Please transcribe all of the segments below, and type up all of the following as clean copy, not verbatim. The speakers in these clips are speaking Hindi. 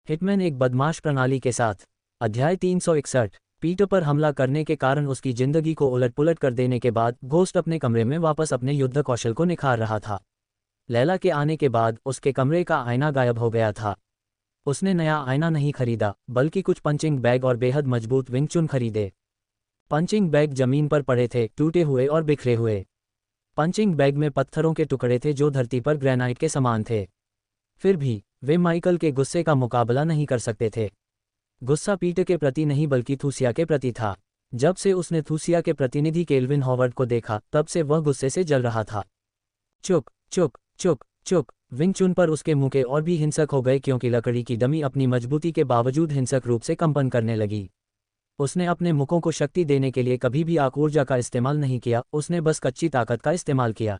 हिटमैन एक बदमाश प्रणाली के साथ। अध्याय 361। पीटर पर हमला करने के कारण उसकी जिंदगी को उलटपुलट कर देने के बाद घोस्ट अपने कमरे में वापस अपने युद्ध कौशल को निखार रहा था। लैला के आने के बाद उसके कमरे का आईना गायब हो गया था। उसने नया आईना नहीं खरीदा बल्कि कुछ पंचिंग बैग और बेहद मजबूत विंग चुन खरीदे। पंचिंग बैग जमीन पर पड़े थे, टूटे हुए और बिखरे हुए। पंचिंग बैग में पत्थरों के टुकड़े थे जो धरती पर ग्रेनाइट के समान थे। फिर भी वे माइकल के गुस्से का मुकाबला नहीं कर सकते थे। गुस्सा पीटर के प्रति नहीं बल्कि थूसिया के प्रति था। जब से उसने थूसिया के प्रतिनिधि केल्विन हॉवर्ड को देखा तब से वह गुस्से से जल रहा था। चुक चुक चुक चुक। विंग चुन पर उसके मुंह के और भी हिंसक हो गए क्योंकि लकड़ी की डमी अपनी मजबूती के बावजूद हिंसक रूप से कंपन करने लगी। उसने अपने मुखों को शक्ति देने के लिए कभी भी आग ऊर्जा का इस्तेमाल नहीं किया, उसने बस कच्ची ताकत का इस्तेमाल किया।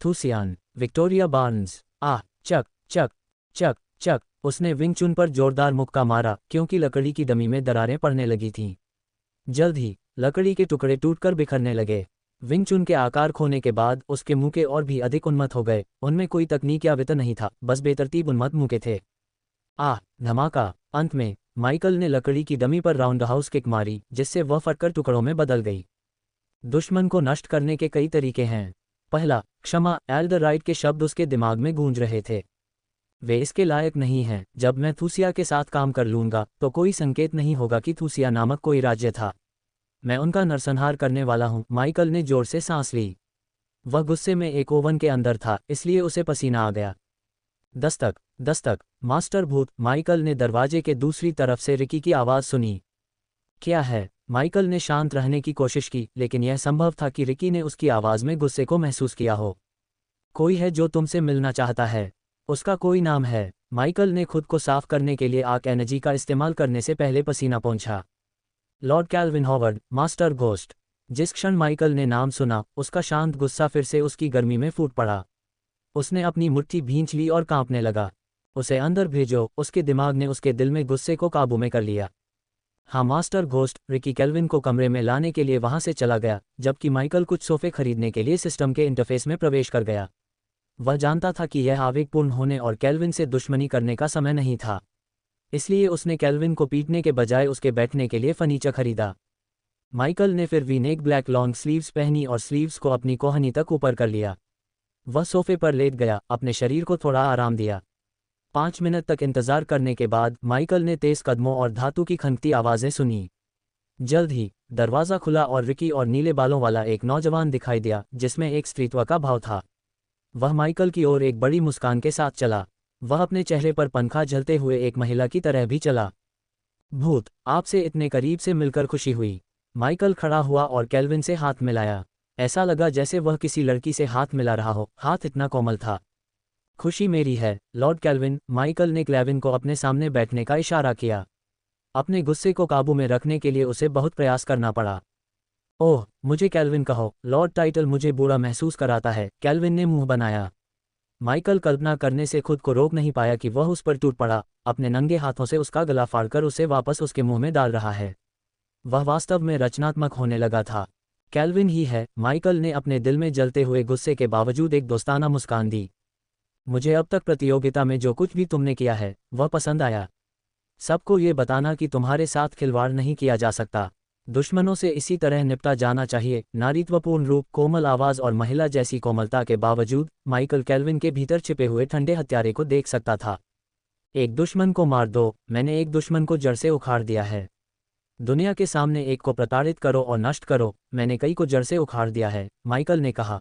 थूसियान, विक्टोरिया बार्न्स। आह, चक चक चक चक। उसने विंग चुन पर जोरदार मुक्का मारा क्योंकि लकड़ी की डमी में दरारें पड़ने लगी थीं। जल्द ही लकड़ी के टुकड़े टूटकर बिखरने लगे। विंग चुन के आकार खोने के बाद उसके मुंह के और भी अधिक उन्मत्त हो गए। उनमें कोई तकनीक या वित्त नहीं था, बस बेतरतीब उन्मत्त मुंह के थे। आह, धमाका। अंत में माइकल ने लकड़ी की डमी पर राउंडहाउस किक मारी जिससे वह फटकर टुकड़ों में बदल गई। दुश्मन को नष्ट करने के कई तरीके हैं। पहला, क्षमा। एल द राइट के शब्द उसके दिमाग में गूंज रहे थे। वे इसके लायक नहीं हैं। जब मैं थूसिया के साथ काम कर लूंगा तो कोई संकेत नहीं होगा कि थूसिया नामक कोई राज्य था। मैं उनका नरसंहार करने वाला हूं। माइकल ने जोर से सांस ली। वह गुस्से में एक ओवन के अंदर था, इसलिए उसे पसीना आ गया। दस्तक दस्तक। मास्टर भूत। माइकल ने दरवाजे के दूसरी तरफ से रिकी की आवाज़ सुनी। क्या है? माइकल ने शांत रहने की कोशिश की, लेकिन यह संभव था कि रिकी ने उसकी आवाज़ में गुस्से को महसूस किया हो। कोई है जो तुमसे मिलना चाहता है। उसका कोई नाम है। माइकल ने खुद को साफ करने के लिए आर्क एनर्जी का इस्तेमाल करने से पहले पसीना पोंछा। Lord Calvin Howard, master ghost. जिस क्षण माइकल ने नाम सुना उसका शांत गुस्सा फिर से उसकी गर्मी में फूट पड़ा। उसने अपनी मुट्ठी भींच ली और कांपने लगा। उसे अंदर भेजो। उसके दिमाग ने उसके दिल में गुस्से को काबू में कर लिया। हाँ मास्टर घोस्ट। रिकी केल्विन को कमरे में लाने के लिए वहां से चला गया जबकि माइकल कुछ सोफे खरीदने के लिए सिस्टम के इंटरफेस में प्रवेश कर गया। वह जानता था कि यह आवेगपूर्ण होने और केल्विन से दुश्मनी करने का समय नहीं था, इसलिए उसने केल्विन को पीटने के बजाय उसके बैठने के लिए फर्नीचर खरीदा। माइकल ने फिर वी-नेक ब्लैक लॉन्ग स्लीव्स पहनी और स्लीव्स को अपनी कोहनी तक ऊपर कर लिया। वह सोफे पर लेट गया, अपने शरीर को थोड़ा आराम दिया। 5 मिनट तक इंतजार करने के बाद माइकल ने तेज कदमों और धातु की खनकती आवाज़ें सुनी। जल्द ही दरवाज़ा खुला और रिकी और नीले बालों वाला एक नौजवान दिखाई दिया जिसमें एक स्त्रीत्व का भाव था। वह माइकल की ओर एक बड़ी मुस्कान के साथ चला। वह अपने चेहरे पर पंखा झलते हुए एक महिला की तरह भी चला। भूत, आपसे इतने करीब से मिलकर खुशी हुई। माइकल खड़ा हुआ और केल्विन से हाथ मिलाया। ऐसा लगा जैसे वह किसी लड़की से हाथ मिला रहा हो, हाथ इतना कोमल था। खुशी मेरी है, लॉर्ड केल्विन। माइकल ने क्लेविन को अपने सामने बैठने का इशारा किया। अपने गुस्से को काबू में रखने के लिए उसे बहुत प्रयास करना पड़ा। ओह, मुझे केल्विन कहो। लॉर्ड टाइटल मुझे बुरा महसूस कराता है। केल्विन ने मुंह बनाया। माइकल कल्पना करने से खुद को रोक नहीं पाया कि वह उस पर टूट पड़ा, अपने नंगे हाथों से उसका गला फाड़कर उसे वापस उसके मुंह में डाल रहा है। वह वास्तव में रचनात्मक होने लगा था। केल्विन ही है। माइकल ने अपने दिल में जलते हुए गुस्से के बावजूद एक दोस्ताना मुस्कान दी। मुझे अब तक प्रतियोगिता में जो कुछ भी तुमने किया है वह पसंद आया। सबको ये बताना कि तुम्हारे साथ खिलवाड़ नहीं किया जा सकता। दुश्मनों से इसी तरह निपटा जाना चाहिए। नारीत्वपूर्ण रूप, कोमल आवाज़ और महिला जैसी कोमलता के बावजूद माइकल केल्विन के भीतर छिपे हुए ठंडे हत्यारे को देख सकता था। एक दुश्मन को मार दो। मैंने एक दुश्मन को जड़ से उखाड़ दिया है। दुनिया के सामने एक को प्रताड़ित करो और नष्ट करो। मैंने कई को जड़ से उखाड़ दिया है, माइकल ने कहा।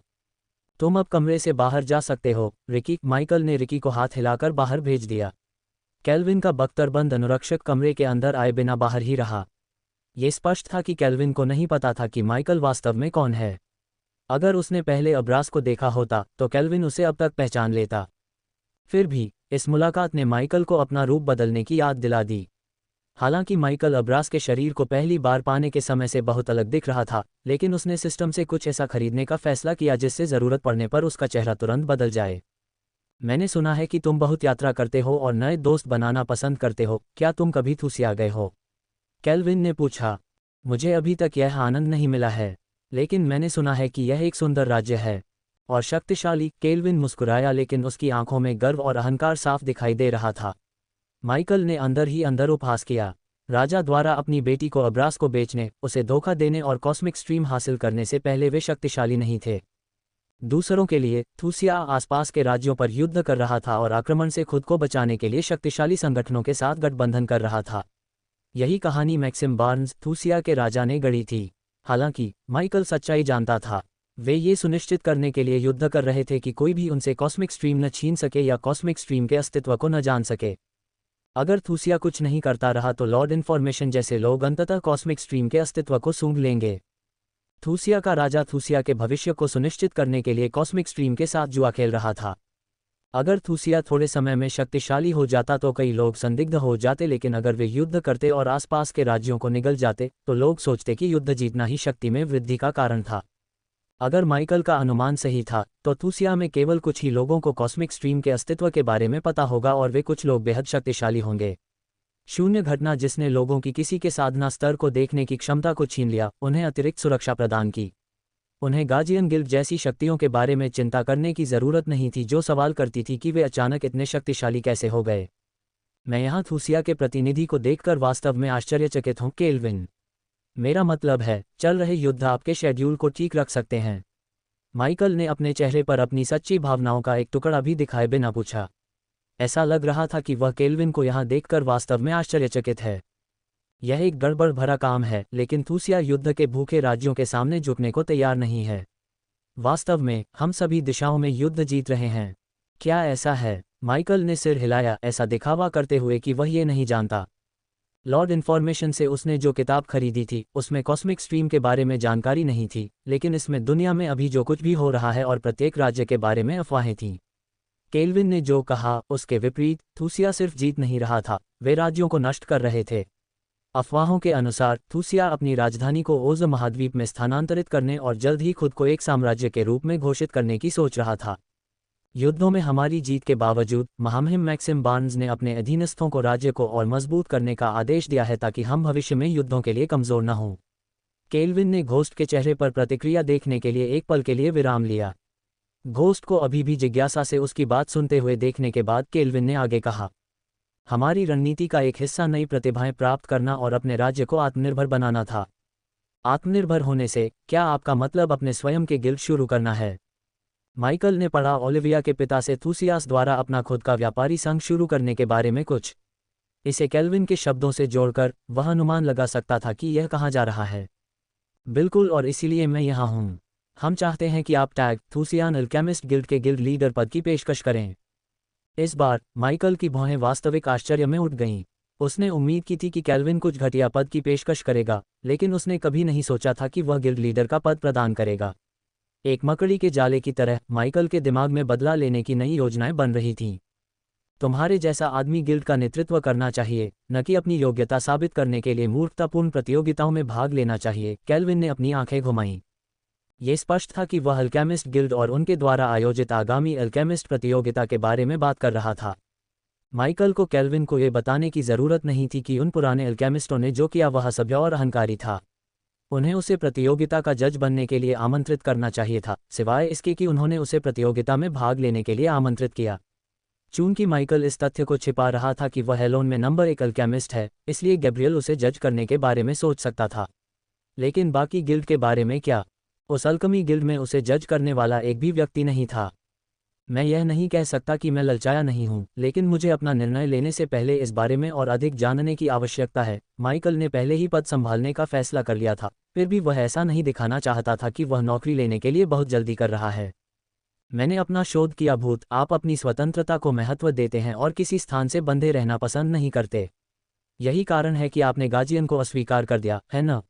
तुम अब कमरे से बाहर जा सकते हो, रिकी। माइकल ने रिकी को हाथ हिलाकर बाहर भेज दिया। केल्विन का बख्तरबंद अनुरक्षक कमरे के अंदर आए बिना बाहर ही रहा। ये स्पष्ट था कि केल्विन को नहीं पता था कि माइकल वास्तव में कौन है। अगर उसने पहले अब्रास को देखा होता तो केल्विन उसे अब तक पहचान लेता। फिर भी इस मुलाकात ने माइकल को अपना रूप बदलने की याद दिला दी। हालांकि माइकल अब्रास के शरीर को पहली बार पाने के समय से बहुत अलग दिख रहा था, लेकिन उसने सिस्टम से कुछ ऐसा खरीदने का फैसला किया जिससे ज़रूरत पड़ने पर उसका चेहरा तुरंत बदल जाए। मैंने सुना है कि तुम बहुत यात्रा करते हो और नए दोस्त बनाना पसंद करते हो। क्या तुम कभी थूसिया गए हो? केल्विन ने पूछा। मुझे अभी तक यह आनंद नहीं मिला है, लेकिन मैंने सुना है कि यह एक सुंदर राज्य है और शक्तिशाली। केल्विन मुस्कुराया, लेकिन उसकी आंखों में गर्व और अहंकार साफ दिखाई दे रहा था। माइकल ने अंदर ही अंदर उपहास किया। राजा द्वारा अपनी बेटी को अब्रास को बेचने, उसे धोखा देने और कॉस्मिक स्ट्रीम हासिल करने से पहले वे शक्तिशाली नहीं थे। दूसरों के लिए थूसिया आसपास के राज्यों पर युद्ध कर रहा था और आक्रमण से खुद को बचाने के लिए शक्तिशाली संगठनों के साथ गठबंधन कर रहा था। यही कहानी मैक्सिम बार्न्स थूसिया के राजा ने गढ़ी थी। हालांकि माइकल सच्चाई जानता था। वे ये सुनिश्चित करने के लिए युद्ध कर रहे थे कि कोई भी उनसे कॉस्मिक स्ट्रीम न छीन सके या कॉस्मिक स्ट्रीम के अस्तित्व को न जान सके। अगर थूसिया कुछ नहीं करता रहा तो लॉर्ड इन्फॉर्मेशन जैसे लोग अंततः कॉस्मिक स्ट्रीम के अस्तित्व को सूंघ लेंगे। थूसिया का राजा थूसिया के भविष्य को सुनिश्चित करने के लिए कॉस्मिक स्ट्रीम के साथ जुआ खेल रहा था। अगर थूसिया थोड़े समय में शक्तिशाली हो जाता तो कई लोग संदिग्ध हो जाते, लेकिन अगर वे युद्ध करते और आसपास के राज्यों को निगल जाते तो लोग सोचते कि युद्ध जीतना ही शक्ति में वृद्धि का कारण था। अगर माइकल का अनुमान सही था तो थूसिया में केवल कुछ ही लोगों को कॉस्मिक स्ट्रीम के अस्तित्व के बारे में पता होगा और वे कुछ लोग बेहद शक्तिशाली होंगे। शून्य घटना जिसने लोगों की किसी के साधना स्तर को देखने की क्षमता को छीन लिया, उन्हें अतिरिक्त सुरक्षा प्रदान की। उन्हें गार्जियन गिल्ड जैसी शक्तियों के बारे में चिंता करने की ज़रूरत नहीं थी जो सवाल करती थी कि वे अचानक इतने शक्तिशाली कैसे हो गए। मैं यहाँ थूसिया के प्रतिनिधि को देखकर वास्तव में आश्चर्यचकित हूँ केल्विन। मेरा मतलब है, चल रहे युद्ध आपके शेड्यूल को ठीक रख सकते हैं। माइकल ने अपने चेहरे पर अपनी सच्ची भावनाओं का एक टुकड़ा भी दिखाए बिना पूछा। ऐसा लग रहा था कि वह केल्विन को यहाँ देखकर वास्तव में आश्चर्यचकित है। यह एक गड़बड़ भरा काम है, लेकिन थूसिया युद्ध के भूखे राज्यों के सामने झुकने को तैयार नहीं है। वास्तव में हम सभी दिशाओं में युद्ध जीत रहे हैं। क्या ऐसा है? माइकल ने सिर हिलाया, ऐसा दिखावा करते हुए कि वह ये नहीं जानता। लॉर्ड इन्फॉर्मेशन से उसने जो किताब खरीदी थी उसमें कॉस्मिक स्ट्रीम के बारे में जानकारी नहीं थी, लेकिन इसमें दुनिया में अभी जो कुछ भी हो रहा है और प्रत्येक राज्य के बारे में अफवाहें थीं। केल्विन ने जो कहा उसके विपरीत थूसिया सिर्फ जीत नहीं रहा था, वे राज्यों को नष्ट कर रहे थे। अफवाहों के अनुसार थूसिया अपनी राजधानी को ओज महाद्वीप में स्थानांतरित करने और जल्द ही खुद को एक साम्राज्य के रूप में घोषित करने की सोच रहा था। युद्धों में हमारी जीत के बावजूद महामहिम मैक्सिम बार्न्स ने अपने अधीनस्थों को राज्य को और मजबूत करने का आदेश दिया है ताकि हम भविष्य में युद्धों के लिए कमजोर न हों। केल्विन ने घोस्ट के चेहरे पर प्रतिक्रिया देखने के लिए एक पल के लिए विराम लिया। घोस्ट को अभी भी जिज्ञासा से उसकी बात सुनते हुए देखने के बाद केल्विन ने आगे कहा, हमारी रणनीति का एक हिस्सा नई प्रतिभाएं प्राप्त करना और अपने राज्य को आत्मनिर्भर बनाना था। आत्मनिर्भर होने से क्या आपका मतलब अपने स्वयं के गिल्ड शुरू करना है? माइकल ने पढ़ा ओलिविया के पिता से थूसियास द्वारा अपना खुद का व्यापारी संघ शुरू करने के बारे में कुछ। इसे केल्विन के शब्दों से जोड़कर वह अनुमान लगा सकता था कि यह कहाँ जा रहा है। बिल्कुल, और इसीलिए मैं यहाँ हूँ। हम चाहते हैं कि आप टैग थूसियान अल्केमिस्ट गिल्ड के गिल्ड लीडर पद की पेशकश करें। इस बार माइकल की भौहें वास्तविक आश्चर्य में उठ गईं। उसने उम्मीद की थी कि केल्विन कुछ घटिया पद की पेशकश करेगा, लेकिन उसने कभी नहीं सोचा था कि वह गिल्ड लीडर का पद प्रदान करेगा। एक मकड़ी के जाले की तरह माइकल के दिमाग में बदला लेने की नई योजनाएं बन रही थीं। तुम्हारे जैसा आदमी गिल्ड का नेतृत्व करना चाहिए, न कि अपनी योग्यता साबित करने के लिए मूर्खतापूर्ण प्रतियोगिताओं में भाग लेना चाहिए। केल्विन ने अपनी आंखें घुमाईं। ये स्पष्ट था कि वह अल्केमिस्ट गिल्ड और उनके द्वारा आयोजित आगामी अल्केमिस्ट प्रतियोगिता के बारे में बात कर रहा था। माइकल को केल्विन को ये बताने की ज़रूरत नहीं थी कि उन पुराने अल्केमिस्टों ने जो किया वह असभ्य और अहंकारी था। उन्हें उसे प्रतियोगिता का जज बनने के लिए आमंत्रित करना चाहिए था, सिवाय इसके कि उन्होंने उसे प्रतियोगिता में भाग लेने के लिए आमंत्रित किया। चूंकि माइकल इस तथ्य को छिपा रहा था कि वह हेलोन में नंबर 1 अल्केमिस्ट है, इसलिए गैब्रियल उसे जज करने के बारे में सोच सकता था। लेकिन बाकी गिल्ड के बारे में क्या? उस अल्कमी गिल्ड में उसे जज करने वाला एक भी व्यक्ति नहीं था। मैं यह नहीं कह सकता कि मैं ललचाया नहीं हूं, लेकिन मुझे अपना निर्णय लेने से पहले इस बारे में और अधिक जानने की आवश्यकता है। माइकल ने पहले ही पद संभालने का फैसला कर लिया था, फिर भी वह ऐसा नहीं दिखाना चाहता था कि वह नौकरी लेने के लिए बहुत जल्दी कर रहा है। मैंने अपना शोध किया भूत, आप अपनी स्वतंत्रता को महत्व देते हैं और किसी स्थान से बंधे रहना पसंद नहीं करते। यही कारण है कि आपने गार्जियन को अस्वीकार कर दिया, है न?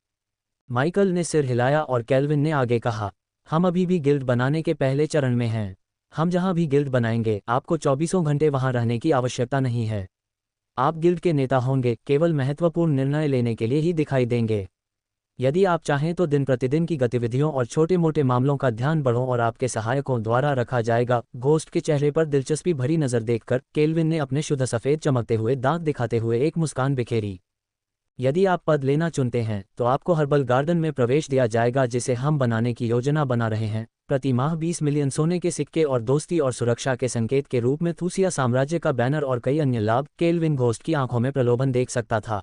माइकल ने सिर हिलाया और केल्विन ने आगे कहा, हम अभी भी गिल्ड बनाने के पहले चरण में हैं। हम जहां भी गिल्ड बनाएंगे आपको 24 घंटे वहां रहने की आवश्यकता नहीं है। आप गिल्ड के नेता होंगे, केवल महत्वपूर्ण निर्णय लेने के लिए ही दिखाई देंगे। यदि आप चाहें तो दिन प्रतिदिन की गतिविधियों और छोटे मोटे मामलों का ध्यान बढ़ो और आपके सहायकों द्वारा रखा जाएगा। घोस्ट के चेहरे पर दिलचस्पी भरी नजर देखकर केल्विन ने अपने शुद्ध सफेद चमकते हुए दांत दिखाते हुए एक मुस्कान बिखेरी। यदि आप पद लेना चुनते हैं तो आपको हर्बल गार्डन में प्रवेश दिया जाएगा जिसे हम बनाने की योजना बना रहे हैं। प्रति माह 20 मिलियन सोने के सिक्के और दोस्ती और सुरक्षा के संकेत के रूप में थूसिया साम्राज्य का बैनर और कई अन्य लाभ। केल्विन घोस्ट की आंखों में प्रलोभन देख सकता था।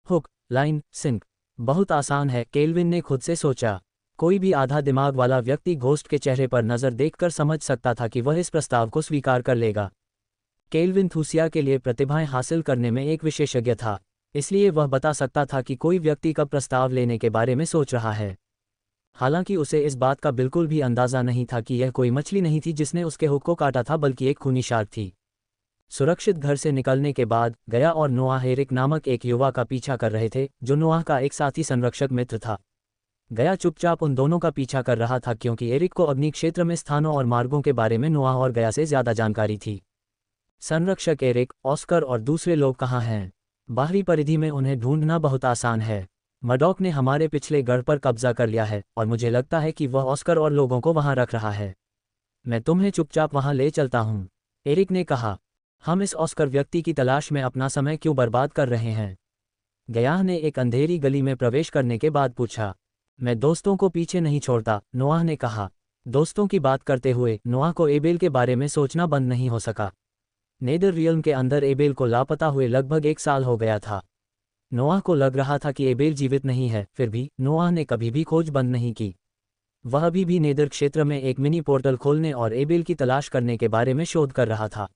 Hook, line, sink. बहुत आसान है, केल्विन ने खुद से सोचा। कोई भी आधा दिमाग वाला व्यक्ति घोस्ट के चेहरे पर नजर देखकर समझ सकता था कि वह इस प्रस्ताव को स्वीकार कर लेगा। केल्विन थूसिया के लिए प्रतिभाएं हासिल करने में एक विशेषज्ञ था, इसलिए वह बता सकता था कि कोई व्यक्ति कब प्रस्ताव लेने के बारे में सोच रहा है। हालांकि उसे इस बात का बिल्कुल भी अंदाजा नहीं था कि यह कोई मछली नहीं थी जिसने उसके हुक को काटा था, बल्कि एक खूनी शार्क थी। सुरक्षित घर से निकलने के बाद गया और नोआह एरिक नामक एक युवा का पीछा कर रहे थे जो नोआह का एक साथी संरक्षक मित्र था। गया चुपचाप उन दोनों का पीछा कर रहा था क्योंकि एरिक को अग्नि क्षेत्र में स्थानों और मार्गों के बारे में नोआह और गया से ज्यादा जानकारी थी। संरक्षक एरिक, ऑस्कर और दूसरे लोग कहाँ हैं? बाहरी परिधि में उन्हें ढूंढना बहुत आसान है। मडॉक ने हमारे पिछले गढ़ पर कब्जा कर लिया है और मुझे लगता है कि वह ऑस्कर और लोगों को वहां रख रहा है। मैं तुम्हें चुपचाप वहां ले चलता हूं, एरिक ने कहा। हम इस ऑस्कर व्यक्ति की तलाश में अपना समय क्यों बर्बाद कर रहे हैं? गयाह ने एक अंधेरी गली में प्रवेश करने के बाद पूछा। मैं दोस्तों को पीछे नहीं छोड़ता, नोआह ने कहा। दोस्तों की बात करते हुए नोआह को एबेल के बारे में सोचना बंद नहीं हो सका। नेदर रियल्म के अंदर एबेल को लापता हुए लगभग 1 साल हो गया था। नोआह को लग रहा था कि एबेल जीवित नहीं है, फिर भी नोआह ने कभी भी खोज बंद नहीं की। वह अभी भी नेदर क्षेत्र में एक मिनी पोर्टल खोलने और एबेल की तलाश करने के बारे में शोध कर रहा था।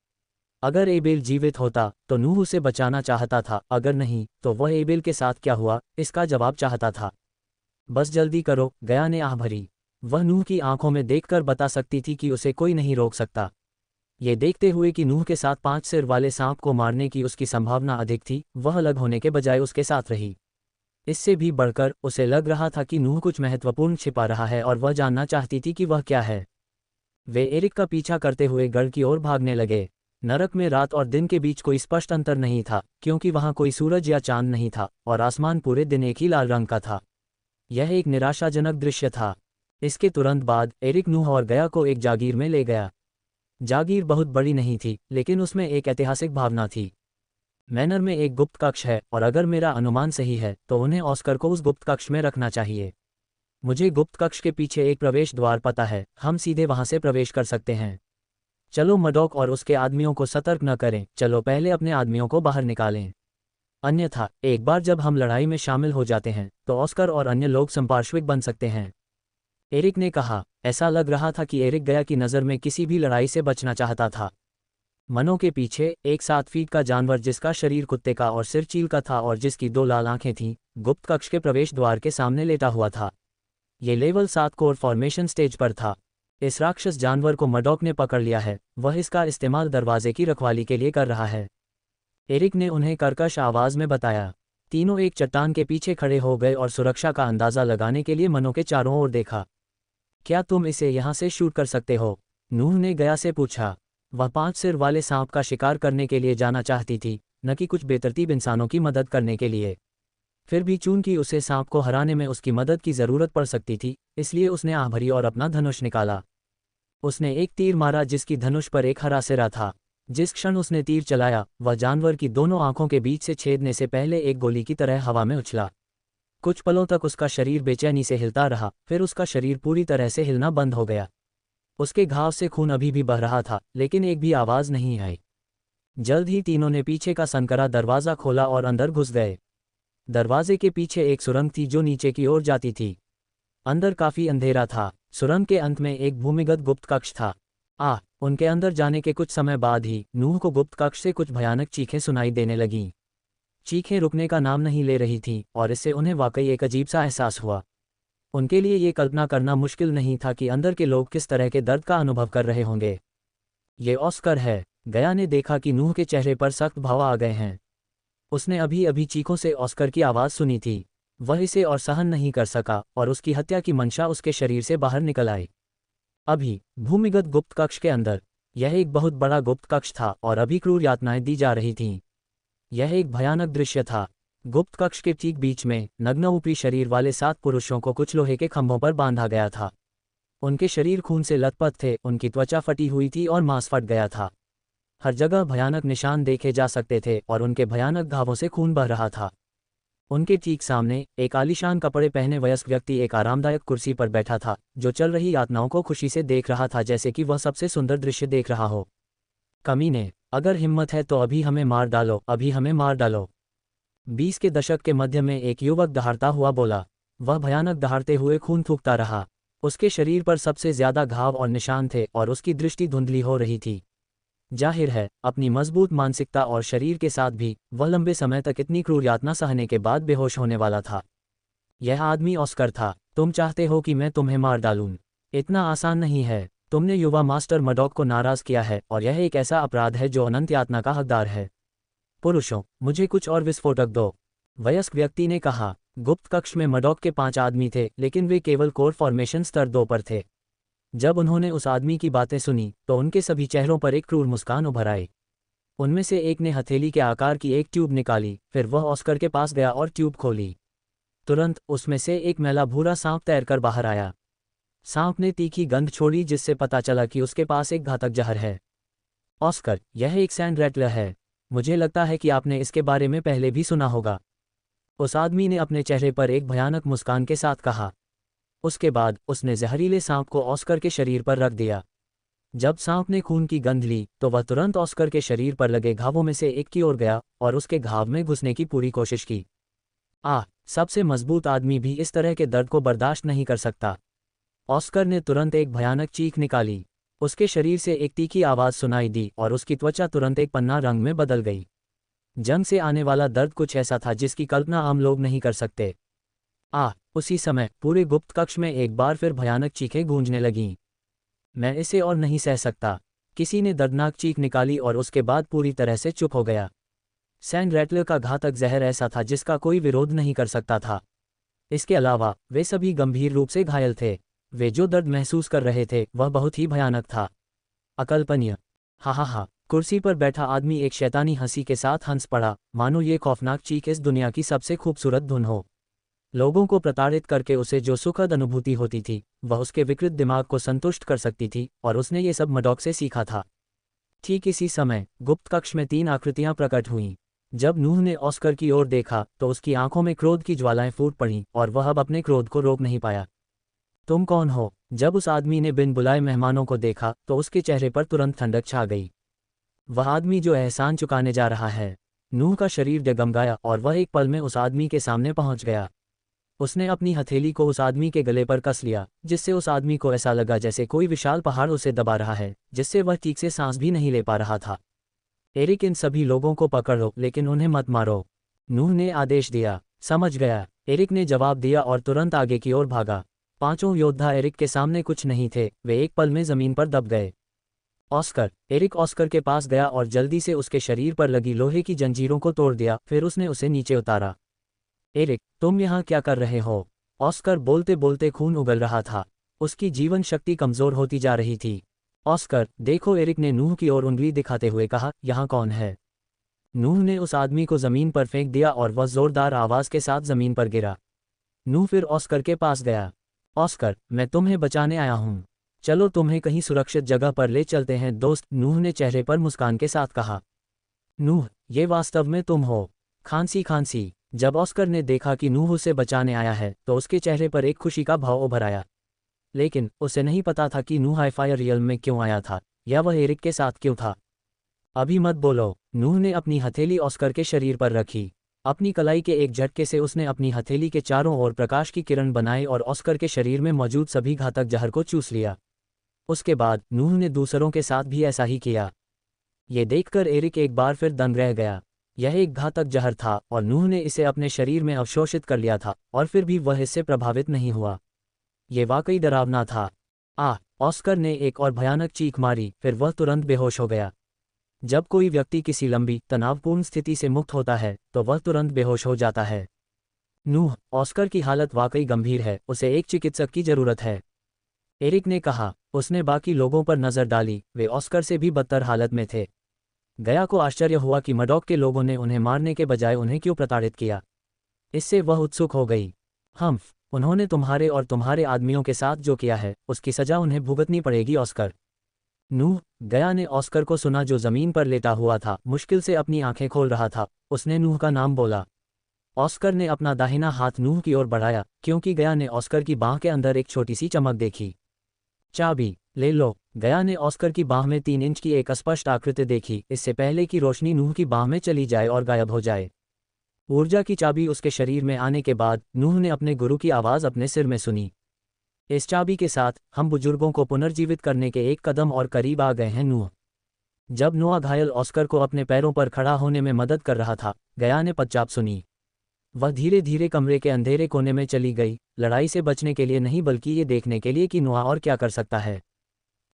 अगर एबेल जीवित होता तो नूह उसे बचाना चाहता था, अगर नहीं तो वह एबेल के साथ क्या हुआ इसका जवाब चाहता था। बस जल्दी करो, गया ने आह भरी। वह नूह की आंखों में देखकर बता सकती थी कि उसे कोई नहीं रोक सकता। ये देखते हुए कि नूह के साथ 5 सिर वाले सांप को मारने की उसकी संभावना अधिक थी, वह अलग होने के बजाय उसके साथ रही। इससे भी बढ़कर उसे लग रहा था कि नूह कुछ महत्वपूर्ण छिपा रहा है और वह जानना चाहती थी कि वह क्या है। वे एरिक का पीछा करते हुए गढ़ की ओर भागने लगे। नरक में रात और दिन के बीच कोई स्पष्ट अंतर नहीं था क्योंकि वहां कोई सूरज या चांद नहीं था और आसमान पूरे दिन एक ही लाल रंग का था। यह एक निराशाजनक दृश्य था। इसके तुरंत बाद एरिक नूह और गया को एक जागीर में ले गया। जागीर बहुत बड़ी नहीं थी, लेकिन उसमें एक ऐतिहासिक भावना थी। मैनर में एक गुप्त कक्ष है और अगर मेरा अनुमान सही है तो उन्हें ऑस्कर को उस गुप्त कक्ष में रखना चाहिए। मुझे गुप्त कक्ष के पीछे एक प्रवेश द्वार पता है, हम सीधे वहां से प्रवेश कर सकते हैं। चलो मडॉक और उसके आदमियों को सतर्क न करें, चलो पहले अपने आदमियों को बाहर निकालें। अन्यथा एक बार जब हम लड़ाई में शामिल हो जाते हैं तो ऑस्कर और अन्य लोग संपार्श्विक बन सकते हैं, एरिक ने कहा। ऐसा लग रहा था कि एरिक गया की नज़र में किसी भी लड़ाई से बचना चाहता था। मनो के पीछे एक 7 फीट का जानवर जिसका शरीर कुत्ते का और सिर चील का था और जिसकी 2 लाल आंखें थीं, गुप्त कक्ष के प्रवेश द्वार के सामने लेटा हुआ था। ये लेवल 7 कोर फॉर्मेशन स्टेज पर था। इस राक्षस जानवर को मडॉक ने पकड़ लिया है, वह इसका इस्तेमाल दरवाजे की रखवाली के लिए कर रहा है, एरिक ने उन्हें कर्कश आवाज में बताया। तीनों एक चट्टान के पीछे खड़े हो गए और सुरक्षा का अंदाजा लगाने के लिए मनो के चारों ओर देखा। क्या तुम इसे यहाँ से शूट कर सकते हो? नूह ने गया से पूछा। वह 5 सिर वाले सांप का शिकार करने के लिए जाना चाहती थी, न कि कुछ बेतरतीब इंसानों की मदद करने के लिए। फिर भी चूंकि उसे सांप को हराने में उसकी मदद की जरूरत पड़ सकती थी, इसलिए उसने आह भरी और अपना धनुष निकाला। उसने एक तीर मारा जिसकी धनुष पर एक हरा सिरा था। जिस क्षण उसने तीर चलाया, वह जानवर की दोनों आंखों के बीच से छेदने से पहले एक गोली की तरह हवा में उछला। कुछ पलों तक उसका शरीर बेचैनी से हिलता रहा, फिर उसका शरीर पूरी तरह से हिलना बंद हो गया। उसके घाव से खून अभी भी बह रहा था, लेकिन एक भी आवाज नहीं आई। जल्द ही तीनों ने पीछे का संकरा दरवाजा खोला और अंदर घुस गए। दरवाजे के पीछे एक सुरंग थी जो नीचे की ओर जाती थी। अंदर काफी अंधेरा था। सुरंग के अंत में एक भूमिगत गुप्त कक्ष था। उनके अंदर जाने के कुछ समय बाद ही नूह को गुप्त कक्ष से कुछ भयानक चीखें सुनाई देने लगीं। चीखें रुकने का नाम नहीं ले रही थीं और इससे उन्हें वाकई एक अजीब सा एहसास हुआ। उनके लिए ये कल्पना करना मुश्किल नहीं था कि अंदर के लोग किस तरह के दर्द का अनुभव कर रहे होंगे। ये ऑस्कर है। गया ने देखा कि नूह के चेहरे पर सख्त भाव आ गए हैं। उसने अभी अभी चीखों से ऑस्कर की आवाज़ सुनी थी। वह इसे और सहन नहीं कर सका और उसकी हत्या की मंशा उसके शरीर से बाहर निकल आई। अभी भूमिगत गुप्त कक्ष के अंदर यह एक बहुत बड़ा गुप्त कक्ष था और अभी क्रूर यातनाएं दी जा रही थीं। यह एक भयानक दृश्य था। गुप्त कक्ष के ठीक बीच में नग्न ऊपरी शरीर वाले 7 पुरुषों को कुछ लोहे के खंभों पर बांधा गया था। उनके शरीर खून से लथपथ थे, उनकी त्वचा फटी हुई थी और मांस फट गया था। हर जगह भयानक निशान देखे जा सकते थे और उनके भयानक घावों से खून बह रहा था। उनके ठीक सामने एक आलीशान कपड़े पहने वयस्क व्यक्ति एक आरामदायक कुर्सी पर बैठा था, जो चल रही यातनाओं को खुशी से देख रहा था जैसे कि वह सबसे सुंदर दृश्य देख रहा हो। कमीने, अगर हिम्मत है तो अभी हमें मार डालो, अभी हमें मार डालो। 20 के दशक के मध्य में एक युवक दहाड़ता हुआ बोला। वह भयानक दहाड़ते हुए खून थूकता रहा। उसके शरीर पर सबसे ज्यादा घाव और निशान थे और उसकी दृष्टि धुंधली हो रही थी। जाहिर है, अपनी मजबूत मानसिकता और शरीर के साथ भी वह लंबे समय तक इतनी क्रूर यातना सहने के बाद बेहोश होने वाला था। यह आदमी ऑस्कर था। तुम चाहते हो कि मैं तुम्हें मार डालूं? इतना आसान नहीं है। तुमने युवा मास्टर मडॉक को नाराज किया है और यह एक ऐसा अपराध है जो अनंत यातना का हकदार है। पुरुषों, मुझे कुछ और विस्फोटक दो, वयस्क व्यक्ति ने कहा। गुप्त कक्ष में मडॉक के 5 आदमी थे, लेकिन वे केवल कोर फॉर्मेशन स्तर 2 पर थे। जब उन्होंने उस आदमी की बातें सुनी तो उनके सभी चेहरों पर एक क्रूर मुस्कान उभर आई। उनमें से एक ने हथेली के आकार की एक ट्यूब निकाली, फिर वह ऑस्कर के पास गया और ट्यूब खोली। तुरंत उसमें से एक मैला भूरा सांप तैरकर बाहर आया। सांप ने तीखी गंध छोड़ी जिससे पता चला कि उसके पास एक घातक जहर है। ऑस्कर, यह एक सैंड रैटलर है। मुझे लगता है कि आपने इसके बारे में पहले भी सुना होगा। उस आदमी ने अपने चेहरे पर एक भयानक मुस्कान के साथ कहा। उसके बाद उसने जहरीले सांप को ऑस्कर के शरीर पर रख दिया। जब सांप ने खून की गंध ली तो वह तुरंत ऑस्कर के शरीर पर लगे घावों में से एक की ओर गया और उसके घाव में घुसने की पूरी कोशिश की। सबसे मजबूत आदमी भी इस तरह के दर्द को बर्दाश्त नहीं कर सकता। ऑस्कर ने तुरंत एक भयानक चीख निकाली। उसके शरीर से एक तीखी आवाज सुनाई दी और उसकी त्वचा तुरंत एक पन्ना रंग में बदल गई। जंग से आने वाला दर्द कुछ ऐसा था जिसकी कल्पना आम लोग नहीं कर सकते। उसी समय पूरे गुप्त कक्ष में एक बार फिर भयानक चीखें गूंजने लगीं। मैं इसे और नहीं सह सकता, किसी ने दर्दनाक चीख निकाली और उसके बाद पूरी तरह से चुप हो गया। सैंड रैटलर का घातक जहर ऐसा था जिसका कोई विरोध नहीं कर सकता था। इसके अलावा वे सभी गंभीर रूप से घायल थे। वे जो दर्द महसूस कर रहे थे वह बहुत ही भयानक था, अकल्पनीय। हा, कुर्सी पर बैठा आदमी एक शैतानी हंसी के साथ हंस पड़ा, मानो ये खौफनाक चीख इस दुनिया की सबसे खूबसूरत धुन हो। लोगों को प्रताड़ित करके उसे जो सुखद अनुभूति होती थी वह उसके विकृत दिमाग को संतुष्ट कर सकती थी, और उसने ये सब मडॉक से सीखा था। ठीक इसी समय गुप्त कक्ष में 3 आकृतियां प्रकट हुईं। जब नूह ने ऑस्कर की ओर देखा तो उसकी आंखों में क्रोध की ज्वालाएं फूट पड़ीं और वह अब अपने क्रोध को रोक नहीं पाया। तुम कौन हो? जब उस आदमी ने बिन बुलाए मेहमानों को देखा तो उसके चेहरे पर तुरंत ठंडक छा गई। वह आदमी जो एहसान चुकाने जा रहा है। नूह का शरीर डगमगाया और वह एक पल में उस आदमी के सामने पहुंच गया। उसने अपनी हथेली को उस आदमी के गले पर कस लिया, जिससे उस आदमी को ऐसा लगा जैसे कोई विशाल पहाड़ उसे दबा रहा है, जिससे वह ठीक से सांस भी नहीं ले पा रहा था। एरिक, इन सभी लोगों को पकड़ो, लेकिन उन्हें मत मारो, नूह ने आदेश दिया। समझ गया, एरिक ने जवाब दिया और तुरंत आगे की ओर भागा। 5 योद्धा एरिक के सामने कुछ नहीं थे, वे एक पल में जमीन पर दब गए। ऑस्कर, एरिक ऑस्कर के पास गया और जल्दी से उसके शरीर पर लगी लोहे की जंजीरों को तोड़ दिया, फिर उसने उसे नीचे उतारा। एरिक, तुम यहाँ क्या कर रहे हो? ऑस्कर बोलते बोलते खून उगल रहा था। उसकी जीवन शक्ति कमजोर होती जा रही थी। ऑस्कर, देखो, एरिक ने नूह की ओर उंगली दिखाते हुए कहा, यहाँ कौन है? नूह ने उस आदमी को जमीन पर फेंक दिया और वह जोरदार आवाज के साथ जमीन पर गिरा। नूह फिर ऑस्कर के पास गया। ऑस्कर, मैं तुम्हें बचाने आया हूँ, चलो तुम्हें कहीं सुरक्षित जगह पर ले चलते हैं दोस्त, नूह ने चेहरे पर मुस्कान के साथ कहा। नूह, ये वास्तव में तुम हो? खांसी। जब ऑस्कर ने देखा कि नूह उसे बचाने आया है तो उसके चेहरे पर एक खुशी का भाव उभर आया। लेकिन उसे नहीं पता था कि नूह हाईफायर रियल में क्यों आया था, या वह एरिक के साथ क्यों था। अभी मत बोलो, नूह ने अपनी हथेली ऑस्कर के शरीर पर रखी। अपनी कलाई के एक झटके से उसने अपनी हथेली के चारों ओर प्रकाश की किरण बनाई और ऑस्कर के शरीर में मौजूद सभी घातक जहर को चूस लिया। उसके बाद नूह ने दूसरों के साथ भी ऐसा ही किया। ये देखकर एरिक एक बार फिर दंग रह गया। यह एक घातक जहर था और नूह ने इसे अपने शरीर में अवशोषित कर लिया था, और फिर भी वह इससे प्रभावित नहीं हुआ। ये वाकई डरावना था। ऑस्कर ने एक और भयानक चीख मारी, फिर वह तुरंत बेहोश हो गया। जब कोई व्यक्ति किसी लंबी तनावपूर्ण स्थिति से मुक्त होता है तो वह तुरंत बेहोश हो जाता है। नूह, ऑस्कर की हालत वाकई गंभीर है, उसे एक चिकित्सक की जरूरत है, एरिक ने कहा। उसने बाकी लोगों पर नजर डाली, वे ऑस्कर से भी बदतर हालत में थे। गया को आश्चर्य हुआ कि मडॉक के लोगों ने उन्हें मारने के बजाय उन्हें क्यों प्रताड़ित किया। इससे वह उत्सुक हो गई। उन्होंने तुम्हारे और तुम्हारे आदमियों के साथ जो किया है उसकी सजा उन्हें भुगतनी पड़ेगी ऑस्कर। नूह, गया ने ऑस्कर को सुना जो जमीन पर लेटा हुआ था, मुश्किल से अपनी आंखें खोल रहा था। उसने नूह का नाम बोला। ऑस्कर ने अपना दाहिना हाथ नूह की ओर बढ़ाया क्योंकि गया ने ऑस्कर की बाह के अंदर एक छोटी सी चमक देखी। चाबी ले लो। गया ने ऑस्कर की बाह में 3 इंच की एक अस्पष्ट आकृति देखी, इससे पहले कि रोशनी नूह की बाह में चली जाए और गायब हो जाए। ऊर्जा की चाबी उसके शरीर में आने के बाद नूह ने अपने गुरु की आवाज़ अपने सिर में सुनी। इस चाबी के साथ हम बुजुर्गों को पुनर्जीवित करने के एक कदम और करीब आ गए हैं नूह। जब नोआ घायल ऑस्कर को अपने पैरों पर खड़ा होने में मदद कर रहा था, गया ने पदचाप सुनी। वह धीरे धीरे कमरे के अंधेरे कोने में चली गई, लड़ाई से बचने के लिए नहीं बल्कि ये देखने के लिए कि नोआ और क्या कर सकता है।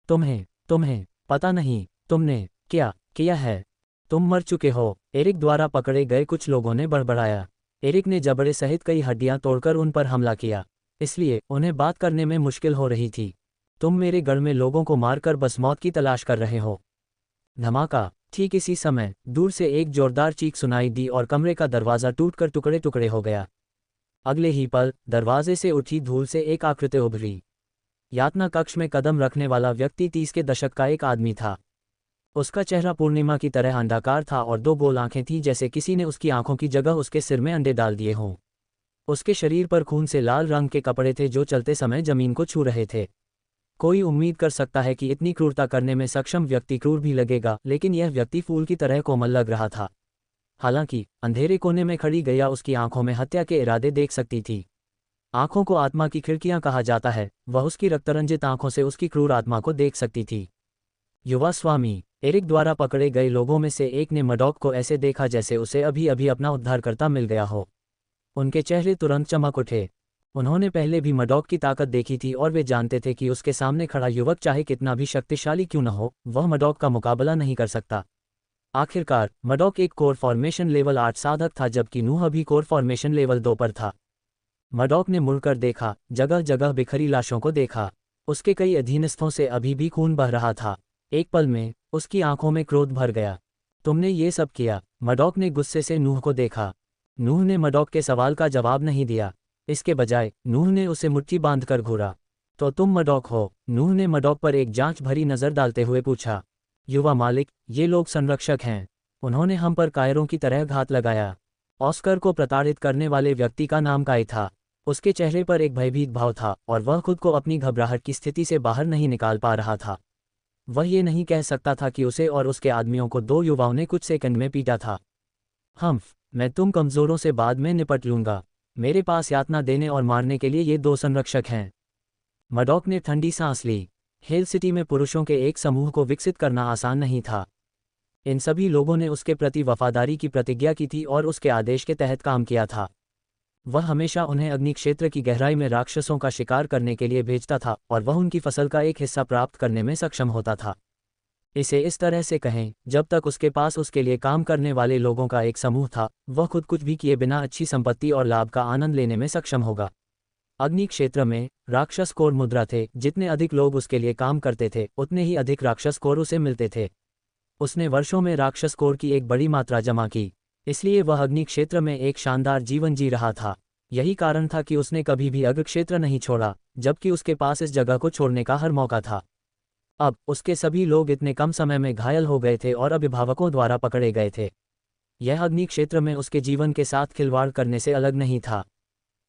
तुम्हें पता नहीं तुमने क्या किया है। तुम मर चुके हो, एरिक द्वारा पकड़े गए कुछ लोगों ने बड़बड़ाया। एरिक ने जबड़े सहित कई हड्डियां तोड़कर उन पर हमला किया, इसलिए उन्हें बात करने में मुश्किल हो रही थी। तुम मेरे गढ़ में लोगों को मारकर बस मौत की तलाश कर रहे हो। धमाका। ठीक इसी समय दूर से एक जोरदार चीख सुनाई दी और कमरे का दरवाज़ा टूटकर टुकड़े टुकड़े हो गया। अगले ही पल दरवाजे से उठी धूल से एक आकृति उभरी। यातना कक्ष में कदम रखने वाला व्यक्ति 30 के दशक का एक आदमी था। उसका चेहरा पूर्णिमा की तरह अंडाकार था और 2 गोल आंखें थीं, जैसे किसी ने उसकी आंखों की जगह उसके सिर में अंडे डाल दिए हों। उसके शरीर पर खून से लाल रंग के कपड़े थे जो चलते समय जमीन को छू रहे थे। कोई उम्मीद कर सकता है कि इतनी क्रूरता करने में सक्षम व्यक्ति क्रूर भी लगेगा, लेकिन यह व्यक्ति फूल की तरह कोमल लग रहा था। हालांकि अंधेरे कोने में खड़ी गया उसकी आंखों में हत्या के इरादे देख सकती थी। आंखों को आत्मा की खिड़कियां कहा जाता है, वह उसकी रक्तरंजित आंखों से उसकी क्रूर आत्मा को देख सकती थी। युवा स्वामी। एरिक द्वारा पकड़े गए लोगों में से एक ने मडॉक को ऐसे देखा जैसे उसे अभी अभी अपना उद्धारकर्ता मिल गया हो। उनके चेहरे तुरंत चमक उठे। उन्होंने पहले भी मडॉक की ताकत देखी थी और वे जानते थे कि उसके सामने खड़ा युवक चाहे कितना भी शक्तिशाली क्यों न हो, वह मडॉक का मुकाबला नहीं कर सकता। आखिरकार मडॉक एक कोर फॉर्मेशन लेवल 8 साधक था, जबकि नूह अभी कोर फॉर्मेशन लेवल 2 पर था। मडॉक ने मुड़कर देखा, जगह जगह बिखरी लाशों को देखा। उसके कई अधीनस्थों से अभी भी खून बह रहा था। एक पल में उसकी आंखों में क्रोध भर गया। तुमने ये सब किया। मडॉक ने गुस्से से नूह को देखा। नूह ने मडॉक के सवाल का जवाब नहीं दिया। इसके बजाय नूह ने उसे मुट्ठी बांधकर घूरा। तो तुम मडॉक हो? नूह ने मडॉक पर एक जांच भरी नज़र डालते हुए पूछा। युवा मालिक, ये लोग संरक्षक हैं। उन्होंने हम पर कायरों की तरह घात लगाया। ऑस्कर को प्रताड़ित करने वाले व्यक्ति का नाम काय था। उसके चेहरे पर एक भयभीत भाव था और वह खुद को अपनी घबराहट की स्थिति से बाहर नहीं निकाल पा रहा था। वह ये नहीं कह सकता था कि उसे और उसके आदमियों को 2 युवाओं ने कुछ सेकंड में पीटा था। मैं तुम कमज़ोरों से बाद में निपट लूंगा। मेरे पास यातना देने और मारने के लिए ये 2 संरक्षक हैं। मडॉक ने ठंडी सांस ली। हेल सिटी में पुरुषों के एक समूह को विकसित करना आसान नहीं था। इन सभी लोगों ने उसके प्रति वफादारी की प्रतिज्ञा की थी और उसके आदेश के तहत काम किया था। वह हमेशा उन्हें अग्नि क्षेत्र की गहराई में राक्षसों का शिकार करने के लिए भेजता था और वह उनकी फसल का एक हिस्सा प्राप्त करने में सक्षम होता था। इसे इस तरह से कहें, जब तक उसके पास उसके लिए काम करने वाले लोगों का एक समूह था, वह खुद कुछ भी किए बिना अच्छी संपत्ति और लाभ का आनंद लेने में सक्षम होगा। अग्नि क्षेत्र में राक्षस कोर मुद्रा थे। जितने अधिक लोग उसके लिए काम करते थे, उतने ही अधिक राक्षस कोर उसे मिलते थे। उसने वर्षों में राक्षस कोर की एक बड़ी मात्रा जमा की, इसलिए वह अग्नि क्षेत्र में एक शानदार जीवन जी रहा था। यही कारण था कि उसने कभी भी अग्नि क्षेत्र नहीं छोड़ा, जबकि उसके पास इस जगह को छोड़ने का हर मौका था। अब उसके सभी लोग इतने कम समय में घायल हो गए थे और अभिभावकों द्वारा पकड़े गए थे। यह अग्नि क्षेत्र में उसके जीवन के साथ खिलवाड़ करने से अलग नहीं था।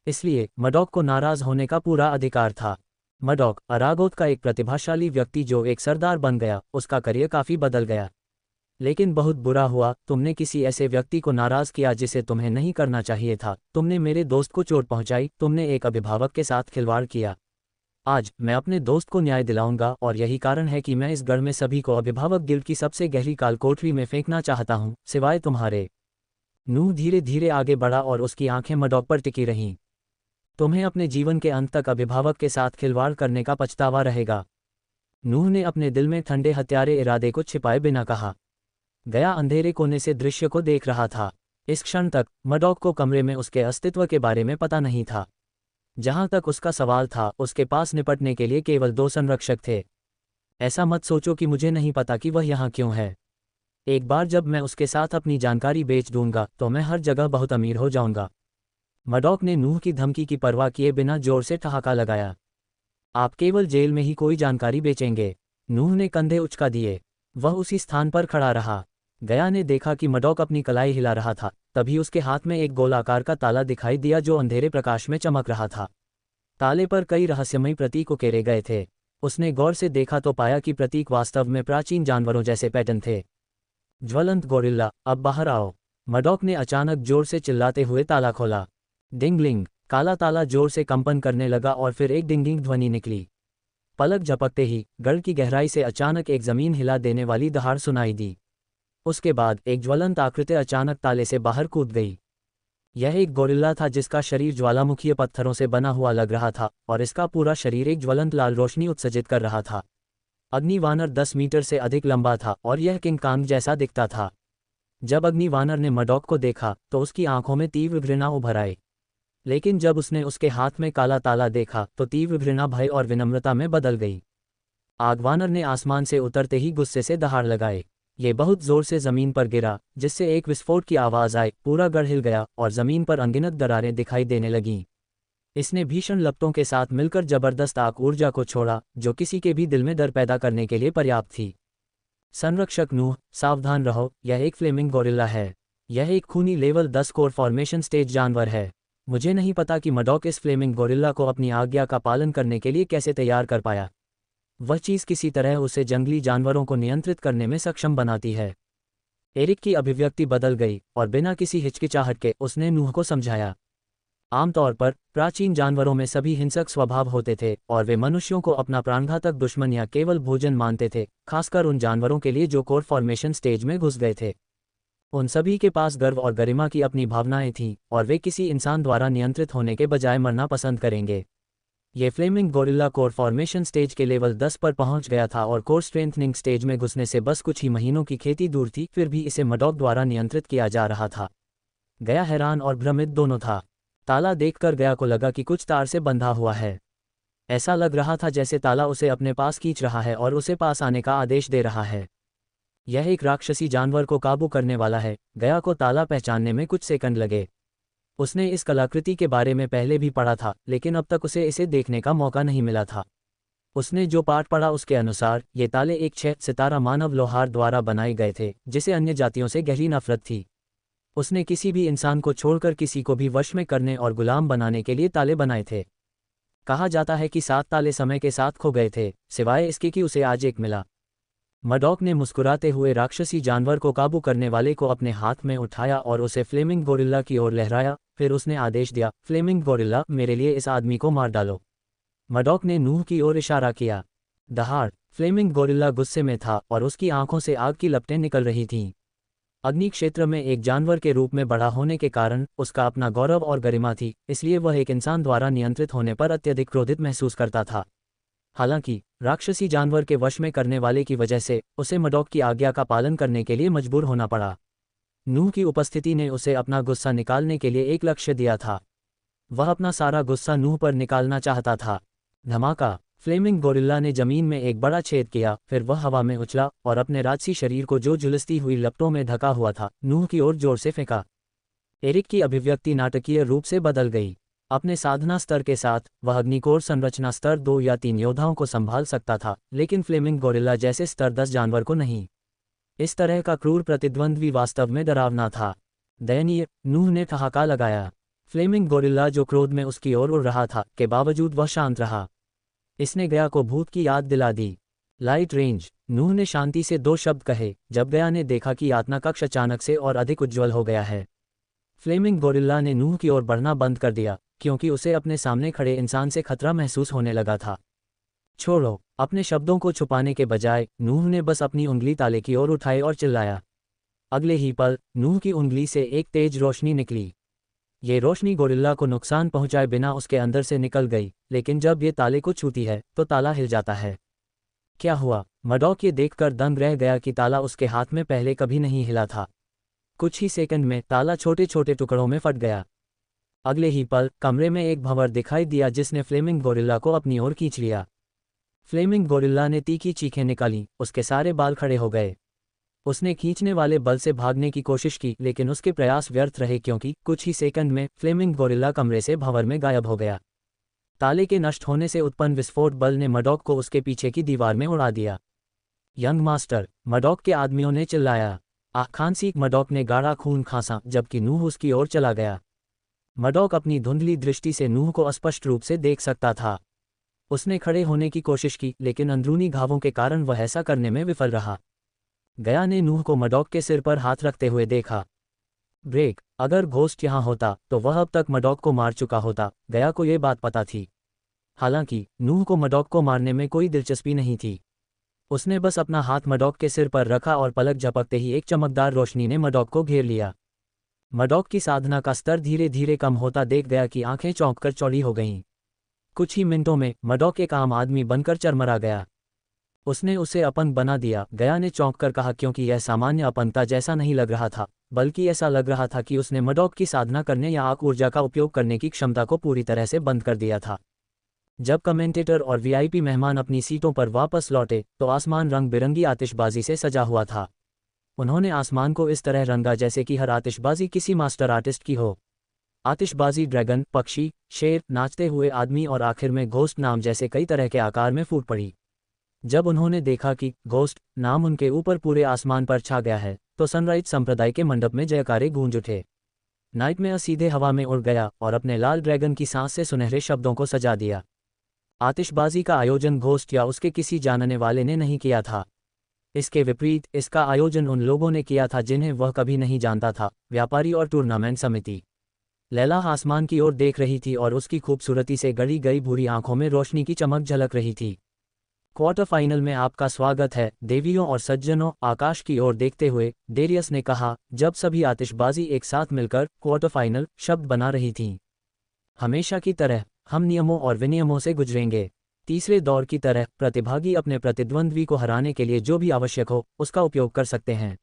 इसलिए मडॉक को नाराज होने का पूरा अधिकार था। मडॉक अरागोथ का एक प्रतिभाशाली व्यक्ति जो एक सरदार बन गया, उसका करियर काफ़ी बदल गया। लेकिन बहुत बुरा हुआ, तुमने किसी ऐसे व्यक्ति को नाराज़ किया जिसे तुम्हें नहीं करना चाहिए था। तुमने मेरे दोस्त को चोट पहुंचाई, तुमने एक अभिभावक के साथ खिलवाड़ किया। आज मैं अपने दोस्त को न्याय दिलाऊंगा और यही कारण है कि मैं इस गढ़ में सभी को अभिभावक गिल्ड की सबसे गहरी काल कोठरी में फेंकना चाहता हूं, सिवाय तुम्हारे। नूह धीरे धीरे आगे बढ़ा और उसकी आंखें मडॉक पर टिकी रहीं। तुम्हें अपने जीवन के अंत तक अभिभावक के साथ खिलवाड़ करने का पछतावा रहेगा। नूह ने अपने दिल में ठंडे हत्यारे इरादे को छिपाए बिना कहा। गया अंधेरे कोने से दृश्य को देख रहा था। इस क्षण तक मडॉक को कमरे में उसके अस्तित्व के बारे में पता नहीं था। जहां तक उसका सवाल था, उसके पास निपटने के लिए केवल 2 संरक्षक थे। ऐसा मत सोचो कि मुझे नहीं पता कि वह यहाँ क्यों है। एक बार जब मैं उसके साथ अपनी जानकारी बेच दूंगा तो मैं हर जगह बहुत अमीर हो जाऊंगा। मडॉक ने नूह की धमकी की परवाह किए बिना जोर से ठहाका लगाया। आप केवल जेल में ही कोई जानकारी बेचेंगे? नूह ने कंधे उचका दिए। वह उसी स्थान पर खड़ा रहा। गया ने देखा कि मडॉक अपनी कलाई हिला रहा था, तभी उसके हाथ में एक गोल आकार का ताला दिखाई दिया जो अंधेरे प्रकाश में चमक रहा था। ताले पर कई रहस्यमयी प्रतीक उकेरे गए थे। उसने गौर से देखा तो पाया कि प्रतीक वास्तव में प्राचीन जानवरों जैसे पैटर्न थे। ज्वलंत गोरिल्ला, अब बाहर आओ। मडॉक ने अचानक जोर से चिल्लाते हुए ताला खोला। डिंगलिंग, काला ताला जोर से कंपन करने लगा और फिर एक डिंगिंग ध्वनि निकली। पलक झपकते ही गढ़ की गहराई से अचानक एक जमीन हिला देने वाली दहाड़ सुनाई दी। उसके बाद एक ज्वलंत आकृति अचानक ताले से बाहर कूद गई। यह एक गोरिल्ला था जिसका शरीर ज्वालामुखीय पत्थरों से बना हुआ लग रहा था और इसका पूरा शरीर एक ज्वलंत लाल रोशनी उत्सर्जित कर रहा था। अग्निवानर 10 मीटर से अधिक लंबा था और यह किंग कांग जैसा दिखता था। जब अग्निवानर ने मडॉक को देखा तो उसकी आंखों में तीव्र घृणा उभर आई, लेकिन जब उसने उसके हाथ में काला ताला देखा तो तीव्र घृणा भय और विनम्रता में बदल गई। आगवानर ने आसमान से उतरते ही गुस्से से दहाड़ लगाए। ये बहुत जोर से जमीन पर गिरा, जिससे एक विस्फोट की आवाज आई। पूरा गढ़ हिल गया और जमीन पर अनगिनत दरारें दिखाई देने लगीं। इसने भीषण लपटों के साथ मिलकर जबरदस्त आग ऊर्जा को छोड़ा, जो किसी के भी दिल में डर पैदा करने के लिए पर्याप्त थी। संरक्षक नूह, सावधान रहो, यह एक फ्लेमिंग गोरिल्ला है। यह एक खूनी लेवल 10 कोर फॉर्मेशन स्टेज जानवर है। मुझे नहीं पता कि मडॉक इस फ्लेमिंग गोरिल्ला को अपनी आज्ञा का पालन करने के लिए कैसे तैयार कर पाया। वह चीज़ किसी तरह उसे जंगली जानवरों को नियंत्रित करने में सक्षम बनाती है। एरिक की अभिव्यक्ति बदल गई और बिना किसी हिचकिचाहट के उसने नूह को समझाया। आमतौर पर प्राचीन जानवरों में सभी हिंसक स्वभाव होते थे और वे मनुष्यों को अपना प्राणघातक दुश्मन या केवल भोजन मानते थे, खासकर उन जानवरों के लिए जो कोर फॉर्मेशन स्टेज में घुस गए थे। उन सभी के पास गर्व और गरिमा की अपनी भावनाएं थीं और वे किसी इंसान द्वारा नियंत्रित होने के बजाय मरना पसंद करेंगे। ये flaming gorilla core formation stage के लेवल 10 पर पहुंच गया था और कोर स्ट्रेंथनिंग स्टेज में घुसने से बस कुछ ही महीनों की खेती दूर थी, फिर भी इसे मडॉक द्वारा नियंत्रित किया जा रहा था। गया हैरान और भ्रमित दोनों था। ताला देखकर गया को लगा कि कुछ तार से बंधा हुआ है। ऐसा लग रहा था जैसे ताला उसे अपने पास खींच रहा है और उसे पास आने का आदेश दे रहा है। यह एक राक्षसी जानवर को काबू करने वाला है। गया को ताला पहचानने में कुछ सेकंड लगे। उसने इस कलाकृति के बारे में पहले भी पढ़ा था, लेकिन अब तक उसे इसे देखने का मौका नहीं मिला था। उसने जो पाठ पढ़ा उसके अनुसार ये ताले एक 6 सितारा मानव लोहार द्वारा बनाए गए थे, जिसे अन्य जातियों से गहरी नफरत थी। उसने किसी भी इंसान को छोड़कर किसी को भी वश में करने और गुलाम बनाने के लिए ताले बनाए थे। कहा जाता है कि 7 ताले समय के साथ खो गए थे, सिवाय इसके कि उसे आज एक मिला। मडॉक ने मुस्कुराते हुए राक्षसी जानवर को काबू करने वाले को अपने हाथ में उठाया और उसे फ्लेमिंग गोरिल्ला की ओर लहराया। फिर उसने आदेश दिया, फ्लेमिंग गोरिल्ला, मेरे लिए इस आदमी को मार डालो। मडॉक ने नूह की ओर इशारा किया। दहाड़, फ्लेमिंग गोरिल्ला गुस्से में था और उसकी आंखों से आग की लपटें निकल रही थीं। अग्नि क्षेत्र में एक जानवर के रूप में बड़ा होने के कारण उसका अपना गौरव और गरिमा थी, इसलिए वह एक इंसान द्वारा नियंत्रित होने पर अत्यधिक क्रोधित महसूस करता था। हालांकि राक्षसी जानवर के वश में करने वाले की वजह से उसे मडॉक की आज्ञा का पालन करने के लिए मजबूर होना पड़ा। नूह की उपस्थिति ने उसे अपना गुस्सा निकालने के लिए एक लक्ष्य दिया था। वह अपना सारा गुस्सा नूह पर निकालना चाहता था। धमाका, फ्लेमिंग गोरिल्ला ने जमीन में एक बड़ा छेद किया, फिर वह हवा में उछला और अपने राजसी शरीर को जो झुलसती हुई लपटों में ढका हुआ था, नूह की ओर जोर से फेंका। एरिक की अभिव्यक्ति नाटकीय रूप से बदल गई। अपने साधना स्तर के साथ वह अग्निकोर संरचना स्तर 2 या 3 योद्धाओं को संभाल सकता था, लेकिन फ्लेमिंग गोरिल्ला जैसे स्तर 10 जानवर को नहीं। इस तरह का क्रूर प्रतिद्वंद्वी वास्तव में डरावना था। दयनीय, नूह ने ठहाका लगाया। फ्लेमिंग गोरिल्ला जो क्रोध में उसकी ओर उड़ रहा था के बावजूद वह शांत रहा। इसने गया को भूत की याद दिला दी। लाइट रेंज, नूह ने शांति से 2 शब्द कहे जब गया ने देखा कि यातना कक्ष अचानक से और अधिक उज्ज्वल हो गया है। फ्लेमिंग गोरिल्ला ने नूह की ओर बढ़ना बंद कर दिया, क्योंकि उसे अपने सामने खड़े इंसान से खतरा महसूस होने लगा था। छोड़ो, अपने शब्दों को छुपाने के बजाय नूह ने बस अपनी उंगली ताले की ओर उठाई और चिल्लाया। अगले ही पल नूह की उंगली से एक तेज रोशनी निकली। ये रोशनी गोरिल्ला को नुकसान पहुंचाए बिना उसके अंदर से निकल गई, लेकिन जब ये ताले को छूती है तो ताला हिल जाता है। क्या हुआ? मडॉक ये देखकर दंग रह गया कि ताला उसके हाथ में पहले कभी नहीं हिला था। कुछ ही सेकंड में ताला छोटे छोटे टुकड़ों में फट गया। अगले ही पल कमरे में एक भंवर दिखाई दिया जिसने फ्लेमिंग गोरिल्ला को अपनी ओर खींच लिया। फ्लेमिंग गोरिल्ला ने तीखी चीखें निकाली, उसके सारे बाल खड़े हो गए। उसने खींचने वाले बल से भागने की कोशिश की, लेकिन उसके प्रयास व्यर्थ रहे क्योंकि कुछ ही सेकंड में फ्लेमिंग गोरिल्ला कमरे से भंवर में गायब हो गया। ताले के नष्ट होने से उत्पन्न विस्फोट बल ने मडॉक को उसके पीछे की दीवार में उड़ा दिया। यंग मास्टर, मडॉक के आदमियों ने चिल्लाया। खांसी मडॉक ने गाढ़ा खून खांसा जबकि नूह उसकी ओर चला गया। मडॉक अपनी धुंधली दृष्टि से नूह को स्पष्ट रूप से देख सकता था। उसने खड़े होने की कोशिश की लेकिन अंदरूनी घावों के कारण वह ऐसा करने में विफल रहा। गया ने नूह को मडॉक के सिर पर हाथ रखते हुए देखा। ब्रेक, अगर घोस्ट यहाँ होता तो वह अब तक मडॉक को मार चुका होता। गया को ये बात पता थी। हालांकि नूह को मडॉक को मारने में कोई दिलचस्पी नहीं थी। उसने बस अपना हाथ मडॉक के सिर पर रखा और पलक झपकते ही एक चमकदार रोशनी ने मडॉक को घेर लिया। मडॉक की साधना का स्तर धीरे धीरे कम होता देख गया कि आंखें चौंककर चौड़ी हो गईं। कुछ ही मिनटों में मडॉक एक आम आदमी बनकर चरमरा गया। उसने उसे अपंग बना दिया, गया ने चौंककर कहा, क्योंकि यह सामान्य अपंगता जैसा नहीं लग रहा था, बल्कि ऐसा लग रहा था कि उसने मडॉक की साधना करने या आग ऊर्जा का उपयोग करने की क्षमता को पूरी तरह से बंद कर दिया था। जब कमेंटेटर और वीआईपी मेहमान अपनी सीटों पर वापस लौटे तो आसमान रंग बिरंगी आतिशबाजी से सजा हुआ था। उन्होंने आसमान को इस तरह रंगा जैसे कि हर आतिशबाजी किसी मास्टर आर्टिस्ट की हो। आतिशबाजी ड्रैगन, पक्षी, शेर, नाचते हुए आदमी और आखिर में घोस्ट नाम जैसे कई तरह के आकार में फूट पड़ी। जब उन्होंने देखा कि घोस्ट नाम उनके ऊपर पूरे आसमान पर छा गया है तो सनराइज संप्रदाय के मंडप में जयकारे गूंज उठे। नाइटमेयर सीधे हवा में उड़ गया और अपने लाल ड्रैगन की सांस से सुनहरे शब्दों को सजा दिया। आतिशबाजी का आयोजन घोस्ट या उसके किसी जानने वाले ने नहीं किया था। इसके विपरीत इसका आयोजन उन लोगों ने किया था जिन्हें वह कभी नहीं जानता था, व्यापारी और टूर्नामेंट समिति। लैला आसमान की ओर देख रही थी और उसकी खूबसूरती से गड़ी गई भूरी आंखों में रोशनी की चमक झलक रही थी। क्वार्टर फाइनल में आपका स्वागत है देवियों और सज्जनों, आकाश की ओर देखते हुए डेरियस ने कहा जब सभी आतिशबाजी एक साथ मिलकर क्वार्टर फाइनल शब्द बना रही थीं। हमेशा की तरह हम नियमों और विनियमों से गुजरेंगे। तीसरे दौर की तरह प्रतिभागी अपने प्रतिद्वंद्वी को हराने के लिए जो भी आवश्यक हो उसका उपयोग कर सकते हैं।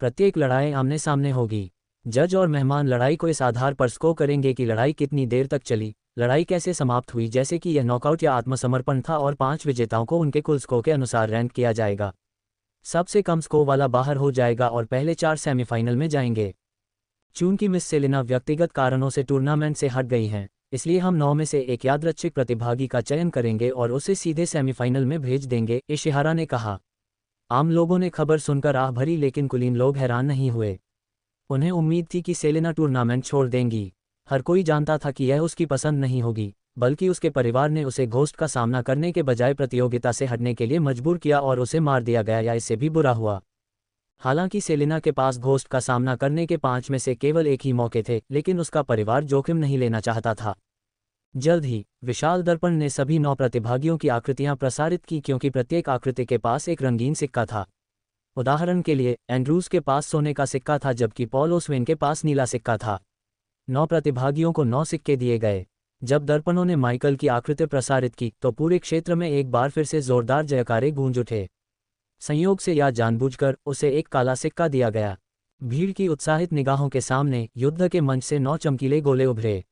प्रत्येक लड़ाई आमने सामने होगी। जज और मेहमान लड़ाई को इस आधार पर स्कोर करेंगे कि लड़ाई कितनी देर तक चली, लड़ाई कैसे समाप्त हुई, जैसे कि यह नॉकआउट या आत्मसमर्पण था, और 5 विजेताओं को उनके कुल स्कोर के अनुसार रैंक किया जाएगा। सबसे कम स्कोर वाला बाहर हो जाएगा और पहले 4 सेमीफाइनल में जाएंगे। चूंकि मिस सेलिना व्यक्तिगत कारणों से टूर्नामेंट से हट गई हैं, इसलिए हम 9 में से एक यादृच्छिक प्रतिभागी का चयन करेंगे और उसे सीधे सेमीफाइनल में भेज देंगे, इशिहारा ने कहा। आम लोगों ने खबर सुनकर आह भरी लेकिन कुलीन लोग हैरान नहीं हुए। उन्हें उम्मीद थी कि सेलिना टूर्नामेंट छोड़ देंगी। हर कोई जानता था कि यह उसकी पसंद नहीं होगी, बल्कि उसके परिवार ने उसे घोस्ट का सामना करने के बजाय प्रतियोगिता से हटने के लिए मजबूर किया और उसे मार दिया गया या इससे भी बुरा हुआ। हालांकि सेलिना के पास घोस्ट का सामना करने के 5 में से केवल एक ही मौके थे, लेकिन उसका परिवार जोखिम नहीं लेना चाहता था। जल्द ही विशाल दर्पण ने सभी 9 प्रतिभागियों की आकृतियां प्रसारित की, क्योंकि प्रत्येक आकृति के पास एक रंगीन सिक्का था। उदाहरण के लिए एंड्रूज के पास सोने का सिक्का था जबकि पॉल ओस्वेन के पास नीला सिक्का था। 9 प्रतिभागियों को 9 सिक्के दिए गए। जब दर्पणों ने माइकल की आकृति प्रसारित की तो पूरे क्षेत्र में एक बार फिर से जोरदार जयकारे गूंज उठे। संयोग से या जानबूझकर उसे एक काला सिक्का दिया गया। भीड़ की उत्साहित निगाहों के सामने युद्ध के मंच से 9 चमकीले गोले उभरे।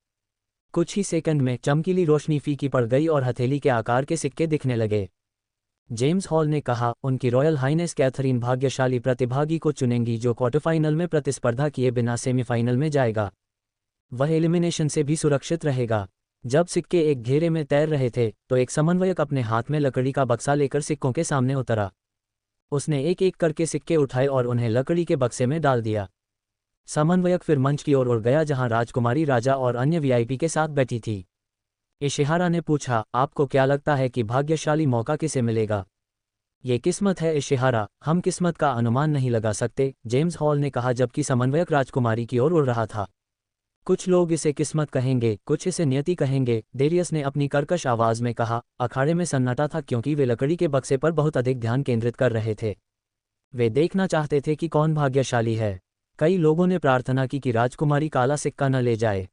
कुछ ही सेकंड में चमकीली रोशनी फीकी पड़ गई और हथेली के आकार के सिक्के दिखने लगे। जेम्स हॉल ने कहा, उनकी रॉयल हाइनेस कैथरीन भाग्यशाली प्रतिभागी को चुनेंगी जो क्वार्टर फाइनल में प्रतिस्पर्धा किए बिना सेमीफाइनल में जाएगा। वह एलिमिनेशन से भी सुरक्षित रहेगा। जब सिक्के एक घेरे में तैर रहे थे तो एक समन्वयक अपने हाथ में लकड़ी का बक्सा लेकर सिक्कों के सामने उतरा। उसने एक एक करके सिक्के उठाए और उन्हें लकड़ी के बक्से में डाल दिया। समन्वयक फिर मंच की ओर उड़ गया जहां राजकुमारी राजा और अन्य वीआईपी के साथ बैठी थी। इशिहारा ने पूछा, आपको क्या लगता है कि भाग्यशाली मौका किसे मिलेगा? ये किस्मत है इशिहारा, हम किस्मत का अनुमान नहीं लगा सकते, जेम्स हॉल ने कहा जबकि समन्वयक राजकुमारी की ओर उड़ रहा था। कुछ लोग इसे किस्मत कहेंगे, कुछ इसे नियति कहेंगे, डेरियस ने अपनी कर्कश आवाज में कहा। अखाड़े में सन्नाटा था क्योंकि वे लकड़ी के बक्से पर बहुत अधिक ध्यान केंद्रित कर रहे थे। वे देखना चाहते थे कि कौन भाग्यशाली है। कई लोगों ने प्रार्थना की कि राजकुमारी काला सिक्का न ले जाए।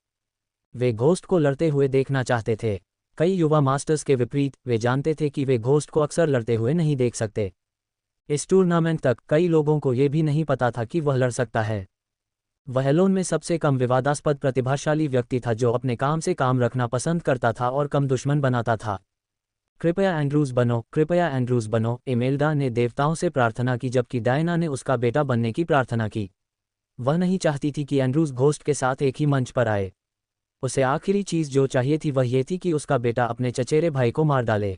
वे घोस्ट को लड़ते हुए देखना चाहते थे। कई युवा मास्टर्स के विपरीत वे जानते थे कि वे घोस्ट को अक्सर लड़ते हुए नहीं देख सकते। इस टूर्नामेंट तक कई लोगों को ये भी नहीं पता था कि वह लड़ सकता है। वह एलोन में सबसे कम विवादास्पद प्रतिभाशाली व्यक्ति था जो अपने काम से काम रखना पसंद करता था और कम दुश्मन बनाता था। कृपया एंड्रूज बनो, कृपया एंड्रूज बनो, इमेल्डा ने देवताओं से प्रार्थना की जबकि डायना ने उसका बेटा बनने की प्रार्थना की। वह नहीं चाहती थी कि एंड्रूज घोस्ट के साथ एक ही मंच पर आए। उसे आखिरी चीज जो चाहिए थी वह ये थी कि उसका बेटा अपने चचेरे भाई को मार डाले।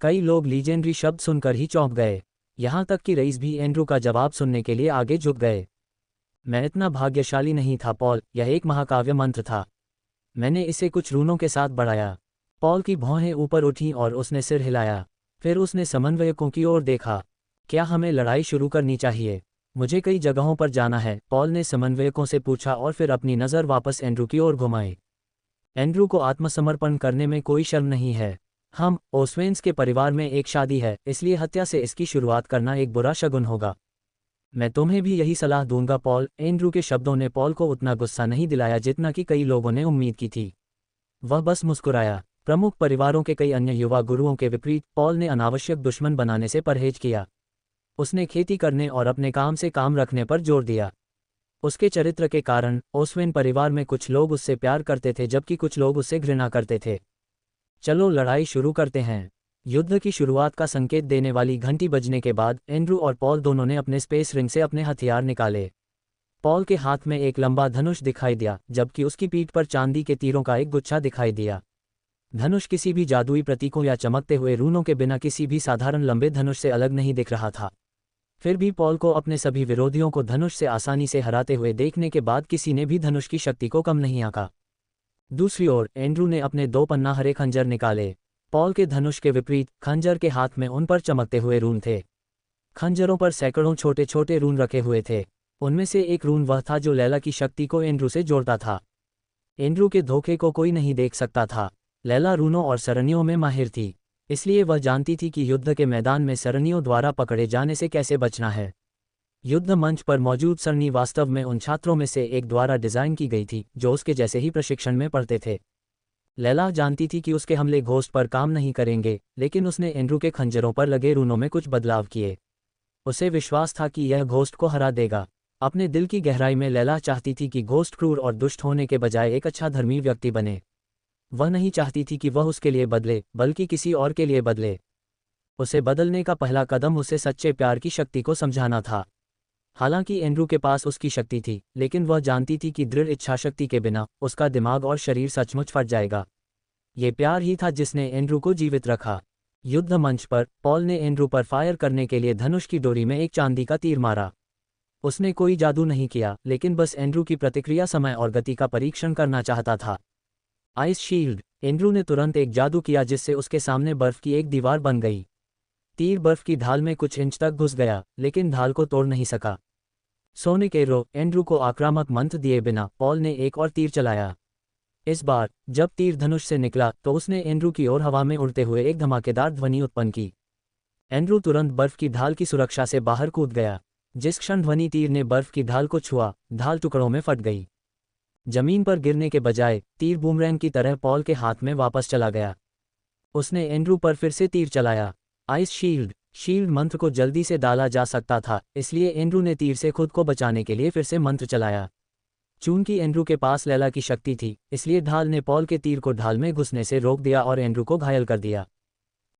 कई लोग लीजेंडरी शब्द सुनकर ही चौंक गए, यहाँ तक कि रईस भी एंड्रू का जवाब सुनने के लिए आगे झुक गए। मैं इतना भाग्यशाली नहीं था पॉल, यह एक महाकाव्य मंत्र था। मैंने इसे कुछ रूनों के साथ बढ़ाया। पॉल की भौहें ऊपर उठीं और उसने सिर हिलाया। फिर उसने समन्वयकों की ओर देखा। क्या हमें लड़ाई शुरू करनी चाहिए? मुझे कई जगहों पर जाना है, पॉल ने समन्वयकों से पूछा और फिर अपनी नज़र वापस एंड्रू की ओर घुमाई। एंड्रू को आत्मसमर्पण करने में कोई शर्म नहीं है। हम ओस्वेंस के परिवार में एक शादी है, इसलिए हत्या से इसकी शुरुआत करना एक बुरा शगुन होगा। मैं तुम्हें भी यही सलाह दूंगा पॉल। एंड्रू के शब्दों ने पॉल को उतना गुस्सा नहीं दिलाया जितना कि कई लोगों ने उम्मीद की थी। वह बस मुस्कुराया। प्रमुख परिवारों के कई अन्य युवा गुरुओं के विपरीत पॉल ने अनावश्यक दुश्मन बनाने से परहेज किया। उसने खेती करने और अपने काम से काम रखने पर जोर दिया। उसके चरित्र के कारण ओस्वेन परिवार में कुछ लोग उससे प्यार करते थे जबकि कुछ लोग उससे घृणा करते थे। चलो लड़ाई शुरू करते हैं। युद्ध की शुरुआत का संकेत देने वाली घंटी बजने के बाद एंड्रू और पॉल दोनों ने अपने स्पेस रिंग से अपने हथियार निकाले। पॉल के हाथ में एक लंबा धनुष दिखाई दिया जबकि उसकी पीठ पर चांदी के तीरों का एक गुच्छा दिखाई दिया। धनुष किसी भी जादुई प्रतीकों या चमकते हुए रूनों के बिना किसी भी साधारण लंबे धनुष से अलग नहीं दिख रहा था। फिर भी पॉल को अपने सभी विरोधियों को धनुष से आसानी से हराते हुए देखने के बाद किसी ने भी धनुष की शक्ति को कम नहीं आंका। दूसरी ओर एंड्रू ने अपने 2 पन्ना हरे खंजर निकाले। पॉल के धनुष के विपरीत खंजर के हाथ में उन पर चमकते हुए रून थे। खंजरों पर सैकड़ों छोटे छोटे रून रखे हुए थे। उनमें से एक रून वह था जो लैला की शक्ति को एंड्रू से जोड़ता था। एंड्रू के धोखे को कोई नहीं देख सकता था। लैला रूनों और सरनियों में माहिर थी, इसलिए वह जानती थी कि युद्ध के मैदान में सरनियों द्वारा पकड़े जाने से कैसे बचना है। युद्ध मंच पर मौजूद सरनी वास्तव में उन छात्रों में से एक द्वारा डिज़ाइन की गई थी जो उसके जैसे ही प्रशिक्षण में पढ़ते थे। लैला जानती थी कि उसके हमले घोस्ट पर काम नहीं करेंगे, लेकिन उसने एंड्रू के खंजरों पर लगे रूनों में कुछ बदलाव किए। उसे विश्वास था कि यह घोस्ट को हरा देगा। अपने दिल की गहराई में लैला चाहती थी कि घोस्ट क्रूर और दुष्ट होने के बजाय एक अच्छा धर्मी व्यक्ति बने। वह नहीं चाहती थी कि वह उसके लिए बदले, बल्कि किसी और के लिए बदले। उसे बदलने का पहला कदम उसे सच्चे प्यार की शक्ति को समझाना था। हालांकि एंड्रू के पास उसकी शक्ति थी, लेकिन वह जानती थी कि दृढ़ इच्छाशक्ति के बिना उसका दिमाग और शरीर सचमुच फट जाएगा। ये प्यार ही था जिसने एंड्रू को जीवित रखा। युद्ध मंच पर पॉल ने एंड्रू पर फायर करने के लिए धनुष की डोरी में एक चांदी का तीर मारा। उसने कोई जादू नहीं किया, लेकिन बस एंड्रू की प्रतिक्रिया, समय और गति का परीक्षण करना चाहता था। Ice shield. एंड्रू ने तुरंत एक जादू किया जिससे उसके सामने बर्फ की एक दीवार बन गई। तीर बर्फ की ढाल में कुछ इंच तक घुस गया, लेकिन ढाल को तोड़ नहीं सका। Sonic arrow. एंड्रू को आक्रामक मंत्र दिए बिना पॉल ने एक और तीर चलाया। इस बार जब तीर धनुष से निकला तो उसने एंड्रू की ओर हवा में उड़ते हुए एक धमाकेदार ध्वनि उत्पन्न की। एंड्रू तुरंत बर्फ की ढाल की सुरक्षा से बाहर कूद गया। जिस क्षण ध्वनि तीर ने बर्फ की ढाल को छुआ, ढाल टुकड़ों में फट गई। जमीन पर गिरने के बजाय तीर बूमरैंग की तरह पॉल के हाथ में वापस चला गया। उसने एंड्रू पर फिर से तीर चलाया। Ice shield. शील्ड मंत्र को जल्दी से डाला जा सकता था, इसलिए एंड्रू ने तीर से खुद को बचाने के लिए फिर से मंत्र चलाया। चूंकि एंड्रू के पास लैला की शक्ति थी, इसलिए ढाल ने पॉल के तीर को ढाल में घुसने से रोक दिया और एंड्रू को घायल कर दिया।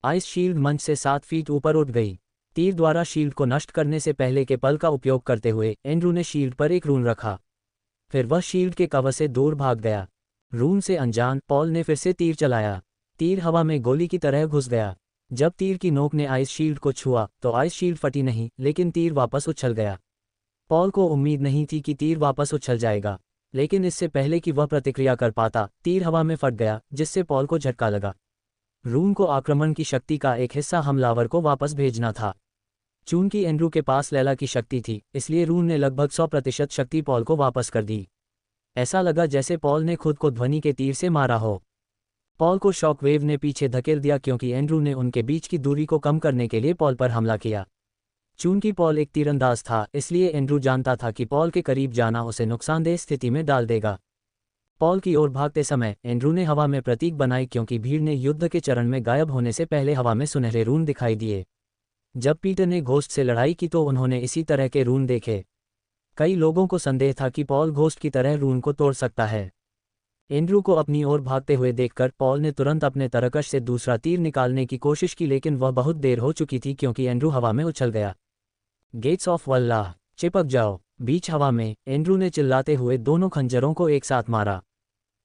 आइस शील्ड मंच से 7 फीट ऊपर उठ गई। तीर द्वारा शील्ड को नष्ट करने से पहले के पल का उपयोग करते हुए एंड्रू ने शील्ड पर एक रून रखा। फिर वह शील्ड के कवर से दूर भाग गया। रून से अनजान पॉल ने फिर से तीर चलाया। तीर हवा में गोली की तरह घुस गया। जब तीर की नोक ने आइस शील्ड को छुआ तो आइस शील्ड फटी नहीं, लेकिन तीर वापस उछल गया। पॉल को उम्मीद नहीं थी कि तीर वापस उछल जाएगा, लेकिन इससे पहले कि वह प्रतिक्रिया कर पाता, तीर हवा में फट गया, जिससे पॉल को झटका लगा। रून को आक्रमण की शक्ति का एक हिस्सा हमलावर को वापस भेजना था। चूंकि एंड्रू के पास लैला की शक्ति थी, इसलिए रून ने लगभग 100% शक्ति पॉल को वापस कर दी। ऐसा लगा जैसे पॉल ने खुद को ध्वनि के तीर से मारा हो। पॉल को शॉक वेव ने पीछे धकेल दिया क्योंकि एंड्रू ने उनके बीच की दूरी को कम करने के लिए पॉल पर हमला किया। चूंकि पॉल एक तीरंदाज था, इसलिए एंड्रू जानता था कि पॉल के करीब जाना उसे नुकसानदेह स्थिति में डाल देगा। पॉल की ओर भागते समय एंड्रू ने हवा में प्रतीक बनाई क्योंकि भीड़ ने युद्ध के चरण में गायब होने से पहले हवा में सुनहरे रून दिखाई दिए। जब पीटर ने घोस्ट से लड़ाई की तो उन्होंने इसी तरह के रून देखे। कई लोगों को संदेह था कि पॉल घोस्ट की तरह रून को तोड़ सकता है। एंड्रू को अपनी ओर भागते हुए देखकर पॉल ने तुरंत अपने तरकश से दूसरा तीर निकालने की कोशिश की, लेकिन वह बहुत देर हो चुकी थी क्योंकि एंड्रू हवा में उछल गया। गेट्स ऑफ वल्लाह। चिपक जाओ। बीच हवा में एंड्रू ने चिल्लाते हुए दोनों खंजरों को एक साथ मारा।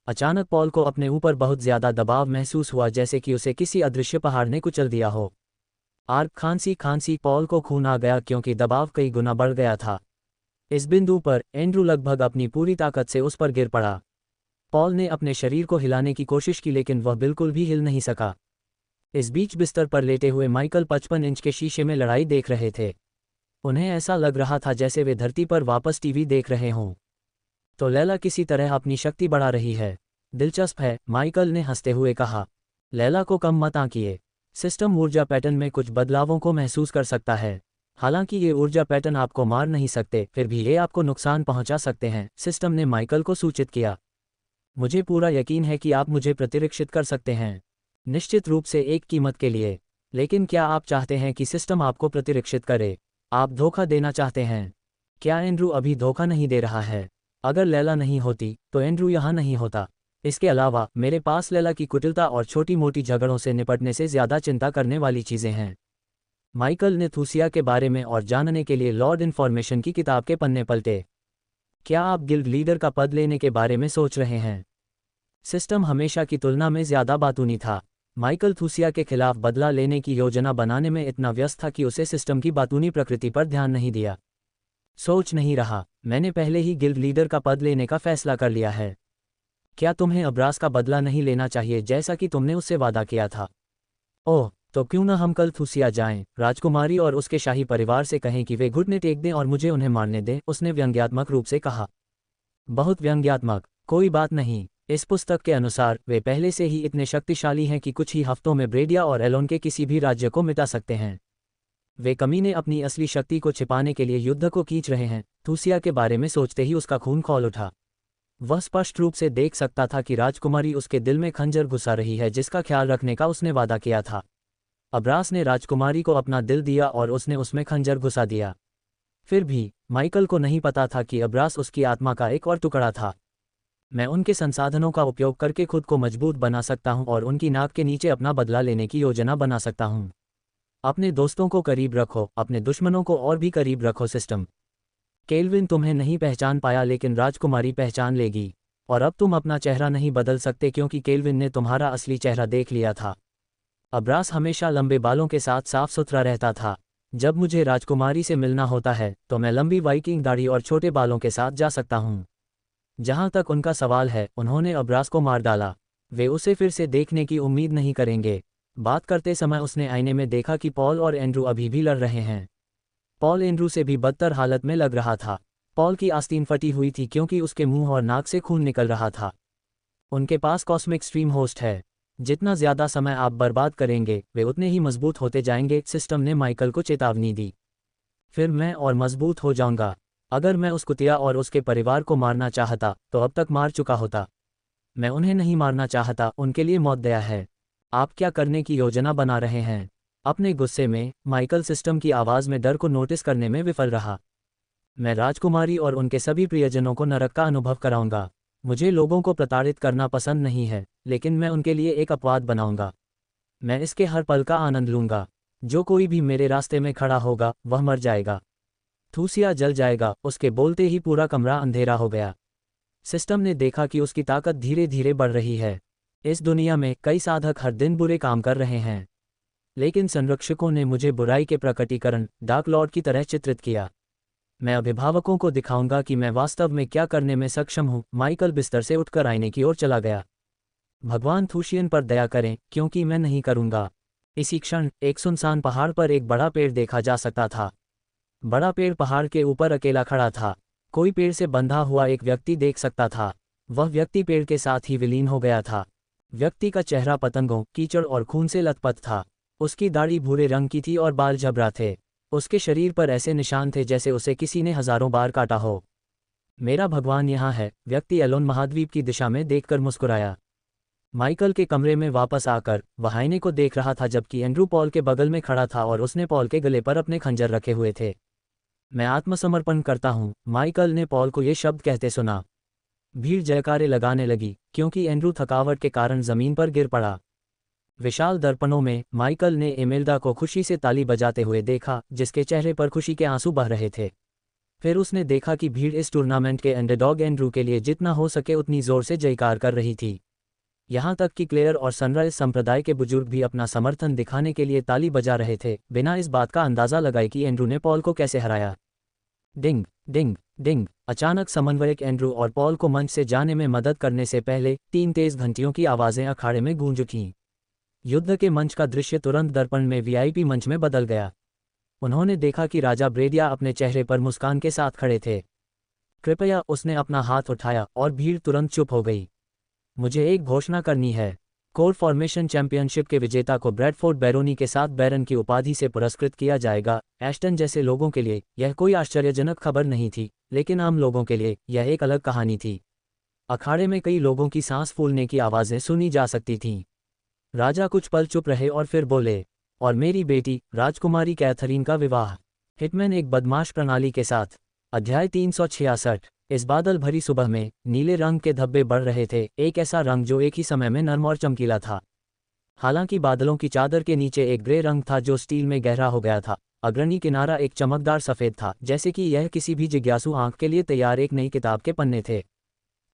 अचानक पॉल को अपने ऊपर बहुत ज्यादा दबाव महसूस हुआ, जैसे कि उसे किसी अदृश्य पहाड़ ने कुचल दिया हो। आर्क खांसी खांसी पॉल को खून आ गया क्योंकि दबाव कई गुना बढ़ गया था। इस बिंदु पर एंड्रू लगभग अपनी पूरी ताकत से उस पर गिर पड़ा। पॉल ने अपने शरीर को हिलाने की कोशिश की लेकिन वह बिल्कुल भी हिल नहीं सका। इस बीच बिस्तर पर लेटे हुए माइकल 55 इंच के शीशे में लड़ाई देख रहे थे। उन्हें ऐसा लग रहा था जैसे वे धरती पर वापस टीवी देख रहे हों। तो लैला किसी तरह अपनी शक्ति बढ़ा रही है। दिलचस्प है, माइकल ने हंसते हुए कहा। लैला को कम मत आंकिए। सिस्टम ऊर्जा पैटर्न में कुछ बदलावों को महसूस कर सकता है। हालांकि ये ऊर्जा पैटर्न आपको मार नहीं सकते, फिर भी ये आपको नुकसान पहुंचा सकते हैं, सिस्टम ने माइकल को सूचित किया। मुझे पूरा यकीन है कि आप मुझे प्रतिरक्षित कर सकते हैं, निश्चित रूप से एक कीमत के लिए। लेकिन क्या आप चाहते हैं कि सिस्टम आपको प्रतिरक्षित करे? आप धोखा देना चाहते हैं? क्या एंड्रू अभी धोखा नहीं दे रहा है? अगर लैला नहीं होती तो एंड्रू यहाँ नहीं होता। इसके अलावा मेरे पास लैला की कुटिलता और छोटी मोटी झगड़ों से निपटने से ज़्यादा चिंता करने वाली चीज़ें हैं। माइकल ने थूसिया के बारे में और जानने के लिए लॉर्ड इन्फॉर्मेशन की किताब के पन्ने पलटे। क्या आप गिल्ड लीडर का पद लेने के बारे में सोच रहे हैं? सिस्टम हमेशा की तुलना में ज़्यादा बातूनी था। माइकल थूसिया के खिलाफ बदला लेने की योजना बनाने में इतना व्यस्त था कि उसे सिस्टम की बातूनी प्रकृति पर ध्यान नहीं दिया। सोच नहीं रहा, मैंने पहले ही गिल्ड लीडर का पद लेने का फैसला कर लिया है। क्या तुम्हें अब्रास का बदला नहीं लेना चाहिए जैसा कि तुमने उससे वादा किया था? ओह, तो क्यों ना हम कल थूसिया जाएं, राजकुमारी और उसके शाही परिवार से कहें कि वे घुटने टेक दें और मुझे उन्हें मारने दें, उसने व्यंग्यात्मक रूप से कहा। बहुत व्यंग्यात्मक। कोई बात नहीं। इस पुस्तक के अनुसार वे पहले से ही इतने शक्तिशाली हैं कि कुछ ही हफ्तों में ब्रेडिया और एलोन के किसी भी राज्य को मिटा सकते हैं। वे कमीने अपनी असली शक्ति को छिपाने के लिए युद्ध को खींच रहे हैं। थूसिया के बारे में सोचते ही उसका खून खौल उठा। वह स्पष्ट रूप से देख सकता था कि राजकुमारी उसके दिल में खंजर घुसा रही है जिसका ख्याल रखने का उसने वादा किया था। अब्रास ने राजकुमारी को अपना दिल दिया और उसने उसमें खंजर घुसा दिया। फिर भी माइकल को नहीं पता था कि अब्रास उसकी आत्मा का एक और टुकड़ा था। मैं उनके संसाधनों का उपयोग करके खुद को मजबूत बना सकता हूं और उनकी नाक के नीचे अपना बदला लेने की योजना बना सकता हूं। अपने दोस्तों को करीब रखो, अपने दुश्मनों को और भी करीब रखो। सिस्टम केल्विन तुम्हें नहीं पहचान पाया लेकिन राजकुमारी पहचान लेगी। और अब तुम अपना चेहरा नहीं बदल सकते क्योंकि केल्विन ने तुम्हारा असली चेहरा देख लिया था। अब्रास हमेशा लंबे बालों के साथ साफ सुथरा रहता था। जब मुझे राजकुमारी से मिलना होता है तो मैं लंबी वाइकिंग दाढ़ी और छोटे बालों के साथ जा सकता हूँ। जहाँ तक उनका सवाल है, उन्होंने अब्रास को मार डाला। वे उसे फिर से देखने की उम्मीद नहीं करेंगे। बात करते समय उसने आईने में देखा कि पॉल और एंड्रू अभी भी लड़ रहे हैं। पॉल एंड्रू से भी बदतर हालत में लग रहा था। पॉल की आस्तीन फटी हुई थी क्योंकि उसके मुंह और नाक से खून निकल रहा था। उनके पास कॉस्मिक स्ट्रीम होस्ट है। जितना ज़्यादा समय आप बर्बाद करेंगे वे उतने ही मजबूत होते जाएंगे, सिस्टम ने माइकल को चेतावनी दी। फिर मैं और मजबूत हो जाऊंगा। अगर मैं उस कुतिया और उसके परिवार को मारना चाहता तो अब तक मार चुका होता। मैं उन्हें नहीं मारना चाहता, उनके लिए मौत दया है। आप क्या करने की योजना बना रहे हैं? अपने गुस्से में माइकल सिस्टम की आवाज़ में डर को नोटिस करने में विफल रहा। मैं राजकुमारी और उनके सभी प्रियजनों को नरक का अनुभव कराऊंगा। मुझे लोगों को प्रताड़ित करना पसंद नहीं है, लेकिन मैं उनके लिए एक अपवाद बनाऊंगा। मैं इसके हर पल का आनंद लूंगा। जो कोई भी मेरे रास्ते में खड़ा होगा वह मर जाएगा। थूसिया जल जाएगा। उसके बोलते ही पूरा कमरा अंधेरा हो गया। सिस्टम ने देखा कि उसकी ताकत धीरे धीरे बढ़ रही है। इस दुनिया में कई साधक हर दिन बुरे काम कर रहे हैं, लेकिन संरक्षकों ने मुझे बुराई के प्रकटीकरण डार्क लॉर्ड की तरह चित्रित किया। मैं अभिभावकों को दिखाऊंगा कि मैं वास्तव में क्या करने में सक्षम हूं। माइकल बिस्तर से उठकर आईने की ओर चला गया। भगवान थूशियन पर दया करें, क्योंकि मैं नहीं करूंगा। इसी क्षण एक सुनसान पहाड़ पर एक बड़ा पेड़ देखा जा सकता था। बड़ा पेड़ पहाड़ के ऊपर अकेला खड़ा था। कोई पेड़ से बंधा हुआ एक व्यक्ति देख सकता था। वह व्यक्ति पेड़ के साथ ही विलीन हो गया था। व्यक्ति का चेहरा पतंगों, कीचड़ और खून से लथपथ था। उसकी दाढ़ी भूरे रंग की थी और बाल झबरा थे। उसके शरीर पर ऐसे निशान थे जैसे उसे किसी ने हजारों बार काटा हो। मेरा भगवान यहाँ है, व्यक्ति एलोन महाद्वीप की दिशा में देखकर मुस्कुराया। माइकल के कमरे में वापस आकर वह आईने को देख रहा था जबकि एंड्रू पॉल के बगल में खड़ा था और उसने पॉल के गले पर अपने खंजर रखे हुए थे। मैं आत्मसमर्पण करता हूँ, माइकल ने पॉल को ये शब्द कहते सुना। भीड़ जयकारे लगाने लगी क्योंकि एंड्रू थकावट के कारण जमीन पर गिर पड़ा। विशाल दर्पणों में माइकल ने एमेल्डा को खुशी से ताली बजाते हुए देखा, जिसके चेहरे पर खुशी के आंसू बह रहे थे। फिर उसने देखा कि भीड़ इस टूर्नामेंट के अंडरडॉग एंड्रू के लिए जितना हो सके उतनी जोर से जयकार कर रही थी। यहाँ तक कि क्लेयर और सनराइज संप्रदाय के बुजुर्ग भी अपना समर्थन दिखाने के लिए ताली बजा रहे थे, बिना इस बात का अंदाजा लगाए कि एंड्रू ने पॉल को कैसे हराया। डिंग डिंग डिंग। अचानक समन्वयक एंड्रू और पॉल को मंच से जाने में मदद करने से पहले 3 तेज घंटियों की आवाज़ें अखाड़े में गूंज उठीं। युद्ध के मंच का दृश्य तुरंत दर्पण में वीआईपी मंच में बदल गया। उन्होंने देखा कि राजा ब्रेडिया अपने चेहरे पर मुस्कान के साथ खड़े थे। कृपया, उसने अपना हाथ उठाया और भीड़ तुरंत चुप हो गई। मुझे एक घोषणा करनी है। कोर फॉर्मेशन चैंपियनशिप के विजेता को ब्रैडफोर्ड बैरोनी के साथ बैरन की उपाधि से पुरस्कृत किया जाएगा। एस्टन जैसे लोगों के लिए यह कोई आश्चर्यजनक खबर नहीं थी, लेकिन आम लोगों के लिए यह एक अलग कहानी थी। अखाड़े में कई लोगों की सांस फूलने की आवाज़ें सुनी जा सकती थीं। राजा कुछ पल चुप रहे और फिर बोले, और मेरी बेटी राजकुमारी कैथरीन का विवाह हिटमैन एक बदमाश प्रणाली के साथ। अध्याय 366। इस बादल भरी सुबह में नीले रंग के धब्बे बढ़ रहे थे, एक ऐसा रंग जो एक ही समय में नर्म और चमकीला था। हालांकि बादलों की चादर के नीचे एक ग्रे रंग था जो स्टील में गहरा हो गया था। अग्रणी किनारा एक चमकदार सफ़ेद था, जैसे कि यह किसी भी जिज्ञासु आंख के लिए तैयार एक नई किताब के पन्ने थे।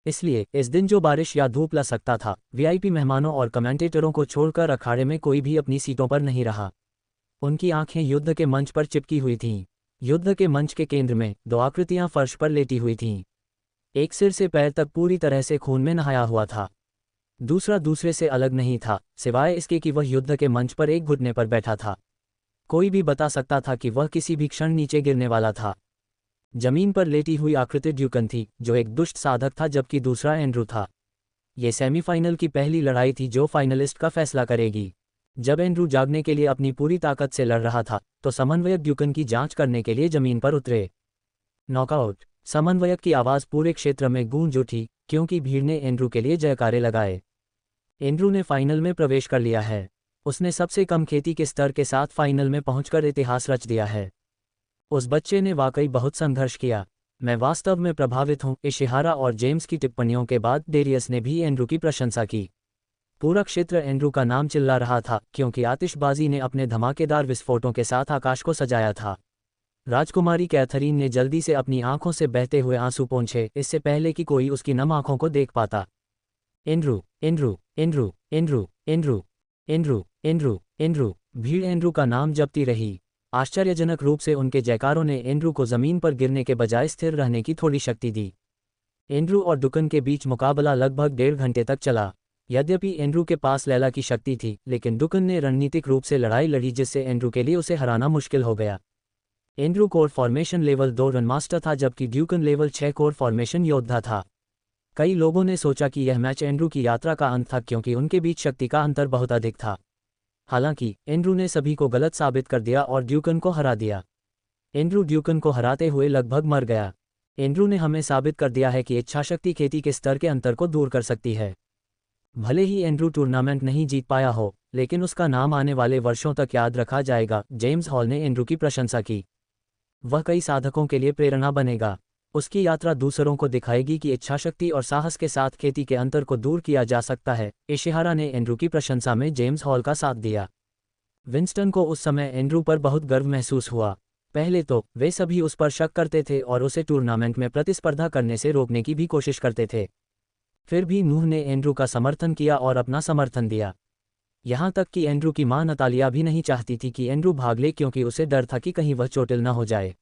इसलिए इस दिन जो बारिश या धूप ला सकता था, वीआईपी मेहमानों और कमेंटेटरों को छोड़कर अखाड़े में कोई भी अपनी सीटों पर नहीं रहा। उनकी आंखें युद्ध के मंच पर चिपकी हुई थीं। युद्ध के मंच के केंद्र में 2 आकृतियां फर्श पर लेटी हुई थीं। एक सिर से पैर तक पूरी तरह से खून में नहाया हुआ था। दूसरा दूसरे से अलग नहीं था, सिवाय इसके कि वह युद्ध के मंच पर एक घुटने पर बैठा था। कोई भी बता सकता था कि वह किसी भी क्षण नीचे गिरने वाला था। जमीन पर लेटी हुई आकृति ड्यूकन थी, जो एक दुष्ट साधक था, जबकि दूसरा एंड्रू था। ये सेमीफाइनल की पहली लड़ाई थी जो फाइनलिस्ट का फैसला करेगी। जब एंड्रू जागने के लिए अपनी पूरी ताकत से लड़ रहा था, तो समन्वयक ड्यूकन की जांच करने के लिए जमीन पर उतरे। नॉकआउट। समन्वयक की आवाज़ पूरे क्षेत्र में गूंज उठी, क्योंकि भीड़ ने एंड्रू के लिए जयकारे लगाए। एंड्रू ने फाइनल में प्रवेश कर लिया है। उसने सबसे कम खेती के स्तर के साथ फाइनल में पहुंचकर इतिहास रच दिया है। उस बच्चे ने वाकई बहुत संघर्ष किया। मैं वास्तव में प्रभावित हूँ। इशिहारा और जेम्स की टिप्पणियों के बाद डेरियस ने भी एंड्रू की प्रशंसा की। पूरा क्षेत्र एंड्रू का नाम चिल्ला रहा था, क्योंकि आतिशबाजी ने अपने धमाकेदार विस्फोटों के साथ आकाश को सजाया था। राजकुमारी कैथरीन ने जल्दी से अपनी आंखों से बहते हुए आंसू पोंछे, इससे पहले कि कोई उसकी नम आंखों को देख पाता। Andrew, Andrew, Andrew, Andrew, Andrew, Andrew, Andrew, Andrew. भीड़ एंड्रू का नाम जपती रही। आश्चर्यजनक रूप से उनके जयकारों ने एंड्रू को जमीन पर गिरने के बजाय स्थिर रहने की थोड़ी शक्ति दी। एंड्रू और डुकन के बीच मुकाबला लगभग 1.5 घंटे तक चला। यद्यपि एंड्रू के पास लैला की शक्ति थी, लेकिन डुकन ने रणनीतिक रूप से लड़ाई लड़ी, जिससे एंड्रू के लिए उसे हराना मुश्किल हो गया। एंड्रू कोर फॉर्मेशन लेवल 2 रनमास्टर था, जबकि ड्यूकन लेवल 6 कोर फॉर्मेशन योद्धा था। कई लोगों ने सोचा कि यह मैच एंड्रू की यात्रा का अंत था, क्योंकि उनके बीच शक्ति का अंतर बहुत अधिक था। हालांकि एंड्रू ने सभी को गलत साबित कर दिया और ड्यूकन को हरा दिया। एंड्रू ड्यूकन को हराते हुए लगभग मर गया। एंड्रू ने हमें साबित कर दिया है कि इच्छाशक्ति खेती के स्तर के अंतर को दूर कर सकती है। भले ही एंड्रू टूर्नामेंट नहीं जीत पाया हो, लेकिन उसका नाम आने वाले वर्षों तक याद रखा जाएगा। जेम्स हॉल ने एंड्रू की प्रशंसा की। वह कई साधकों के लिए प्रेरणा बनेगा। उसकी यात्रा दूसरों को दिखाएगी कि इच्छाशक्ति और साहस के साथ खेती के अंतर को दूर किया जा सकता है। इशिहारा ने एंड्रू की प्रशंसा में जेम्स हॉल का साथ दिया। विंस्टन को उस समय एंड्रू पर बहुत गर्व महसूस हुआ। पहले तो वे सभी उस पर शक करते थे और उसे टूर्नामेंट में प्रतिस्पर्धा करने से रोकने की भी कोशिश करते थे। फिर भी नूह ने एंड्रू का समर्थन किया और अपना समर्थन दिया। यहाँ तक कि एंड्रू की मां नतालिया भी नहीं चाहती थी कि एंड्रू भाग ले, क्योंकि उसे डर था कि कहीं वह चोटिल न हो जाए।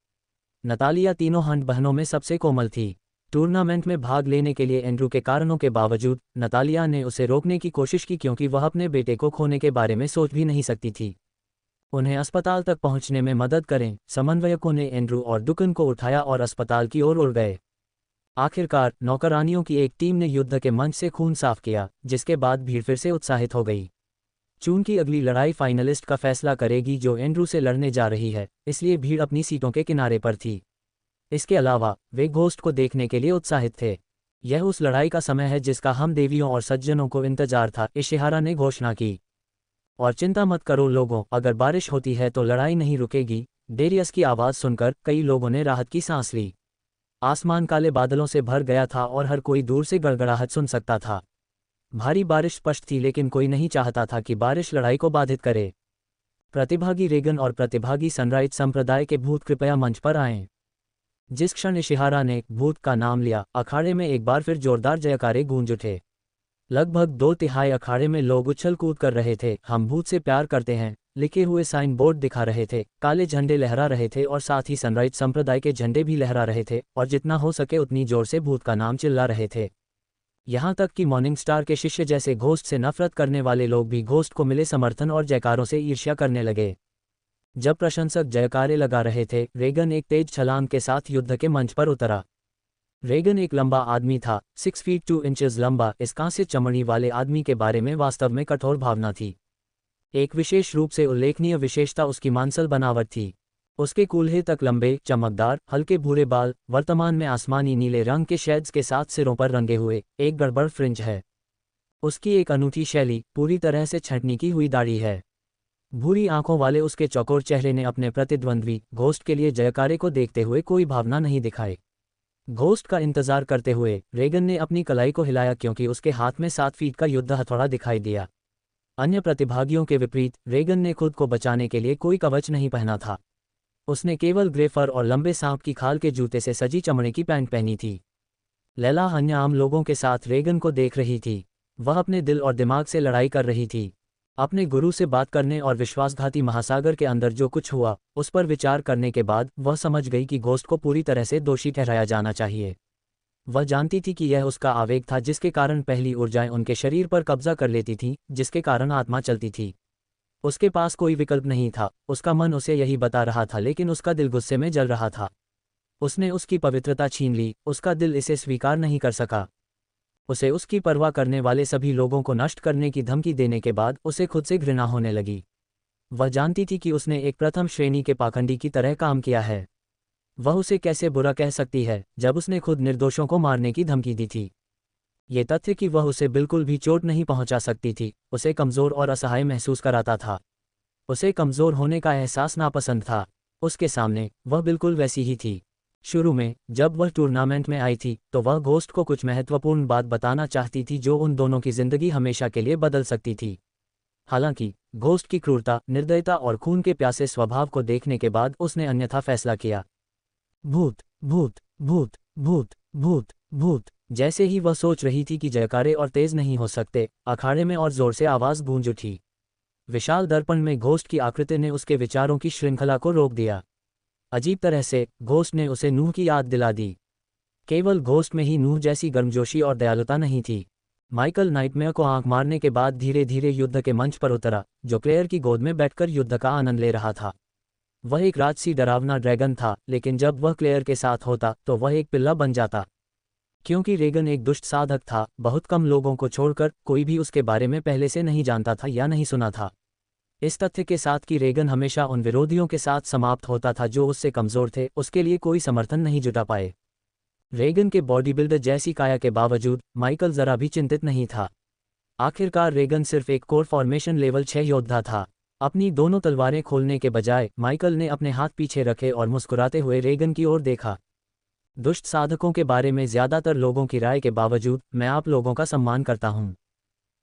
नतालिया तीनों हंट बहनों में सबसे कोमल थी। टूर्नामेंट में भाग लेने के लिए एंड्रू के कारणों के बावजूद नतालिया ने उसे रोकने की कोशिश की, क्योंकि वह अपने बेटे को खोने के बारे में सोच भी नहीं सकती थी। उन्हें अस्पताल तक पहुंचने में मदद करें। समन्वयकों ने एंड्रू और डुकन को उठाया और अस्पताल की ओर उड़ गए। आखिरकार नौकरानियों की एक टीम ने युद्ध के मंच से खून साफ किया, जिसके बाद भीड़ फिर से उत्साहित हो गई। चून की अगली लड़ाई फाइनलिस्ट का फैसला करेगी, जो एंड्रू से लड़ने जा रही है, इसलिए भीड़ अपनी सीटों के किनारे पर थी। इसके अलावा वे घोस्ट को देखने के लिए उत्साहित थे। यह उस लड़ाई का समय है जिसका हम देवियों और सज्जनों को इंतजार था, इशिहारा ने घोषणा की। और चिंता मत करो लोगों, अगर बारिश होती है तो लड़ाई नहीं रुकेगी। डेरियस की आवाज़ सुनकर कई लोगों ने राहत की सांस ली। आसमान काले बादलों से भर गया था और हर कोई दूर से गड़गड़ाहट सुन सकता था। भारी बारिश स्पष्ट थी, लेकिन कोई नहीं चाहता था कि बारिश लड़ाई को बाधित करे। प्रतिभागी रेगन और प्रतिभागी सनराइज संप्रदाय के भूत कृपया मंच पर आएं। जिस क्षण इशिहारा ने भूत का नाम लिया, अखाड़े में एक बार फिर जोरदार जयकारे गूंज उठे। लगभग 2/3 अखाड़े में लोग उछल कूद कर रहे थे, हम भूत से प्यार करते हैं लिखे हुए साइन बोर्ड दिखा रहे थे, काले झंडे लहरा रहे थे और साथ ही सनराइज संप्रदाय के झंडे भी लहरा रहे थे और जितना हो सके उतनी जोर से भूत का नाम चिल्ला रहे थे। यहाँ तक कि मॉर्निंग स्टार के शिष्य जैसे घोस्ट से नफरत करने वाले लोग भी घोस्ट को मिले समर्थन और जयकारों से ईर्ष्या करने लगे। जब प्रशंसक जयकारे लगा रहे थे, रेगन एक तेज छलांग के साथ युद्ध के मंच पर उतरा। रेगन एक लंबा आदमी था, 6 फीट 2 इंचेस लंबा। इस कांस्य चमड़ी वाले आदमी के बारे में वास्तव में कठोर भावना थी। एक विशेष रूप से उल्लेखनीय विशेषता उसकी मांसल बनावट थी। उसके कूल्हे तक लंबे, चमकदार, हल्के भूरे बाल, वर्तमान में आसमानी नीले रंग के शेड्स के साथ सिरों पर रंगे हुए एक गड़बड़ फ्रिंज है। उसकी एक अनूठी शैली, पूरी तरह से छंटनी की हुई दाढ़ी है। भूरी आंखों वाले उसके चौकोर चेहरे ने अपने प्रतिद्वंद्वी घोस्ट के लिए जयकारे को देखते हुए कोई भावना नहीं दिखाई। घोस्ट का इंतजार करते हुए रेगन ने अपनी कलाई को हिलाया क्योंकि उसके हाथ में 7 फीट का युद्ध हथौड़ा दिखाई दिया। अन्य प्रतिभागियों के विपरीत रेगन ने खुद को बचाने के लिए कोई कवच नहीं पहना था। उसने केवल ग्रे फर और लंबे सांप की खाल के जूते से सजी चमड़े की पैंट पहनी थी। लैला अन्य आम लोगों के साथ रेगन को देख रही थी। वह अपने दिल और दिमाग से लड़ाई कर रही थी। अपने गुरु से बात करने और विश्वासघाती महासागर के अंदर जो कुछ हुआ उस पर विचार करने के बाद वह समझ गई कि घोस्ट को पूरी तरह से दोषी ठहराया जाना चाहिए। वह जानती थी कि यह उसका आवेग था जिसके कारण पहली ऊर्जाएं उनके शरीर पर कब्जा कर लेती थीं, जिसके कारण आत्मा चलती थी। उसके पास कोई विकल्प नहीं था, उसका मन उसे यही बता रहा था, लेकिन उसका दिल गुस्से में जल रहा था। उसने उसकी पवित्रता छीन ली, उसका दिल इसे स्वीकार नहीं कर सका। उसे उसकी परवाह करने वाले सभी लोगों को नष्ट करने की धमकी देने के बाद उसे खुद से घृणा होने लगी। वह जानती थी कि उसने एक प्रथम श्रेणी के पाखंडी की तरह काम किया है। वह उसे कैसे बुरा कह सकती है जब उसने खुद निर्दोषों को मारने की धमकी दी थी। ये तथ्य कि वह उसे बिल्कुल भी चोट नहीं पहुंचा सकती थी उसे कमज़ोर और असहाय महसूस कराता था। उसे कमज़ोर होने का एहसास नापसंद था। उसके सामने वह बिल्कुल वैसी ही थी। शुरू में जब वह टूर्नामेंट में आई थी तो वह घोस्ट को कुछ महत्वपूर्ण बात बताना चाहती थी जो उन दोनों की जिंदगी हमेशा के लिए बदल सकती थी। हालांकि घोस्ट की क्रूरता, निर्दयता और खून के प्यासे स्वभाव को देखने के बाद उसने अन्यथा फैसला किया। भूत भूत भूत भूत भूत भूत। जैसे ही वह सोच रही थी कि जयकारे और तेज नहीं हो सकते, अखाड़े में और जोर से आवाज गूंज उठी। विशाल दर्पण में घोस्ट की आकृति ने उसके विचारों की श्रृंखला को रोक दिया। अजीब तरह से घोस्ट ने उसे नूह की याद दिला दी। केवल घोस्ट में ही नूह जैसी गर्मजोशी और दयालुता नहीं थी। माइकल नाइटमेयर को आंख मारने के बाद धीरे धीरे युद्ध के मंच पर उतरा, जो क्लेयर की गोद में बैठकर युद्ध का आनंद ले रहा था। वह एक राजसी डरावना ड्रैगन था, लेकिन जब वह क्लेयर के साथ होता तो वह एक पिल्ला बन जाता। क्योंकि रेगन एक दुष्ट साधक था, बहुत कम लोगों को छोड़कर कोई भी उसके बारे में पहले से नहीं जानता था या नहीं सुना था। इस तथ्य के साथ कि रेगन हमेशा उन विरोधियों के साथ समाप्त होता था जो उससे कमज़ोर थे, उसके लिए कोई समर्थन नहीं जुटा पाए। रेगन के बॉडी बिल्डर जैसी काया के बावजूद माइकल जरा भी चिंतित नहीं था। आखिरकार रेगन सिर्फ एक कोर फॉर्मेशन लेवल 6 योद्धा था। अपनी दोनों तलवारें खोलने के बजाय माइकल ने अपने हाथ पीछे रखे और मुस्कुराते हुए रेगन की ओर देखा। दुष्ट साधकों के बारे में ज्यादातर लोगों की राय के बावजूद मैं आप लोगों का सम्मान करता हूं।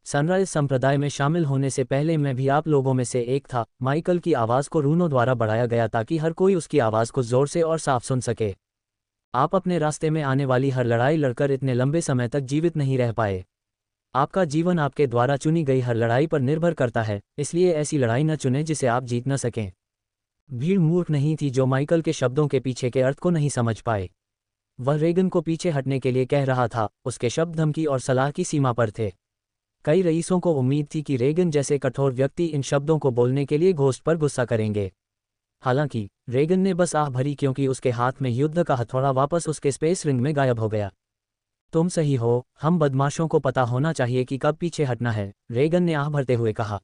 सनराइज संप्रदाय में शामिल होने से पहले मैं भी आप लोगों में से एक था। माइकल की आवाज़ को रूनों द्वारा बढ़ाया गया ताकि हर कोई उसकी आवाज़ को जोर से और साफ सुन सके। आप अपने रास्ते में आने वाली हर लड़ाई लड़कर इतने लंबे समय तक जीवित नहीं रह पाए। आपका जीवन आपके द्वारा चुनी गई हर लड़ाई पर निर्भर करता है, इसलिए ऐसी लड़ाई न चुनें जिसे आप जीत न सकें। भीड़ मूर्ख नहीं थी जो माइकल के शब्दों के पीछे के अर्थ को नहीं समझ पाए। वह रेगन को पीछे हटने के लिए कह रहा था, उसके शब्द धमकी और सलाह की सीमा पर थे। कई रईसों को उम्मीद थी कि रेगन जैसे कठोर व्यक्ति इन शब्दों को बोलने के लिए घोस्ट पर गुस्सा करेंगे। हालांकि रेगन ने बस आह भरी क्योंकि उसके हाथ में युद्ध का हथौड़ा वापस उसके स्पेस रिंग में गायब हो गया। तुम सही हो, हम बदमाशों को पता होना चाहिए कि कब पीछे हटना है, रेगन ने आह भरते हुए कहा।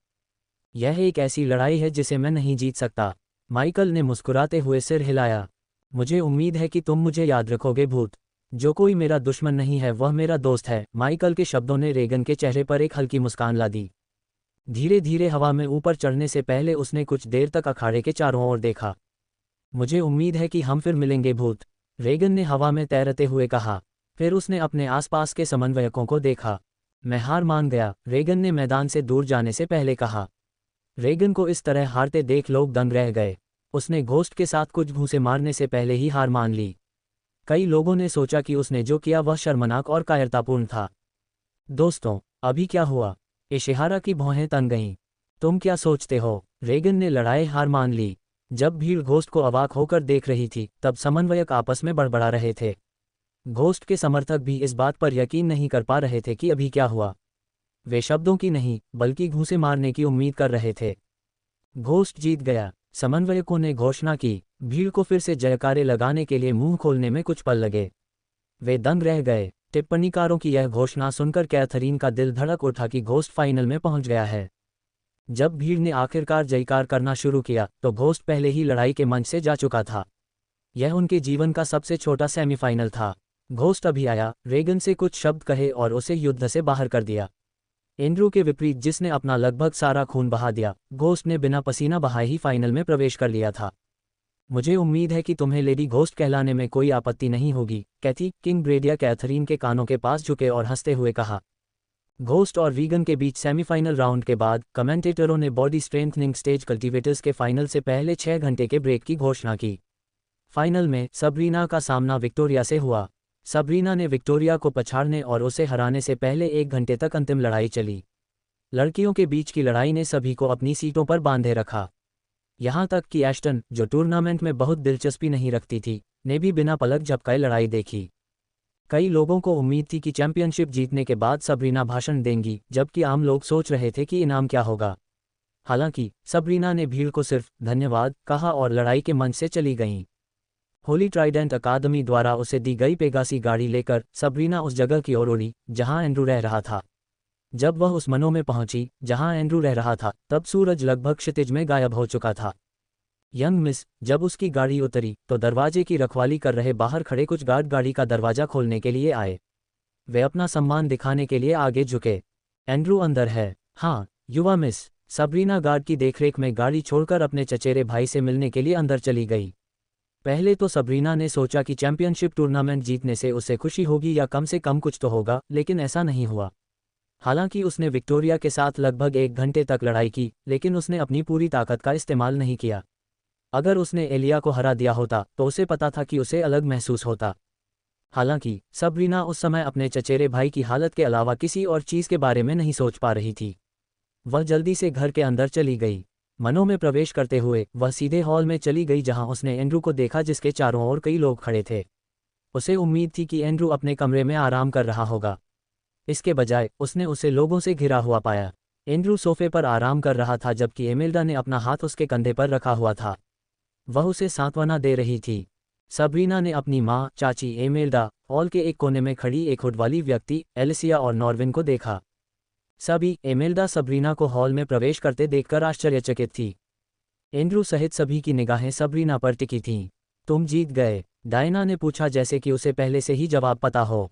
यह एक ऐसी लड़ाई है जिसे मैं नहीं जीत सकता, माइकल ने मुस्कुराते हुए सिर हिलाया। मुझे उम्मीद है कि तुम मुझे याद रखोगे भूत। जो कोई मेरा दुश्मन नहीं है वह मेरा दोस्त है। माइकल के शब्दों ने रेगन के चेहरे पर एक हल्की मुस्कान ला दी। धीरे धीरे हवा में ऊपर चढ़ने से पहले उसने कुछ देर तक अखाड़े के चारों ओर देखा। मुझे उम्मीद है कि हम फिर मिलेंगे भूत, रेगन ने हवा में तैरते हुए कहा। फिर उसने अपने आसपास के समन्वयकों को देखा। मैं हार मान गया, रेगन ने मैदान से दूर जाने से पहले कहा। रेगन को इस तरह हारते देख लोग दंग रह गए। उसने घोस्ट के साथ कुछ घूंसे मारने से पहले ही हार मान ली। कई लोगों ने सोचा कि उसने जो किया वह शर्मनाक और कायरतापूर्ण था। दोस्तों, अभी क्या हुआ? इशिहारा की भौहें तन गईं। तुम क्या सोचते हो? रेगन ने लड़ाई हार मान ली। जब भीड़ घोस्ट को अवाक होकर देख रही थी, तब समन्वयक आपस में बड़बड़ा रहे थे। घोस्ट के समर्थक भी इस बात पर यकीन नहीं कर पा रहे थे कि अभी क्या हुआ। वे शब्दों की नहीं, बल्कि घूंसे मारने की उम्मीद कर रहे थे। घोस्ट जीत गया, समन्वयकों ने घोषणा की। भीड़ को फिर से जयकारे लगाने के लिए मुंह खोलने में कुछ पल लगे। वे दंग रह गए। टिप्पणीकारों की यह घोषणा सुनकर कैथरीन का दिल धड़क उठा कि घोस्ट फाइनल में पहुंच गया है। जब भीड़ ने आखिरकार जयकार करना शुरू किया, तो घोस्ट पहले ही लड़ाई के मंच से जा चुका था। यह उनके जीवन का सबसे छोटा सेमीफाइनल था। घोस्ट अभी आया, रेगन से कुछ शब्द कहे और उसे युद्ध से बाहर कर दिया। एंड्रू के विपरीत, जिसने अपना लगभग सारा खून बहा दिया, घोस्ट ने बिना पसीना बहाए ही फाइनल में प्रवेश कर लिया था। मुझे उम्मीद है कि तुम्हें लेडी घोस्ट कहलाने में कोई आपत्ति नहीं होगी, कैथी, किंग ब्रेडिया कैथरीन के कानों के पास झुके और हंसते हुए कहा। घोस्ट और वीगन के बीच सेमीफाइनल राउंड के बाद कमेंटेटरों ने बॉडी स्ट्रेंथनिंग स्टेज कल्टिवेटर्स के फाइनल से पहले 6 घंटे के ब्रेक की घोषणा की। फाइनल में सबरीना का सामना विक्टोरिया से हुआ। सबरीना ने विक्टोरिया को पछाड़ने और उसे हराने से पहले 1 घंटे तक अंतिम लड़ाई चली। लड़कियों के बीच की लड़ाई ने सभी को अपनी सीटों पर बांधे रखा। यहाँ तक कि एश्टन, जो टूर्नामेंट में बहुत दिलचस्पी नहीं रखती थी, ने भी बिना पलक झपकाए लड़ाई देखी। कई लोगों को उम्मीद थी कि चैंपियनशिप जीतने के बाद सबरीना भाषण देंगी, जबकि आम लोग सोच रहे थे कि इनाम क्या होगा। हालांकि सबरीना ने भीड़ को सिर्फ धन्यवाद कहा और लड़ाई के मंच से चली गईं। होली ट्राइडेंट अकादमी द्वारा उसे दी गई पेगासी गाड़ी लेकर सबरीना उस जगह की ओर उड़ी जहां एंड्रू रह रहा था। जब वह उस मनों में पहुंची जहां एंड्रू रह रहा था, तब सूरज लगभग क्षितिज में गायब हो चुका था। यंग मिस, जब उसकी गाड़ी उतरी तो दरवाजे की रखवाली कर रहे बाहर खड़े कुछ गार्ड गाड़ी का दरवाजा खोलने के लिए आए। वे अपना सम्मान दिखाने के लिए आगे झुके। एंड्रू अंदर है? हाँ, युवा मिस। सबरीना गार्ड की देखरेख में गाड़ी छोड़कर अपने चचेरे भाई से मिलने के लिए अंदर चली गई। पहले तो सबरीना ने सोचा कि चैंपियनशिप टूर्नामेंट जीतने से उसे खुशी होगी या कम से कम कुछ तो होगा, लेकिन ऐसा नहीं हुआ। हालांकि उसने विक्टोरिया के साथ लगभग 1 घंटे तक लड़ाई की, लेकिन उसने अपनी पूरी ताकत का इस्तेमाल नहीं किया। अगर उसने एलिया को हरा दिया होता तो उसे पता था कि उसे अलग महसूस होता। हालांकि सबरीना उस समय अपने चचेरे भाई की हालत के अलावा किसी और चीज़ के बारे में नहीं सोच पा रही थी। वह जल्दी से घर के अंदर चली गई। मनों में प्रवेश करते हुए वह सीधे हॉल में चली गई जहां उसने एंड्रू को देखा, जिसके चारों ओर कई लोग खड़े थे। उसे उम्मीद थी कि एंड्रू अपने कमरे में आराम कर रहा होगा। इसके बजाय उसने उसे लोगों से घिरा हुआ पाया। एंड्रू सोफे पर आराम कर रहा था, जबकि एमेल्डा ने अपना हाथ उसके कंधे पर रखा हुआ था। वह उसे सांत्वना दे रही थी। सबरीना ने अपनी माँ, चाची एमेल्डा, हॉल के एक कोने में खड़ी एक हुड वाली व्यक्ति एलिसिया और नॉर्विन को देखा। सभी एमेल्डा सबरीना को हॉल में प्रवेश करते देखकर आश्चर्यचकित थी। एंड्रू सहित सभी की निगाहें सबरीना पर टिकी थीं। तुम जीत गए, डायना ने पूछा, जैसे कि उसे पहले से ही जवाब पता हो।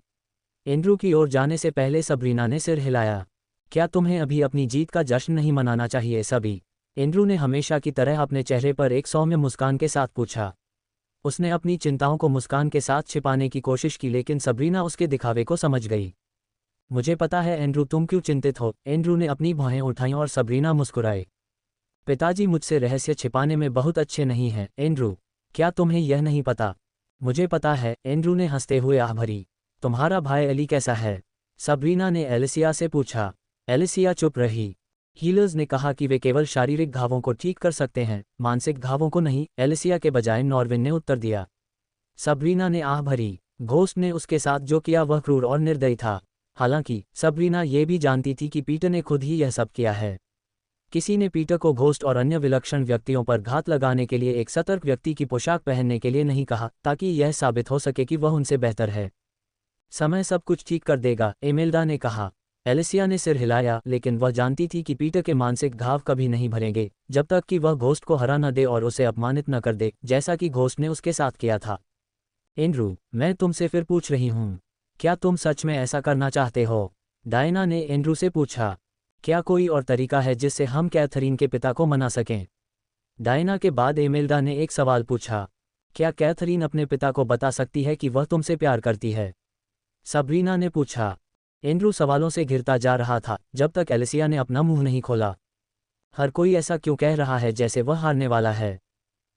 एंड्रू की ओर जाने से पहले सबरीना ने सिर हिलाया। क्या तुम्हें अभी अपनी जीत का जश्न नहीं मनाना चाहिए सभी? एंड्रू ने हमेशा की तरह अपने चेहरे पर एक सौम्य मुस्कान के साथ पूछा। उसने अपनी चिंताओं को मुस्कान के साथ छिपाने की कोशिश की, लेकिन सबरीना उसके दिखावे को समझ गई। मुझे पता है एंड्रू, तुम क्यों चिंतित हो। एंड्रू ने अपनी भौहें उठाईं और सबरीना मुस्कुराए। पिताजी मुझसे रहस्य छिपाने में बहुत अच्छे नहीं हैं एंड्रू। क्या तुम्हें यह नहीं पता? मुझे पता है, एंड्रू ने हंसते हुए आह भरी। तुम्हारा भाई एली कैसा है? सबरीना ने एलिसिया से पूछा। एलिसिया चुप रही। हीलर्स ने कहा कि वे केवल शारीरिक घावों को ठीक कर सकते हैं, मानसिक घावों को नहीं, एलिसिया के बजाय नॉर्विन ने उत्तर दिया। सबरीना ने आह भरी। घोस्ट ने उसके साथ जो किया वह क्रूर और निर्दयी था। हालांकि सबरीना ये भी जानती थी कि पीटर ने खुद ही यह सब किया है। किसी ने पीटर को घोस्ट और अन्य विलक्षण व्यक्तियों पर घात लगाने के लिए एक सतर्क व्यक्ति की पोशाक पहनने के लिए नहीं कहा, ताकि यह साबित हो सके कि वह उनसे बेहतर है। समय सब कुछ ठीक कर देगा, एमेल्डा ने कहा। एलिसिया ने सिर हिलाया, लेकिन वह जानती थी कि पीटर के मानसिक घाव कभी नहीं भरेंगे जब तक कि वह घोस्ट को हरा न दे और उसे अपमानित न कर दे, जैसा कि घोस्ट ने उसके साथ किया था। एंड्रू, मैं तुमसे फिर पूछ रही हूँ, क्या तुम सच में ऐसा करना चाहते हो? डायना ने एंड्रू से पूछा। क्या कोई और तरीका है जिससे हम कैथरीन के पिता को मना सकें? डायना के बाद एमेल्डा ने एक सवाल पूछा। क्या कैथरीन अपने पिता को बता सकती है कि वह तुमसे प्यार करती है? सबरीना ने पूछा। एंड्रू सवालों से घिरता जा रहा था जब तक एलिसिया ने अपना मुंह नहीं खोला। हर कोई ऐसा क्यों कह रहा है जैसे वह हारने वाला है?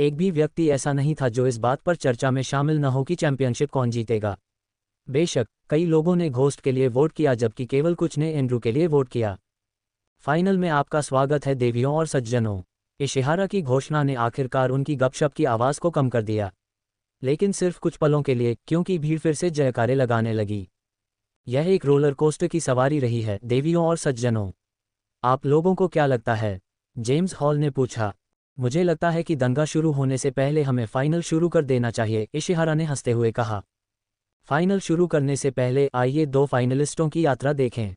एक भी व्यक्ति ऐसा नहीं था जो इस बात पर चर्चा में शामिल न हो कि चैंपियनशिप कौन जीतेगा। बेशक कई लोगों ने घोस्ट के लिए वोट किया जबकि केवल कुछ ने एंड्रू के लिए वोट किया। फाइनल में आपका स्वागत है देवियों और सज्जनों। इशिहारा की घोषणा ने आखिरकार उनकी गपशप की आवाज़ को कम कर दिया, लेकिन सिर्फ कुछ पलों के लिए, क्योंकि भीड़ फिर से जयकारे लगाने लगी। यह एक रोलर कोस्टर की सवारी रही है देवियों और सज्जनों। आप लोगों को क्या लगता है? जेम्स हॉल ने पूछा। मुझे लगता है कि दंगा शुरू होने से पहले हमें फाइनल शुरू कर देना चाहिए, इशिहारा ने हंसते हुए कहा। फाइनल शुरू करने से पहले आइए दो फाइनलिस्टों की यात्रा देखें।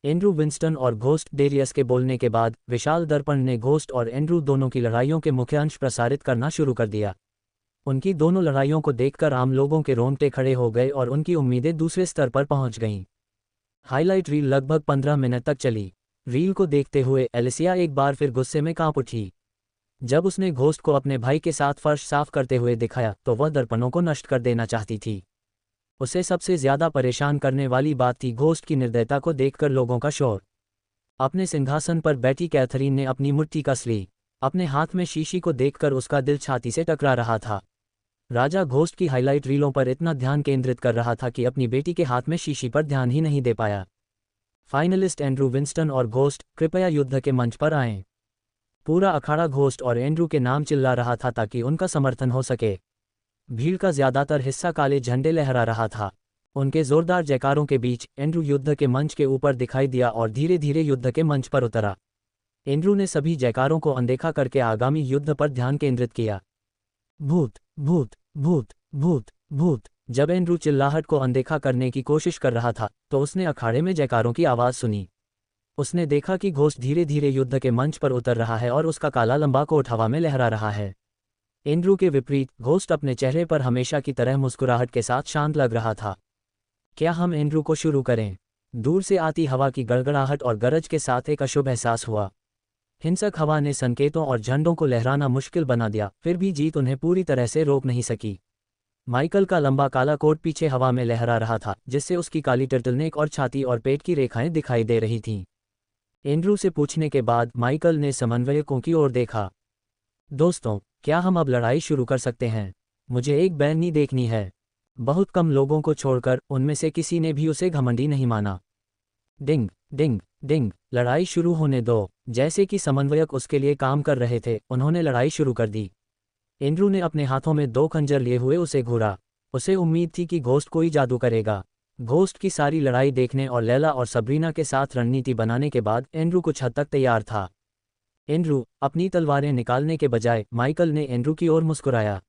एंड्रू विंस्टन और घोस्ट डेरियस के बोलने के बाद विशाल दर्पण ने घोस्ट और एंड्रू दोनों की लड़ाइयों के मुख्य अंश प्रसारित करना शुरू कर दिया। उनकी दोनों लड़ाइयों को देखकर आम लोगों के रोंगटे खड़े हो गए और उनकी उम्मीदें दूसरे स्तर पर पहुंच गईं। हाईलाइट रील लगभग 15 मिनट तक चली। रील को देखते हुए एलिसिया एक बार फिर गुस्से में कांप उठी। जब उसने घोस्ट को अपने भाई के साथ फर्श साफ करते हुए दिखाया तो वह दर्पणों को नष्ट कर देना चाहती थी। उसे सबसे ज्यादा परेशान करने वाली बात थी घोस्ट की निर्दयता को देखकर लोगों का शोर। अपने सिंहासन पर बैठी कैथरीन ने अपनी मुट्ठी कस ली। अपने हाथ में शीशी को देखकर उसका दिल छाती से टकरा रहा था। राजा घोस्ट की हाईलाइट रीलों पर इतना ध्यान केंद्रित कर रहा था कि अपनी बेटी के हाथ में शीशी पर ध्यान ही नहीं दे पाया। फाइनलिस्ट एंड्रू विंस्टन और घोस्ट, कृपया युद्ध के मंच पर आएं। पूरा अखाड़ा घोस्ट और एंड्रू के नाम चिल्ला रहा था ताकि उनका समर्थन हो सके। भीड़ का ज्यादातर हिस्सा काले झंडे लहरा रहा था। उनके जोरदार जयकारों के बीच एंड्रू युद्ध के मंच के ऊपर दिखाई दिया और धीरे धीरे युद्ध के मंच पर उतरा। एंड्रू ने सभी जयकारों को अनदेखा करके आगामी युद्ध पर ध्यान केंद्रित किया। भूत भूत भूत भूत भूत। जब एंड्रू चिल्लाहट को अनदेखा करने की कोशिश कर रहा था तो उसने अखाड़े में जयकारों की आवाज़ सुनी। उसने देखा कि घोस्ट धीरे धीरे युद्ध के मंच पर उतर रहा है और उसका काला लंबा कोट हवा में लहरा रहा है। एंड्रू के विपरीत घोस्ट अपने चेहरे पर हमेशा की तरह मुस्कुराहट के साथ शांत लग रहा था। क्या हम एंड्रू को शुरू करें? दूर से आती हवा की गड़गड़ाहट और गरज के साथ एक अशुभ एहसास हुआ। हिंसक हवा ने संकेतों और झंडों को लहराना मुश्किल बना दिया, फिर भी जीत उन्हें पूरी तरह से रोक नहीं सकी। माइकल का लंबा काला कोट पीछे हवा में लहरा रहा था, जिससे उसकी काली टर्टलनेक और छाती और पेट की रेखाएं दिखाई दे रही थीं। एंड्रू से पूछने के बाद माइकल ने समन्वयकों की ओर देखा। दोस्तों, क्या हम अब लड़ाई शुरू कर सकते हैं? मुझे एक बैनी देखनी है। बहुत कम लोगों को छोड़कर उनमें से किसी ने भी उसे घमंडी नहीं माना। डिंग डिंग डिंग। लड़ाई शुरू होने दो। जैसे कि समन्वयक उसके लिए काम कर रहे थे, उन्होंने लड़ाई शुरू कर दी। एंड्रू ने अपने हाथों में 2 खंजर लिए हुए उसे घूरा। उसे उम्मीद थी कि घोस्ट कोई जादू करेगा। घोस्ट की सारी लड़ाई देखने और लैला और सबरीना के साथ रणनीति बनाने के बाद एंड्रू कुछ हद तक तैयार था। एंड्रू, अपनी तलवारें निकालने के बजाय माइकल ने एंड्रू की ओर मुस्कुराया।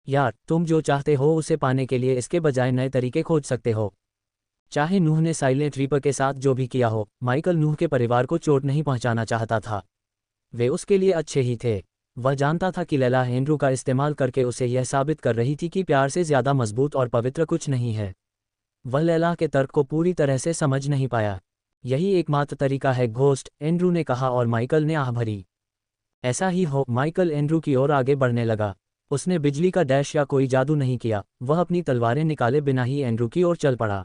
यार, तुम जो चाहते हो उसे पाने के लिए इसके बजाय नए तरीके खोज सकते हो। चाहे नूह ने साइलेंट रीपर के साथ जो भी किया हो, माइकल नूह के परिवार को चोट नहीं पहुंचाना चाहता था। वे उसके लिए अच्छे ही थे। वह जानता था कि लैला एंड्रू का इस्तेमाल करके उसे यह साबित कर रही थी कि प्यार से ज़्यादा मजबूत और पवित्र कुछ नहीं है। वह लैला के तर्क को पूरी तरह से समझ नहीं पाया। यही एकमात्र तरीका है घोस्ट, एंड्रू ने कहा और माइकल ने आह भरी। ऐसा ही हो। माइकल एंड्रू की ओर आगे बढ़ने लगा। उसने बिजली का डैश या कोई जादू नहीं किया। वह अपनी तलवारें निकाले बिना ही एंड्रू की ओर चल पड़ा।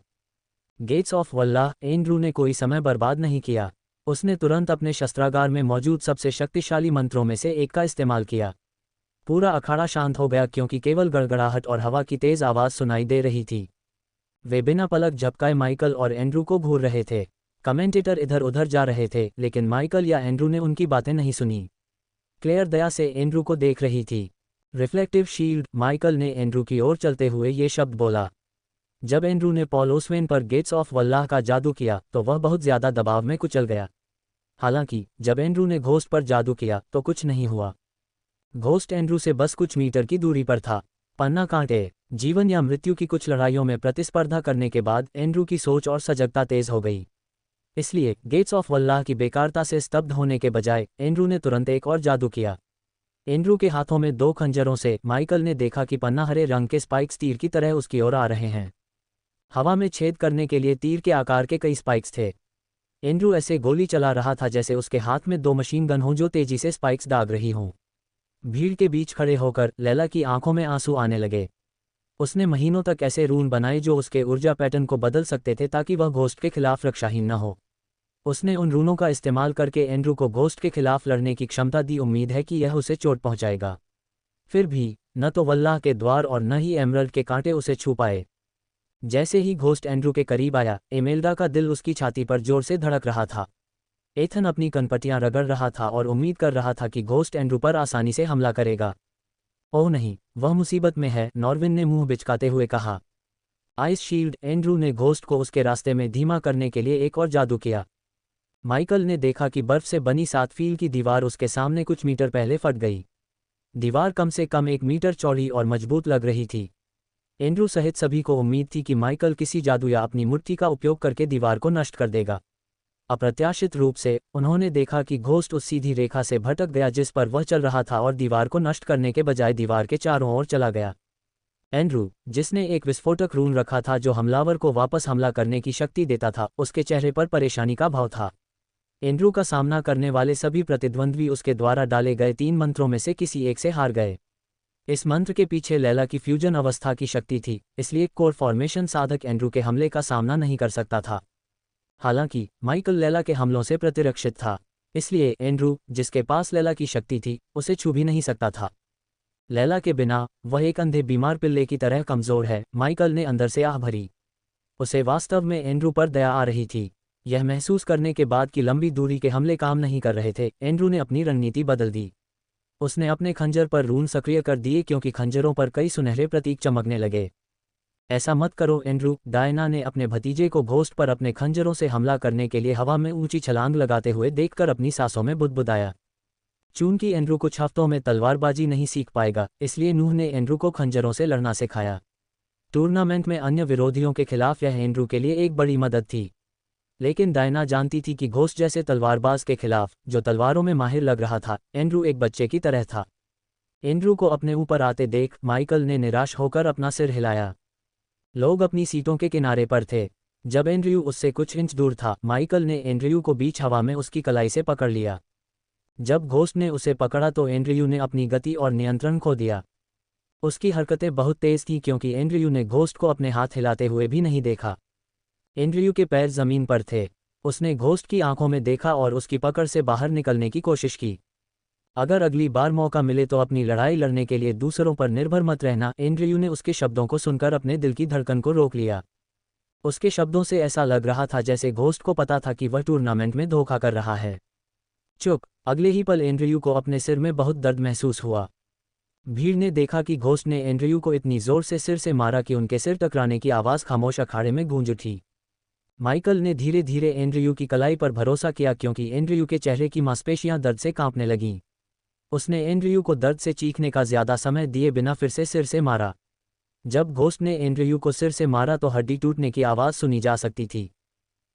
Gets of Wallah. एंड्रू ने कोई समय बर्बाद नहीं किया। उसने तुरंत अपने शस्त्रागार में मौजूद सबसे शक्तिशाली मंत्रों में से एक का इस्तेमाल किया। पूरा अखाड़ा शांत हो गया क्योंकि केवल गड़गड़ाहट और हवा की तेज आवाज़ सुनाई दे रही थी। वे बिना पलक झपकाए माइकल और एंड्रू को घूर रहे थे। कमेंटेटर इधर उधर जा रहे थे, लेकिन माइकल या एंड्रू ने उनकी बातें नहीं सुनी। क्लेयर दया से एंड्रू को देख रही थी। Reflective shield. माइकल ने एंड्रू की ओर चलते हुए ये शब्द बोला। जब एंड्रू ने पॉल ओस्वेन पर गेट्स ऑफ वल्लाह का जादू किया तो वह बहुत ज़्यादा दबाव में कुचल गया। हालांकि जब एंड्रू ने घोस्ट पर जादू किया तो कुछ नहीं हुआ। घोस्ट एंड्रू से बस कुछ मीटर की दूरी पर था। पन्ना कांटे। जीवन या मृत्यु की कुछ लड़ाइयों में प्रतिस्पर्धा करने के बाद एंड्रू की सोच और सजगता तेज हो गई। इसलिए गेट्स ऑफ वल्लाह की बेकारता से स्तब्ध होने के बजाय एंड्रू ने तुरंत एक और जादू किया। एंड्रू के हाथों में 2 खंजरों से माइकल ने देखा कि पन्ना हरे रंग के स्पाइक्स तीर की तरह उसकी ओर आ रहे हैं। हवा में छेद करने के लिए तीर के आकार के कई स्पाइक्स थे। एंड्रू ऐसे गोली चला रहा था जैसे उसके हाथ में 2 मशीन गन हों जो तेजी से स्पाइक्स दाग रही हों। भीड़ के बीच खड़े होकर लैला की आंखों में आंसू आने लगे। उसने महीनों तक ऐसे रून बनाए जो उसके ऊर्जा पैटर्न को बदल सकते थे ताकि वह घोस्ट के खिलाफ रक्षाहीन न हो। उसने उन रूनों का इस्तेमाल करके एंड्रू को घोस्ट के खिलाफ लड़ने की क्षमता दी। उम्मीद है कि यह उसे चोट पहुंचाएगा। फिर भी न तो वल्लाह के द्वार और न ही एमरल्ड के कांटे उसे छू पाए। जैसे ही घोस्ट एंड्रू के करीब आया, एमेल्डा का दिल उसकी छाती पर जोर से धड़क रहा था। एथन अपनी कनपटियां रगड़ रहा था और उम्मीद कर रहा था कि घोस्ट एंड्रू पर आसानी से हमला करेगा। ओह नहीं, वह मुसीबत में है, नॉर्विन ने मुंह बिचकाते हुए कहा। Ice shield. एंड्रू ने घोस्ट को उसके रास्ते में धीमा करने के लिए एक और जादू किया। माइकल ने देखा कि बर्फ से बनी 7 फील की दीवार उसके सामने कुछ मीटर पहले फट गई। दीवार कम से कम 1 मीटर चौड़ी और मजबूत लग रही थी। एंड्रू सहित सभी को उम्मीद थी कि माइकल किसी जादू या अपनी मुट्ठी का उपयोग करके दीवार को नष्ट कर देगा। अप्रत्याशित रूप से उन्होंने देखा कि घोस्ट उस सीधी रेखा से भटक गया जिस पर वह चल रहा था और दीवार को नष्ट करने के बजाय दीवार के चारों ओर चला गया। एंड्रू, जिसने एक विस्फोटक रून रखा था जो हमलावर को वापस हमला करने की शक्ति देता था, उसके चेहरे पर परेशानी का भाव था। एंड्रू का सामना करने वाले सभी प्रतिद्वंद्वी उसके द्वारा डाले गए 3 मंत्रों में से किसी एक से हार गए। इस मंत्र के पीछे लैला की फ्यूजन अवस्था की शक्ति थी, इसलिए कोर फॉर्मेशन साधक एंड्रू के हमले का सामना नहीं कर सकता था। हालांकि माइकल लैला के हमलों से प्रतिरक्षित था, इसलिए एंड्रू, जिसके पास लैला की शक्ति थी, उसे छू भी नहीं सकता था। लैला के बिना वह एक अंधे बीमार पिल्ले की तरह कमजोर है। माइकल ने अंदर से आह भरी। उसे वास्तव में एंड्रू पर दया आ रही थी। यह महसूस करने के बाद कि लंबी दूरी के हमले काम नहीं कर रहे थे, एंड्रू ने अपनी रणनीति बदल दी। उसने अपने खंजर पर रून सक्रिय कर दिए क्योंकि खंजरों पर कई सुनहरे प्रतीक चमकने लगे। ऐसा मत करो एंड्रू। डायना ने अपने भतीजे को घोस्ट पर अपने खंजरों से हमला करने के लिए हवा में ऊंची छलांग लगाते हुए देखकर अपनी सांसों में बुदबुदाया। चूंकि एंड्रू कुछ हफ्तों में तलवारबाजी नहीं सीख पाएगा, इसलिए नूह ने एंड्रू को खंजरों से लड़ना सिखाया। टूर्नामेंट में अन्य विरोधियों के खिलाफ यह एंड्रू के लिए एक बड़ी मदद थी। लेकिन डायना जानती थी कि घोस्ट जैसे तलवारबाज के खिलाफ, जो तलवारों में माहिर लग रहा था, एंड्रू एक बच्चे की तरह था। एंड्रू को अपने ऊपर आते देख माइकल ने निराश होकर अपना सिर हिलाया। लोग अपनी सीटों के किनारे पर थे। जब एंड्रयू उससे कुछ इंच दूर था, माइकल ने एंड्रयू को बीच हवा में उसकी कलाई से पकड़ लिया। जब घोस्ट ने उसे पकड़ा तो एंड्रयू ने अपनी गति और नियंत्रण खो दिया। उसकी हरकतें बहुत तेज थीं क्योंकि एंड्रयू ने घोस्ट को अपने हाथ हिलाते हुए भी नहीं देखा। एंड्रयू के पैर जमीन पर थे। उसने घोस्ट की आंखों में देखा और उसकी पकड़ से बाहर निकलने की कोशिश की। अगर अगली बार मौका मिले तो अपनी लड़ाई लड़ने के लिए दूसरों पर निर्भर मत रहना। एंड्रयू ने उसके शब्दों को सुनकर अपने दिल की धड़कन को रोक लिया। उसके शब्दों से ऐसा लग रहा था जैसे घोस्ट को पता था कि वह टूर्नामेंट में धोखा कर रहा है। चुप। अगले ही पल एंड्रयू को अपने सिर में बहुत दर्द महसूस हुआ। भीड़ ने देखा कि घोस्ट ने एंड्रयू को इतनी जोर से सिर से मारा कि उनके सिर टकराने की आवाज़ खामोश अखाड़े में गूंज उठी। माइकल ने धीरे धीरे एंड्रयू की कलाई पर भरोसा किया क्योंकि एंड्रयू के चेहरे की मांसपेशियां दर्द से कांपने लगीं। उसने एंड्रयू को दर्द से चीखने का ज्यादा समय दिए बिना फिर से सिर से मारा। जब घोस्ट ने एंड्रयू को सिर से मारा तो हड्डी टूटने की आवाज़ सुनी जा सकती थी।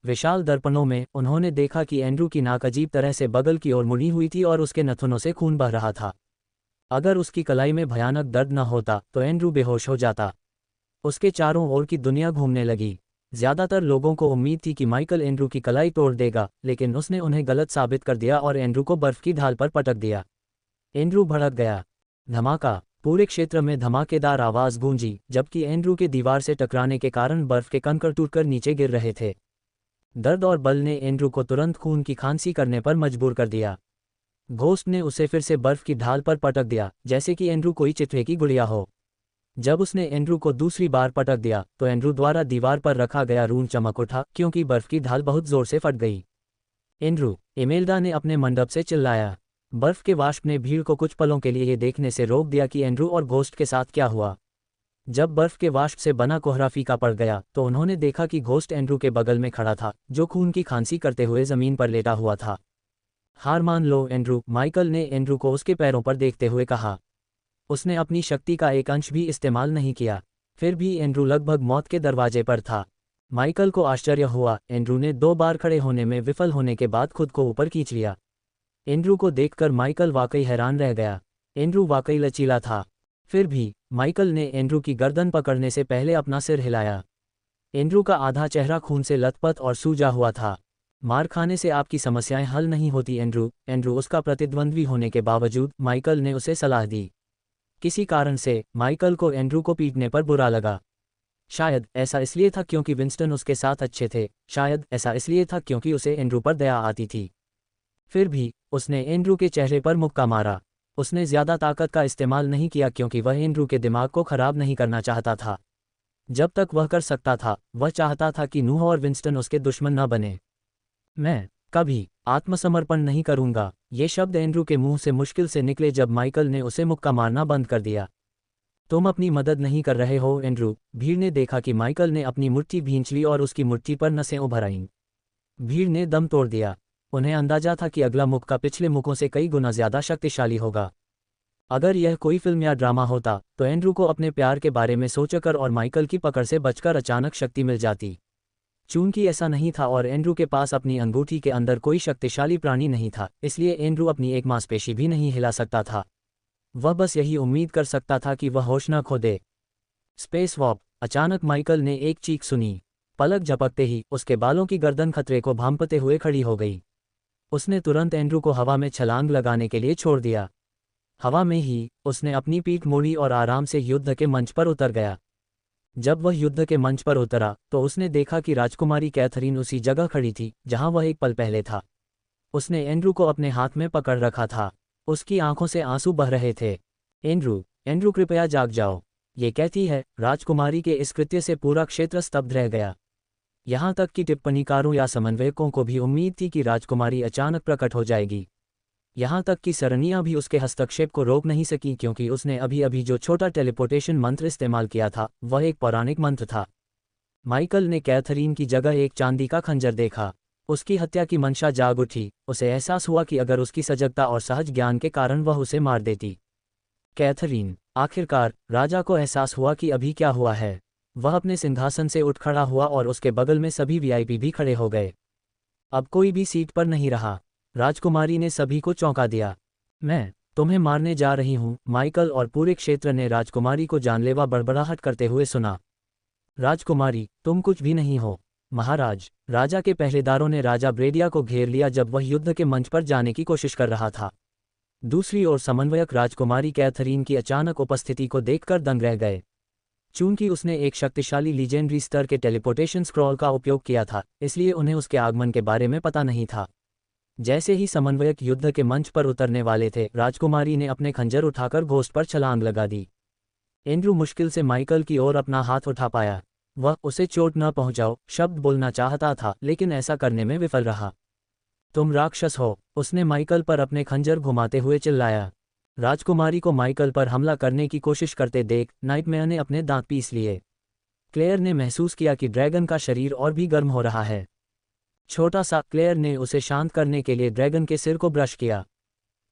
विशाल दर्पणों में उन्होंने देखा कि एंड्रू की नाक अजीब तरह से बगल की ओर मुड़ी हुई थी और उसके नथुनों से खून बह रहा था। अगर उसकी कलाई में भयानक दर्द न होता तो एंड्रू बेहोश हो जाता। उसके चारों ओर की दुनिया घूमने लगी। ज्यादातर लोगों को उम्मीद थी कि माइकल एंड्रू की कलाई तोड़ देगा, लेकिन उसने उन्हें गलत साबित कर दिया और एंड्रू को बर्फ की ढाल पर पटक दिया। एंड्रू भड़क गया। धमाका। पूरे क्षेत्र में धमाकेदार आवाज गूंजी, जबकि एंड्रू के दीवार से टकराने के कारण बर्फ के कणकण टूटकर नीचे गिर रहे थे। दर्द और बल ने एंड्रू को तुरंत खून की खांसी करने पर मजबूर कर दिया। घोस्ट ने उसे फिर से बर्फ की ढाल पर पटक दिया, जैसे कि एंड्रू कोई चित्रे की गुड़िया हो। जब उसने एंड्रू को दूसरी बार पटक दिया तो एंड्रू द्वारा दीवार पर रखा गया रून चमक उठा क्योंकि बर्फ की ढाल बहुत जोर से फट गई। एंड्रू, एमेल्डा ने अपने मंडप से चिल्लाया। बर्फ के वाष्प ने भीड़ को कुछ पलों के लिए ये देखने से रोक दिया कि एंड्रू और घोस्ट के साथ क्या हुआ। जब बर्फ के वाष्प से बना कोहरा फीका पड़ गया तो उन्होंने देखा कि घोस्ट एंड्रू के बगल में खड़ा था, जो खून की खांसी करते हुए जमीन पर लेटा हुआ था। हार मान लो एंड्रू, माइकल ने एंड्रू को उसके पैरों पर देखते हुए कहा। उसने अपनी शक्ति का एक अंश भी इस्तेमाल नहीं किया, फिर भी एंड्रू लगभग मौत के दरवाजे पर था। माइकल को आश्चर्य हुआ। एंड्रू ने 2 बार खड़े होने में विफल होने के बाद खुद को ऊपर खींच लिया। एंड्रू को देखकर माइकल वाकई हैरान रह गया। एंड्रू वाकई लचीला था। फिर भी माइकल ने एंड्रू की गर्दन पकड़ने से पहले अपना सिर हिलाया। एंड्रू का आधा चेहरा खून से लथपथ और सूजा हुआ था। मार खाने से आपकी समस्याएं हल नहीं होती एंड्रू। एंड्रू उसका प्रतिद्वंद्वी होने के बावजूद माइकल ने उसे सलाह दी। किसी कारण से माइकल को एंड्रू को पीटने पर बुरा लगा। शायद ऐसा इसलिए था क्योंकि विंस्टन उसके साथ अच्छे थे, शायद ऐसा इसलिए था क्योंकि उसे एंड्रू पर दया आती थी। फिर भी उसने एंड्रू के चेहरे पर मुक्का मारा। उसने ज्यादा ताकत का इस्तेमाल नहीं किया क्योंकि वह एंड्रू के दिमाग को खराब नहीं करना चाहता था। जब तक वह कर सकता था, वह चाहता था कि नूह और विंस्टन उसके दुश्मन न बने। मैं कभी आत्मसमर्पण नहीं करूंगा, ये शब्द एंड्रू के मुंह से मुश्किल से निकले जब माइकल ने उसे मुक्का मारना बंद कर दिया। तुम अपनी मदद नहीं कर रहे हो एंड्रू। भीड़ ने देखा कि माइकल ने अपनी मुट्ठी भींच ली और उसकी मुट्ठी पर नसें उभर आईं। भीड़ ने दम तोड़ दिया। उन्हें अंदाजा था कि अगला मुक्का पिछले मुक्कों से कई गुना ज्यादा शक्तिशाली होगा। अगर यह कोई फिल्म या ड्रामा होता तो एंड्रू को अपने प्यार के बारे में सोचकर और माइकल की पकड़ से बचकर अचानक शक्ति मिल जाती। चूंकि ऐसा नहीं था और एंड्रू के पास अपनी अंगूठी के अंदर कोई शक्तिशाली प्राणी नहीं था, इसलिए एंड्रू अपनी एक मांसपेशी भी नहीं हिला सकता था। वह बस यही उम्मीद कर सकता था कि वह होश न खो दे। Space walk. अचानक माइकल ने एक चीख सुनी। पलक झपकते ही उसके बालों की गर्दन खतरे को भांपते हुए खड़ी हो गई। उसने तुरंत एंड्रू को हवा में छलांग लगाने के लिए छोड़ दिया। हवा में ही उसने अपनी पीठ मोड़ी और आराम से युद्ध के मंच पर उतर गया। जब वह युद्ध के मंच पर उतरा तो उसने देखा कि राजकुमारी कैथरीन उसी जगह खड़ी थी जहां वह एक पल पहले था। उसने एंड्रू को अपने हाथ में पकड़ रखा था। उसकी आंखों से आंसू बह रहे थे। एंड्रू कृपया जाग जाओ, ये कहती है। राजकुमारी के इस कृत्य से पूरा क्षेत्र स्तब्ध रह गया। यहाँ तक कि टिप्पणीकारों या समन्वयकों को भी उम्मीद थी कि राजकुमारी अचानक प्रकट हो जाएगी। यहाँ तक कि सरनिया भी उसके हस्तक्षेप को रोक नहीं सकी क्योंकि उसने अभी अभी जो छोटा टेलीपोर्टेशन मंत्र इस्तेमाल किया था वह एक पौराणिक मंत्र था। माइकल ने कैथरीन की जगह एक चांदी का खंजर देखा। उसकी हत्या की मंशा जाग उठी। उसे एहसास हुआ कि अगर उसकी सजगता और सहज ज्ञान के कारण वह उसे मार देती। कैथरीन। आखिरकार राजा को एहसास हुआ कि अभी क्या हुआ है। वह अपने सिंहासन से उठ खड़ा हुआ और उसके बगल में सभी वीआईपी भी खड़े हो गए। अब कोई भी सीट पर नहीं रहा। राजकुमारी ने सभी को चौंका दिया। मैं तुम्हें मारने जा रही हूं। माइकल और पूरे क्षेत्र ने राजकुमारी को जानलेवा बड़बड़ाहट करते हुए सुना। राजकुमारी, तुम कुछ भी नहीं हो। महाराज। राजा के पहरेदारों ने राजा ब्रेडिया को घेर लिया जब वह युद्ध के मंच पर जाने की कोशिश कर रहा था। दूसरी ओर समन्वयक राजकुमारी कैथरीन की अचानक उपस्थिति को देखकर दंग रह गए। चूंकि उसने एक शक्तिशाली लीजेंडरी स्तर के टेलीपोर्टेशन स्क्रॉल का उपयोग किया था, इसलिए उन्हें उसके आगमन के बारे में पता नहीं था। जैसे ही समन्वयक युद्ध के मंच पर उतरने वाले थे, राजकुमारी ने अपने खंजर उठाकर घोस्ट पर छलांग लगा दी। एंड्रू मुश्किल से माइकल की ओर अपना हाथ उठा पाया। वह उसे चोट न पहुंचाओ शब्द बोलना चाहता था, लेकिन ऐसा करने में विफल रहा। तुम राक्षस हो, उसने माइकल पर अपने खंजर घुमाते हुए चिल्लाया। राजकुमारी को माइकल पर हमला करने की कोशिश करते देख नाइटमेयर ने अपने दांत पीस लिए। क्लेयर ने महसूस किया कि ड्रैगन का शरीर और भी गर्म हो रहा है। छोटा सा क्लेयर ने उसे शांत करने के लिए ड्रैगन के सिर को ब्रश किया।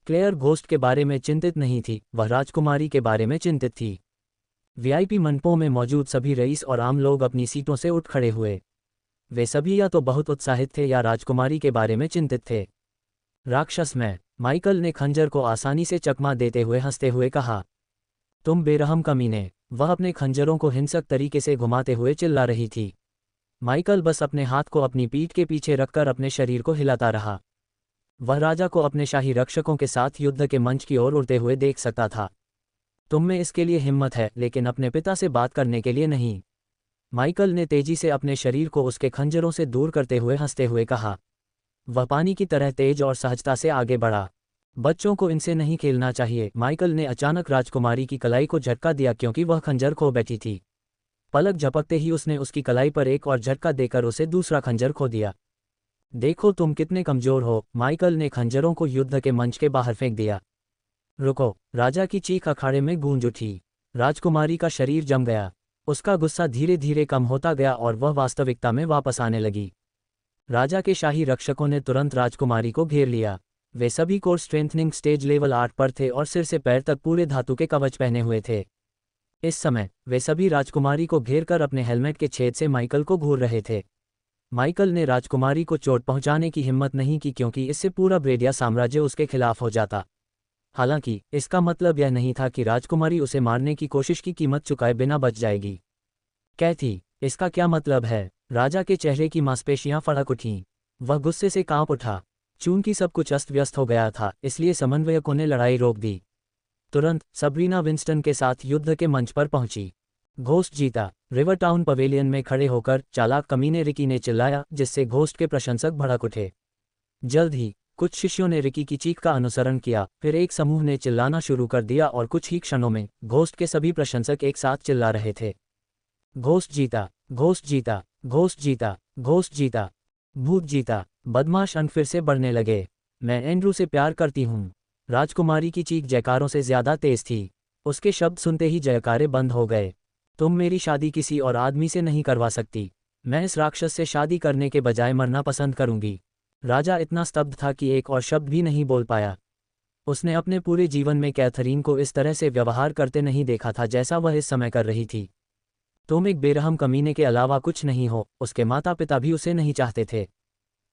क्लेयर घोस्ट के बारे में चिंतित नहीं थी, वह राजकुमारी के बारे में चिंतित थी। वीआईपी मंडपों में मौजूद सभी रईस और आम लोग अपनी सीटों से उठ खड़े हुए। वे सभी या तो बहुत उत्साहित थे या राजकुमारी के बारे में चिंतित थे। राक्षस मैं। माइकल ने खंजर को आसानी से चकमा देते हुए हंसते हुए कहा। तुम बेरहम कमीने। वह अपने खंजरों को हिंसक तरीके से घुमाते हुए चिल्ला रही थी। माइकल बस अपने हाथ को अपनी पीठ के पीछे रखकर अपने शरीर को हिलाता रहा। वह राजा को अपने शाही रक्षकों के साथ युद्ध के मंच की ओर उड़ते हुए देख सकता था। तुम में इसके लिए हिम्मत है, लेकिन अपने पिता से बात करने के लिए नहीं। माइकल ने तेजी से अपने शरीर को उसके खंजरों से दूर करते हुए हंसते हुए कहा। वह पानी की तरह तेज और सहजता से आगे बढ़ा। बच्चों को इनसे नहीं खेलना चाहिए। माइकल ने अचानक राजकुमारी की कलाई को झटका दिया क्योंकि वह खंजर खो बैठी थी। पलक झपकते ही उसने उसकी कलाई पर एक और झटका देकर उसे दूसरा खंजर खो दिया। देखो तुम कितने कमजोर हो। माइकल ने खंजरों को युद्ध के मंच के बाहर फेंक दिया। रुको। राजा की चीख अखाड़े में गूंज उठी। राजकुमारी का शरीर जम गया। उसका गुस्सा धीरे धीरे कम होता गया और वह वास्तविकता में वापस आने लगी। राजा के शाही रक्षकों ने तुरंत राजकुमारी को घेर लिया। वे सभी कोर स्ट्रेंथनिंग स्टेज लेवल 8 पर थे और सिर से पैर तक पूरे धातु के कवच पहने हुए थे। इस समय वे सभी राजकुमारी को घेरकर अपने हेलमेट के छेद से माइकल को घूर रहे थे। माइकल ने राजकुमारी को चोट पहुंचाने की हिम्मत नहीं की क्योंकि इससे पूरा ब्रेडिया साम्राज्य उसके खिलाफ हो जाता। हालांकि इसका मतलब यह नहीं था कि राजकुमारी उसे मारने की कोशिश की कीमत चुकाए बिना बच जाएगी। कैथी, इसका क्या मतलब है? राजा के चेहरे की मांसपेशियां फड़क उठीं। वह गुस्से से कांप उठा। चूंकि सब कुछ अस्त व्यस्त हो गया था, इसलिए समन्वयकों ने लड़ाई रोक दी। तुरंत सबरीना विंस्टन के साथ युद्ध के मंच पर पहुंची। घोस्ट जीता। रिवर टाउन पवेलियन में खड़े होकर चालाक कमीने रिकी ने चिल्लाया, जिससे घोस्ट के प्रशंसक भड़क उठे। जल्द ही कुछ शिष्यों ने रिकी की चीख का अनुसरण किया, फिर एक समूह ने चिल्लाना शुरू कर दिया और कुछ ही क्षणों में घोस्ट के सभी प्रशंसक एक साथ चिल्ला रहे थे, घोस्ट जीता, घोस्ट जीता, घोस्ट जीता, घोस्ट जीता, भूत जीता। बदमाश अंक फिर से बढ़ने लगे। मैं एंड्रू से प्यार करती हूँ। राजकुमारी की चीख जयकारों से ज्यादा तेज थी। उसके शब्द सुनते ही जयकारे बंद हो गए। तुम मेरी शादी किसी और आदमी से नहीं करवा सकती। मैं इस राक्षस से शादी करने के बजाय मरना पसंद करूंगी। राजा इतना स्तब्ध था कि एक और शब्द भी नहीं बोल पाया। उसने अपने पूरे जीवन में कैथरीन को इस तरह से व्यवहार करते नहीं देखा था जैसा वह इस समय कर रही थी। तुम एक बेरहम कमीने के अलावा कुछ नहीं हो। उसके माता पिता भी उसे नहीं चाहते थे।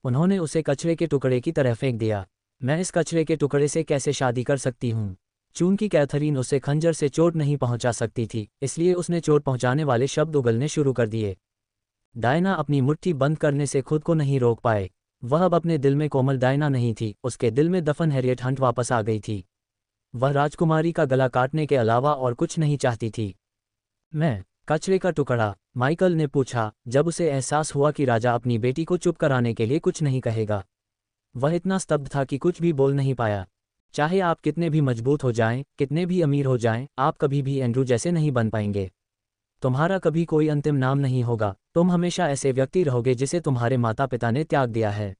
उन्होंने उसे कचरे के टुकड़े की तरह फेंक दिया। मैं इस कचरे के टुकड़े से कैसे शादी कर सकती हूँ? चूंकि कैथरीन उसे खंजर से चोट नहीं पहुंचा सकती थी, इसलिए उसने चोट पहुंचाने वाले शब्द उगलने शुरू कर दिए। डायना अपनी मुट्ठी बंद करने से खुद को नहीं रोक पाए। वह अब अपने दिल में कोमल डायना नहीं थी, उसके दिल में दफन हैरियट हंट वापस आ गई थी। वह राजकुमारी का गला काटने के अलावा और कुछ नहीं चाहती थी। मैं कचरे का टुकड़ा? माइकल ने पूछा, जब उसे एहसास हुआ कि राजा अपनी बेटी को चुप कराने के लिए कुछ नहीं कहेगा। वह इतना स्तब्ध था कि कुछ भी बोल नहीं पाया। चाहे आप कितने भी मजबूत हो जाएं, कितने भी अमीर हो जाएं, आप कभी भी एंड्रू जैसे नहीं बन पाएंगे। तुम्हारा कभी कोई अंतिम नाम नहीं होगा। तुम हमेशा ऐसे व्यक्ति रहोगे जिसे तुम्हारे माता पिता ने त्याग दिया है।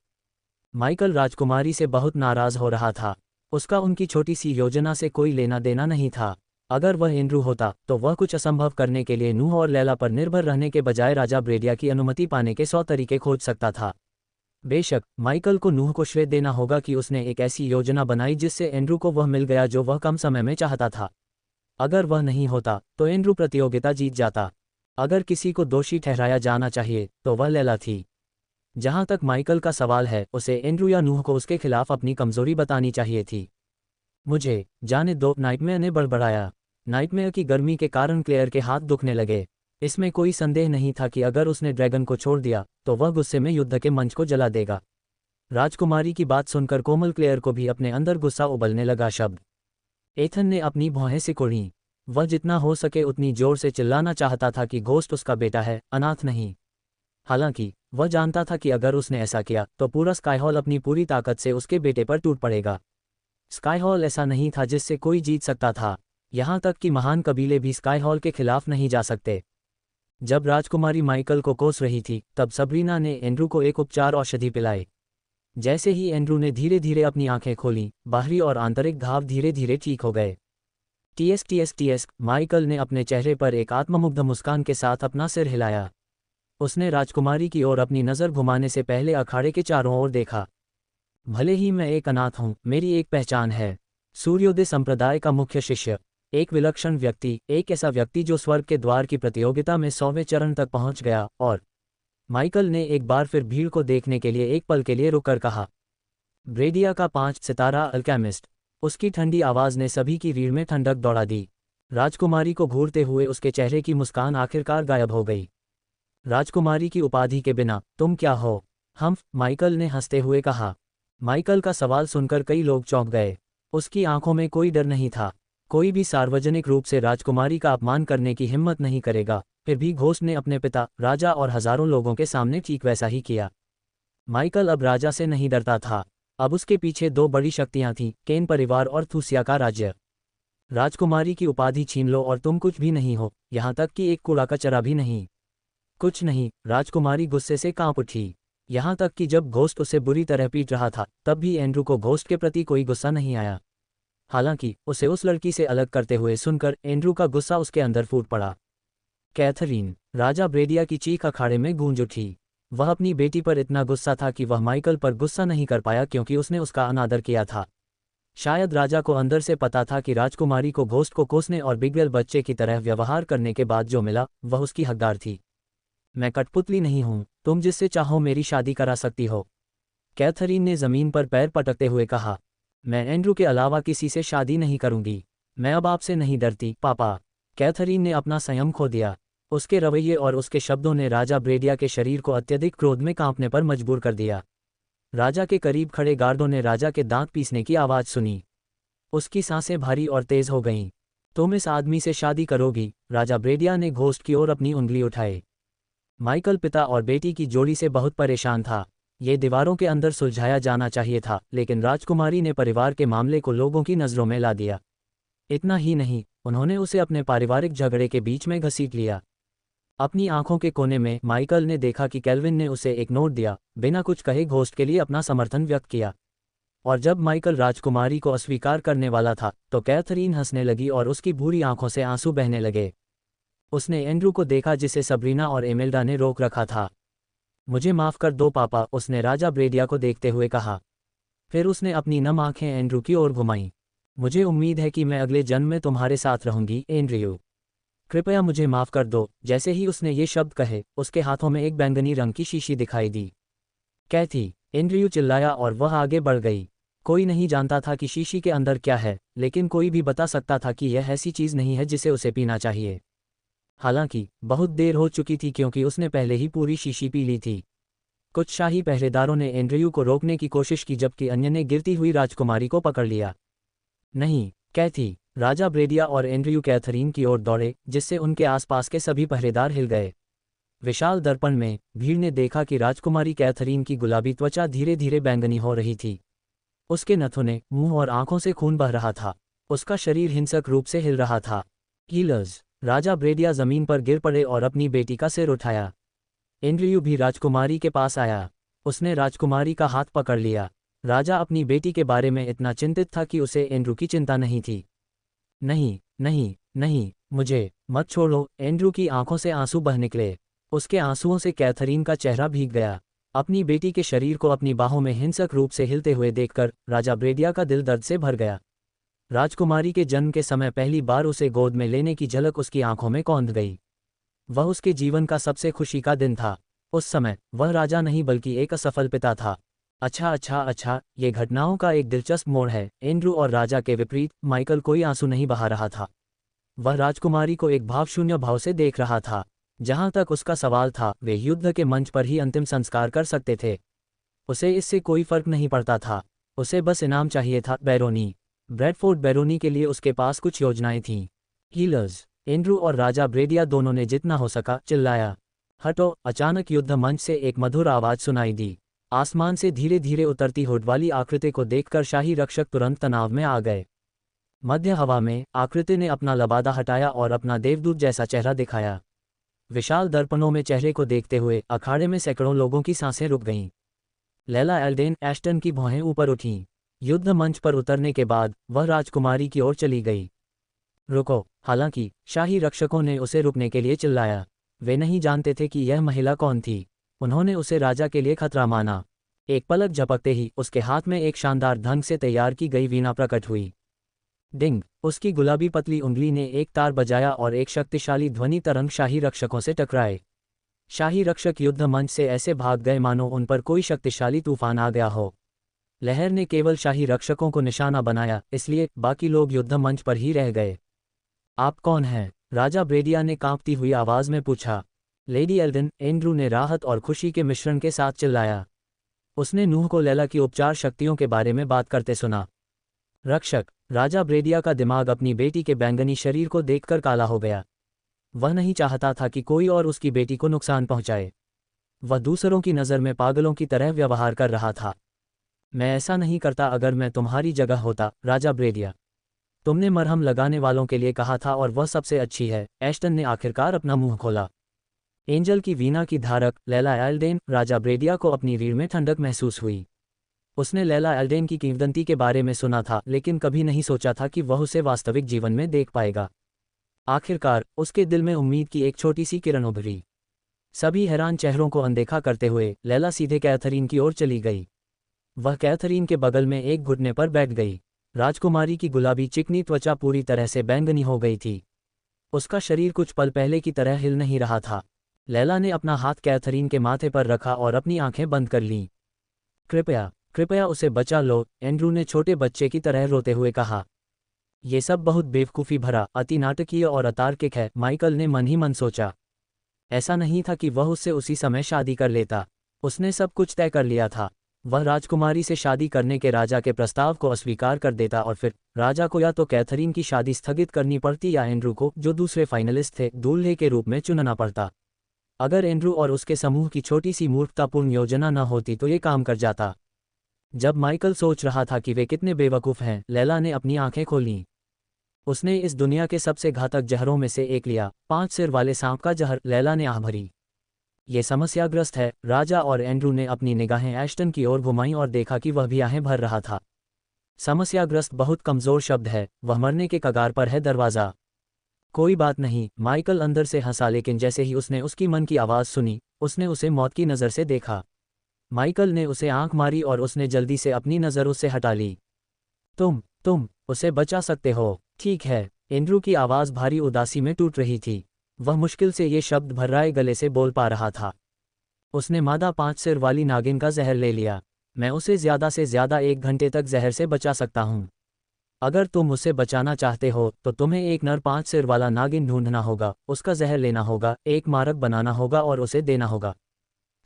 माइकल राजकुमारी से बहुत नाराज हो रहा था। उसका उनकी छोटी सी योजना से कोई लेना देना नहीं था। अगर वह एंड्रू होता तो वह कुछ असंभव करने के लिए नूह और लैला पर निर्भर रहने के बजाय राजा ब्रेडिया की अनुमति पाने के 100 तरीके खोज सकता था। बेशक माइकल को नूह को श्रेय देना होगा कि उसने एक ऐसी योजना बनाई जिससे एंड्रू को वह मिल गया जो वह कम समय में चाहता था। अगर वह नहीं होता तो एंड्रू प्रतियोगिता जीत जाता। अगर किसी को दोषी ठहराया जाना चाहिए तो वह लैला थी। जहां तक माइकल का सवाल है, उसे एंड्रू या नूह को उसके खिलाफ अपनी कमजोरी बतानी चाहिए थी। मुझे जाने दो, नाइटमेयर ने बड़बड़ाया। नाइटमेयर की गर्मी के कारण क्लेयर के हाथ दुखने लगे। इसमें कोई संदेह नहीं था कि अगर उसने ड्रैगन को छोड़ दिया तो वह गुस्से में युद्ध के मंच को जला देगा। राजकुमारी की बात सुनकर कोमल क्लेयर को भी अपने अंदर गुस्सा उबलने लगा। शब्द एथन ने अपनी भौहें सिकुड़ी। वह जितना हो सके उतनी जोर से चिल्लाना चाहता था कि घोस्ट उसका बेटा है, अनाथ नहीं। हालांकि वह जानता था कि अगर उसने ऐसा किया तो पूरा स्काईहॉल अपनी पूरी ताकत से उसके बेटे पर टूट पड़ेगा। स्काईहॉल ऐसा नहीं था जिससे कोई जीत सकता था। यहां तक कि महान कबीले भी स्काईहॉल के खिलाफ नहीं जा सकते। जब राजकुमारी माइकल को कोस रही थी तब सबरीना ने एंड्रू को एक उपचार औषधि पिलाई। जैसे ही एंड्रू ने धीरे धीरे अपनी आंखें खोलीं, बाहरी और आंतरिक घाव धीरे धीरे ठीक हो गए। TS TS TS. माइकल ने अपने चेहरे पर एक आत्ममुग्ध मुस्कान के साथ अपना सिर हिलाया। उसने राजकुमारी की ओर अपनी नज़र घुमाने से पहले अखाड़े के चारों ओर देखा। भले ही मैं एक अनाथ हूँ, मेरी एक पहचान है। सूर्योदय संप्रदाय का मुख्य शिष्य, एक विलक्षण व्यक्ति, एक ऐसा व्यक्ति जो स्वर्ग के द्वार की प्रतियोगिता में 100वें चरण तक पहुंच गया। और माइकल ने एक बार फिर भीड़ को देखने के लिए एक पल के लिए रुककर कहा, ब्रेडिया का 5 सितारा अल्केमिस्ट। उसकी ठंडी आवाज ने सभी की रीढ़ में ठंडक दौड़ा दी। राजकुमारी को घूरते हुए उसके चेहरे की मुस्कान आखिरकार गायब हो गई। राजकुमारी की उपाधि के बिना तुम क्या हो? हम, माइकल ने हंसते हुए कहा। माइकल का सवाल सुनकर कई लोग चौंक गए। उसकी आंखों में कोई डर नहीं था। कोई भी सार्वजनिक रूप से राजकुमारी का अपमान करने की हिम्मत नहीं करेगा। फिर भी घोस्ट ने अपने पिता, राजा और हजारों लोगों के सामने ठीक वैसा ही किया। माइकल अब राजा से नहीं डरता था। अब उसके पीछे 2 बड़ी शक्तियां थीं, केन परिवार और थूसिया का राज्य। राजकुमारी की उपाधि छीन लो और तुम कुछ भी नहीं हो, यहां तक कि एक कूड़ा कचरा भी नहीं। कुछ नहीं। राजकुमारी गुस्से से कांप उठी। यहां तक कि जब घोस्ट उसे बुरी तरह पीट रहा था तब भी एंड्रू को घोस्ट के प्रति कोई गुस्सा नहीं आया। हालांकि उसे उस लड़की से अलग करते हुए सुनकर एंड्रू का गुस्सा उसके अंदर फूट पड़ा। कैथरीन। राजा ब्रेडिया की चीख अखाड़े में गूंज उठी। वह अपनी बेटी पर इतना गुस्सा था कि वह माइकल पर गुस्सा नहीं कर पाया क्योंकि उसने उसका अनादर किया था। शायद राजा को अंदर से पता था कि राजकुमारी को घोस्ट को कोसने और बिगड़ेल बच्चे की तरह व्यवहार करने के बाद जो मिला वह उसकी हकदार थी। मैं कठपुतली नहीं हूं, तुम जिससे चाहो मेरी शादी करा सकती हो, कैथरीन ने जमीन पर पैर पटकते हुए कहा। मैं एंड्रू के अलावा किसी से शादी नहीं करूंगी। मैं अब आपसे नहीं डरती, पापा। कैथरीन ने अपना संयम खो दिया। उसके रवैये और उसके शब्दों ने राजा ब्रेडिया के शरीर को अत्यधिक क्रोध में कांपने पर मजबूर कर दिया। राजा के करीब खड़े गार्डों ने राजा के दांत पीसने की आवाज सुनी। उसकी सांसें भारी और तेज हो गईं। तुम इस आदमी से शादी करोगी? राजा ब्रेडिया ने घोस्ट की ओर अपनी उंगली उठाई। माइकल पिता और बेटी की जोड़ी से बहुत परेशान था। ये दीवारों के अंदर सुलझाया जाना चाहिए था, लेकिन राजकुमारी ने परिवार के मामले को लोगों की नज़रों में ला दिया। इतना ही नहीं, उन्होंने उसे अपने पारिवारिक झगड़े के बीच में घसीट लिया। अपनी आंखों के कोने में माइकल ने देखा कि केल्विन ने उसे एक नोट दिया, बिना कुछ कहे घोस्ट के लिए अपना समर्थन व्यक्त किया। और जब माइकल राजकुमारी को अस्वीकार करने वाला था तो कैथरीन हंसने लगी और उसकी भूरी आंखों से आंसू बहने लगे। उसने एंड्रू को देखा जिसे सबरीना और एमेल्डा ने रोक रखा था। मुझे माफ़ कर दो पापा, उसने राजा ब्रेडिया को देखते हुए कहा। फिर उसने अपनी नम आंखें एंड्रू की ओर घुमाईं। मुझे उम्मीद है कि मैं अगले जन्म में तुम्हारे साथ रहूंगी एंड्रयू। कृपया मुझे माफ़ कर दो। जैसे ही उसने ये शब्द कहे, उसके हाथों में एक बैंगनी रंग की शीशी दिखाई दी। कैथी, एंड्रयू चिल्लाया और वह आगे बढ़ गई। कोई नहीं जानता था कि शीशी के अंदर क्या है, लेकिन कोई भी बता सकता था कि यह ऐसी चीज़ नहीं है जिसे उसे पीना चाहिए। हालांकि बहुत देर हो चुकी थी क्योंकि उसने पहले ही पूरी शीशी पी ली थी। कुछ शाही पहरेदारों ने एंड्रयू को रोकने की कोशिश की जबकि अन्य ने गिरती हुई राजकुमारी को पकड़ लिया। नहीं, कैथी, राजा ब्रेडिया और एंड्रयू कैथरीन की ओर दौड़े, जिससे उनके आसपास के सभी पहरेदार हिल गए। विशाल दर्पण में भीड़ ने देखा कि राजकुमारी कैथरीन की गुलाबी त्वचा धीरे धीरे बैंगनी हो रही थी। उसके नथुने, मुंह और आंखों से खून बह रहा था। उसका शरीर हिंसक रूप से हिल रहा था। हीलर्स, राजा ब्रेडिया जमीन पर गिर पड़े और अपनी बेटी का सिर उठाया। एंड्रयू भी राजकुमारी के पास आया। उसने राजकुमारी का हाथ पकड़ लिया। राजा अपनी बेटी के बारे में इतना चिंतित था कि उसे एंड्रू की चिंता नहीं थी। नहीं, नहीं, नहीं, मुझे मत छोड़ो। एंड्रू की आंखों से आंसू बह निकले। उसके आंसुओं से कैथरीन का चेहरा भीग गया। अपनी बेटी के शरीर को अपनी बाहों में हिंसक रूप से हिलते हुए देखकर राजा ब्रेडिया का दिल दर्द से भर गया। राजकुमारी के जन्म के समय पहली बार उसे गोद में लेने की झलक उसकी आंखों में कौंध गई। वह उसके जीवन का सबसे खुशी का दिन था। उस समय वह राजा नहीं बल्कि एक असफल पिता था। अच्छा, ये घटनाओं का एक दिलचस्प मोड़ है। एंड्रू और राजा के विपरीत माइकल कोई आंसू नहीं बहा रहा था। वह राजकुमारी को एक भावशून्य भाव से देख रहा था। जहां तक उसका सवाल था, वे युद्ध के मंच पर ही अंतिम संस्कार कर सकते थे। उसे इससे कोई फर्क नहीं पड़ता था। उसे बस इनाम चाहिए था। बैरोनी ब्रैडफोर्ड बैरोनी के लिए उसके पास कुछ योजनाएं थीं। हीलर्स, एंड्रू और राजा ब्रेडिया दोनों ने जितना हो सका चिल्लाया। हटो। अचानक युद्ध मंच से एक मधुर आवाज सुनाई दी। आसमान से धीरे धीरे उतरती हुड वाली आकृति को देखकर शाही रक्षक तुरंत तनाव में आ गए। मध्य हवा में आकृति ने अपना लबादा हटाया और अपना देवदूत जैसा चेहरा दिखाया। विशाल दर्पणों में चेहरे को देखते हुए अखाड़े में सैकड़ों लोगों की सांसें रुक गईं। लैला एल्डेन एस्टन की भौहें ऊपर उठीं। युद्ध मंच पर उतरने के बाद वह राजकुमारी की ओर चली गई। रुको। हालांकि शाही रक्षकों ने उसे रुकने के लिए चिल्लाया। वे नहीं जानते थे कि यह महिला कौन थी। उन्होंने उसे राजा के लिए खतरा माना। एक पलक झपकते ही उसके हाथ में एक शानदार ढंग से तैयार की गई वीणा प्रकट हुई। डिंग। उसकी गुलाबी पतली उंगली ने एक तार बजाया और एक शक्तिशाली ध्वनि तरंग शाही रक्षकों से टकराए। शाही रक्षक युद्ध मंच से ऐसे भाग गए मानो उन पर कोई शक्तिशाली तूफान आ गया हो। लहर ने केवल शाही रक्षकों को निशाना बनाया, इसलिए बाकी लोग युद्ध मंच पर ही रह गए। आप कौन हैं? राजा ब्रेडिया ने कांपती हुई आवाज में पूछा। लेडी एल्डन, एंड्रू ने राहत और खुशी के मिश्रण के साथ चिल्लाया। उसने नूह को लैला की उपचार शक्तियों के बारे में बात करते सुना। रक्षक। राजा ब्रेडिया का दिमाग अपनी बेटी के बैंगनी शरीर को देखकर काला हो गया। वह नहीं चाहता था कि कोई और उसकी बेटी को नुकसान पहुंचाए। वह दूसरों की नज़र में पागलों की तरह व्यवहार कर रहा था। मैं ऐसा नहीं करता अगर मैं तुम्हारी जगह होता, राजा ब्रेडिया। तुमने मरहम लगाने वालों के लिए कहा था और वह सबसे अच्छी है। एस्टन ने आखिरकार अपना मुंह खोला। एंजल की वीणा की धारक लैला एल्डेन। राजा ब्रेडिया को अपनी रीढ़ में ठंडक महसूस हुई। उसने लैला एल्डेन की किंवदंती के बारे में सुना था, लेकिन कभी नहीं सोचा था कि वह उसे वास्तविक जीवन में देख पाएगा। आखिरकार उसके दिल में उम्मीद की एक छोटी सी किरण उभरी। सभी हैरान चेहरों को अनदेखा करते हुए लैला सीधे कैथरीन की ओर चली गई। वह कैथरीन के बगल में एक घुटने पर बैठ गई। राजकुमारी की गुलाबी चिकनी त्वचा पूरी तरह से बैंगनी हो गई थी। उसका शरीर कुछ पल पहले की तरह हिल नहीं रहा था। लैला ने अपना हाथ कैथरीन के माथे पर रखा और अपनी आंखें बंद कर लीं। कृपया, कृपया उसे बचा लो, एंड्रू ने छोटे बच्चे की तरह रोते हुए कहा। ये सब बहुत बेवकूफ़ी भरा, अति नाटकीय और अतार्किक है, माइकल ने मन ही मन सोचा। ऐसा नहीं था कि वह उससे उसी समय शादी कर लेता। उसने सब कुछ तय कर लिया था। वह राजकुमारी से शादी करने के राजा के प्रस्ताव को अस्वीकार कर देता और फिर राजा को या तो कैथरीन की शादी स्थगित करनी पड़ती या एंड्रू को, जो दूसरे फाइनलिस्ट थे, दूल्हे के रूप में चुनना पड़ता। अगर एंड्रू और उसके समूह की छोटी सी मूर्खतापूर्ण योजना न होती तो ये काम कर जाता। जब माइकल सोच रहा था कि वे कितने बेवकूफ़ हैं, लैला ने अपनी आंखें खोलीं। उसने इस दुनिया के सबसे घातक जहरों में से एक लिया, 5 सिर वाले सांप का जहर। लैला ने आह भरी। ये समस्याग्रस्त है। राजा और एंड्रू ने अपनी निगाहें एश्टन की ओर घुमाईं और देखा कि वह भी आहें भर रहा था। समस्याग्रस्त बहुत कमज़ोर शब्द है, वह मरने के कगार पर है। दरवाज़ा। कोई बात नहीं, माइकल अंदर से हंसा, लेकिन जैसे ही उसने उसकी मन की आवाज़ सुनी, उसने उसे मौत की नज़र से देखा। माइकल ने उसे आंख मारी और उसने जल्दी से अपनी नज़र उससे हटा ली। तुम उसे बचा सकते हो, ठीक है? एंड्रू की आवाज़ भारी उदासी में टूट रही थी। वह मुश्किल से ये शब्द भर्राए गले से बोल पा रहा था। उसने मादा 5 सिर वाली नागिन का जहर ले लिया। मैं उसे ज़्यादा से ज़्यादा 1 घंटे तक जहर से बचा सकता हूँ। अगर तुम उसे बचाना चाहते हो तो तुम्हें एक नर 5 सिर वाला नागिन ढूंढना होगा, उसका जहर लेना होगा, एक मारक बनाना होगा और उसे देना होगा।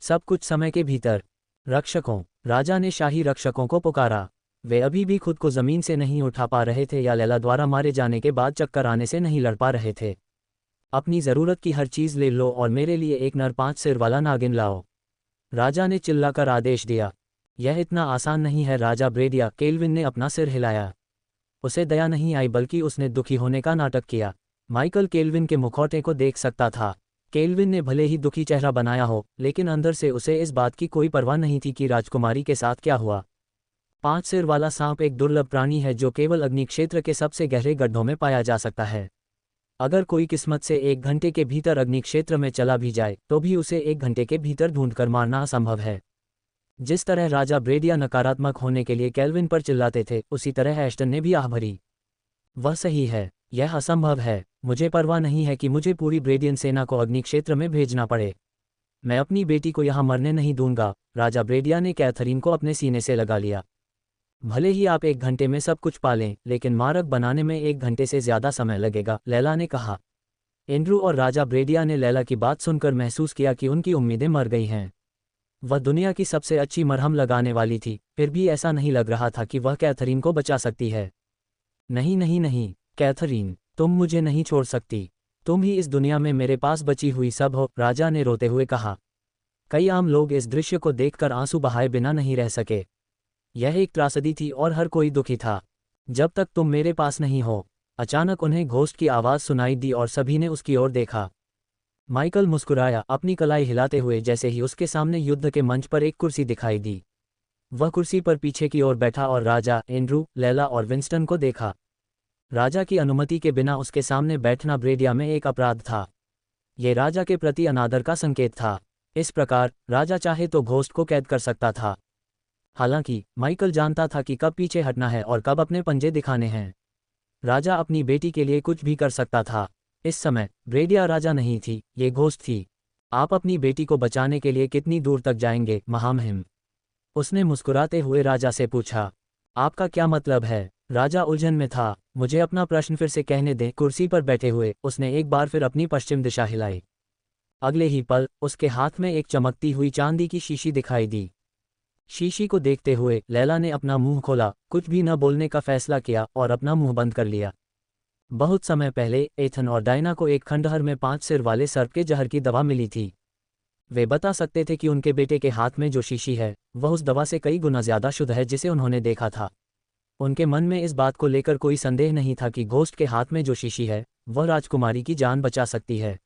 सब कुछ समय के भीतर। रक्षकों। राजा ने शाही रक्षकों को पुकारा। वे अभी भी खुद को ज़मीन से नहीं उठा पा रहे थे या लैला द्वारा मारे जाने के बाद चक्कर आने से नहीं लड़ पा रहे थे। अपनी ज़रूरत की हर चीज़ ले लो और मेरे लिए एक नर 5 सिर वाला नागिन लाओ, राजा ने चिल्लाकर आदेश दिया। यह इतना आसान नहीं है राजा ब्रेडिया। केल्विन ने अपना सिर हिलाया। उसे दया नहीं आई, बल्कि उसने दुखी होने का नाटक किया। माइकल केल्विन के मुखौटे को देख सकता था। केल्विन ने भले ही दुखी चेहरा बनाया हो, लेकिन अंदर से उसे इस बात की कोई परवाह नहीं थी कि राजकुमारी के साथ क्या हुआ। 5 सिर वाला सांप एक दुर्लभ प्राणी है जो केवल अग्नि क्षेत्र के सबसे गहरे गड्ढों में पाया जा सकता है। अगर कोई किस्मत से 1 घंटे के भीतर अग्नि क्षेत्र में चला भी जाए तो भी उसे 1 घंटे के भीतर ढूंढकर मारना असंभव है। जिस तरह राजा ब्रेडिया नकारात्मक होने के लिए केल्विन पर चिल्लाते थे, उसी तरह एश्टन ने भी आह भरी। वह सही है, यह असंभव है। मुझे परवाह नहीं है कि मुझे पूरी ब्रेडियन सेना को अग्नि क्षेत्र में भेजना पड़े। मैं अपनी बेटी को यहाँ मरने नहीं दूंगा। राजा ब्रेडिया ने कैथरीन को अपने सीने से लगा लिया। भले ही आप 1 घंटे में सब कुछ पालें, लेकिन मारक बनाने में 1 घंटे से ज़्यादा समय लगेगा, लैला ने कहा। एंड्रू और राजा ब्रेडिया ने लैला की बात सुनकर महसूस किया कि उनकी उम्मीदें मर गई हैं। वह दुनिया की सबसे अच्छी मरहम लगाने वाली थी, फिर भी ऐसा नहीं लग रहा था कि वह कैथरीन को बचा सकती है। नहीं नहीं नहीं, कैथरीन, तुम मुझे नहीं छोड़ सकती। तुम ही इस दुनिया में मेरे पास बची हुई सब हो, राजा ने रोते हुए कहा। कई आम लोग इस दृश्य को देखकर आंसू बहाए बिना नहीं रह सके। यह एक त्रासदी थी और हर कोई दुखी था। जब तक तुम मेरे पास नहीं हो। अचानक उन्हें घोस्ट की आवाज़ सुनाई दी और सभी ने उसकी ओर देखा। माइकल मुस्कुराया, अपनी कलाई हिलाते हुए, जैसे ही उसके सामने युद्ध के मंच पर एक कुर्सी दिखाई दी। वह कुर्सी पर पीछे की ओर बैठा और राजा, एंड्रू, लैला और विंस्टन को देखा। राजा की अनुमति के बिना उसके सामने बैठना ब्रेडिया में एक अपराध था। ये राजा के प्रति अनादर का संकेत था। इस प्रकार राजा चाहे तो घोस्ट को कैद कर सकता था। हालांकि माइकल जानता था कि कब पीछे हटना है और कब अपने पंजे दिखाने हैं। राजा अपनी बेटी के लिए कुछ भी कर सकता था। इस समय ब्रेडिया राजा नहीं थी, ये घोस्ट थी। आप अपनी बेटी को बचाने के लिए कितनी दूर तक जाएंगे, महामहिम? उसने मुस्कुराते हुए राजा से पूछा। आपका क्या मतलब है? राजा उलझन में था। मुझे अपना प्रश्न फिर से कहने दें। कुर्सी पर बैठे हुए उसने एक बार फिर अपनी पश्चिम दिशा हिलाई। अगले ही पल उसके हाथ में एक चमकती हुई चांदी की शीशी दिखाई दी। शीशी को देखते हुए लैला ने अपना मुंह खोला, कुछ भी न बोलने का फैसला किया और अपना मुंह बंद कर लिया। बहुत समय पहले एथन और डायना को एक खंडहर में 5 सिर वाले सर्प के जहर की दवा मिली थी। वे बता सकते थे कि उनके बेटे के हाथ में जो शीशी है वह उस दवा से कई गुना ज़्यादा शुद्ध है जिसे उन्होंने देखा था। उनके मन में इस बात को लेकर कोई संदेह नहीं था कि घोस्ट के हाथ में जो शीशी है वह राजकुमारी की जान बचा सकती है।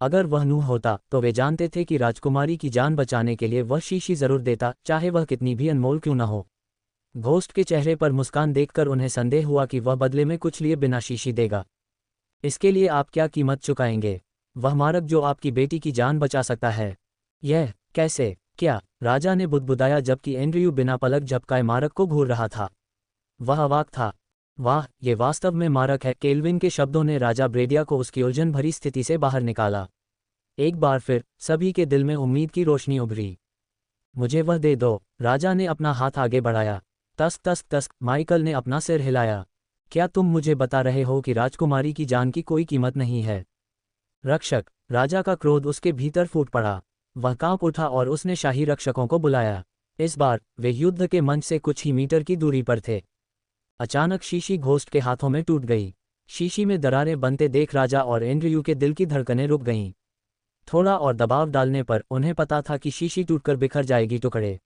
अगर वह नूह होता तो वे जानते थे कि राजकुमारी की जान बचाने के लिए वह शीशी जरूर देता, चाहे वह कितनी भी अनमोल क्यों न हो। घोस्ट के चेहरे पर मुस्कान देखकर उन्हें संदेह हुआ कि वह बदले में कुछ लिए बिना शीशी देगा। इसके लिए आप क्या कीमत चुकाएंगे? वह मारक जो आपकी बेटी की जान बचा सकता है। यह कैसे? क्या? राजा ने बुदबुदाया जबकि एंड्रयू बिना पलक झपकाए मारक को घूर रहा था। वह अवाक था। वाह, ये वास्तव में मारक है। केल्विन के शब्दों ने राजा ब्रेडिया को उसकी उलझन भरी स्थिति से बाहर निकाला। एक बार फिर सभी के दिल में उम्मीद की रोशनी उभरी। मुझे वह दे दो। राजा ने अपना हाथ आगे बढ़ाया। तस्क तस्क तस्क, माइकल ने अपना सिर हिलाया। क्या तुम मुझे बता रहे हो कि राजकुमारी की जान की कोई कीमत नहीं है? रक्षक। राजा का क्रोध उसके भीतर फूट पड़ा। वह कांप उठा और उसने शाही रक्षकों को बुलाया। इस बार वे युद्ध के मंच से कुछ ही मीटर की दूरी पर थे। अचानक शीशी घोस्ट के हाथों में टूट गई। शीशी में दरारें बनते देख राजा और एंड्रयू के दिल की धड़कनें रुक गईं। थोड़ा और दबाव डालने पर उन्हें पता था कि शीशी टूटकर बिखर जाएगी टुकड़े।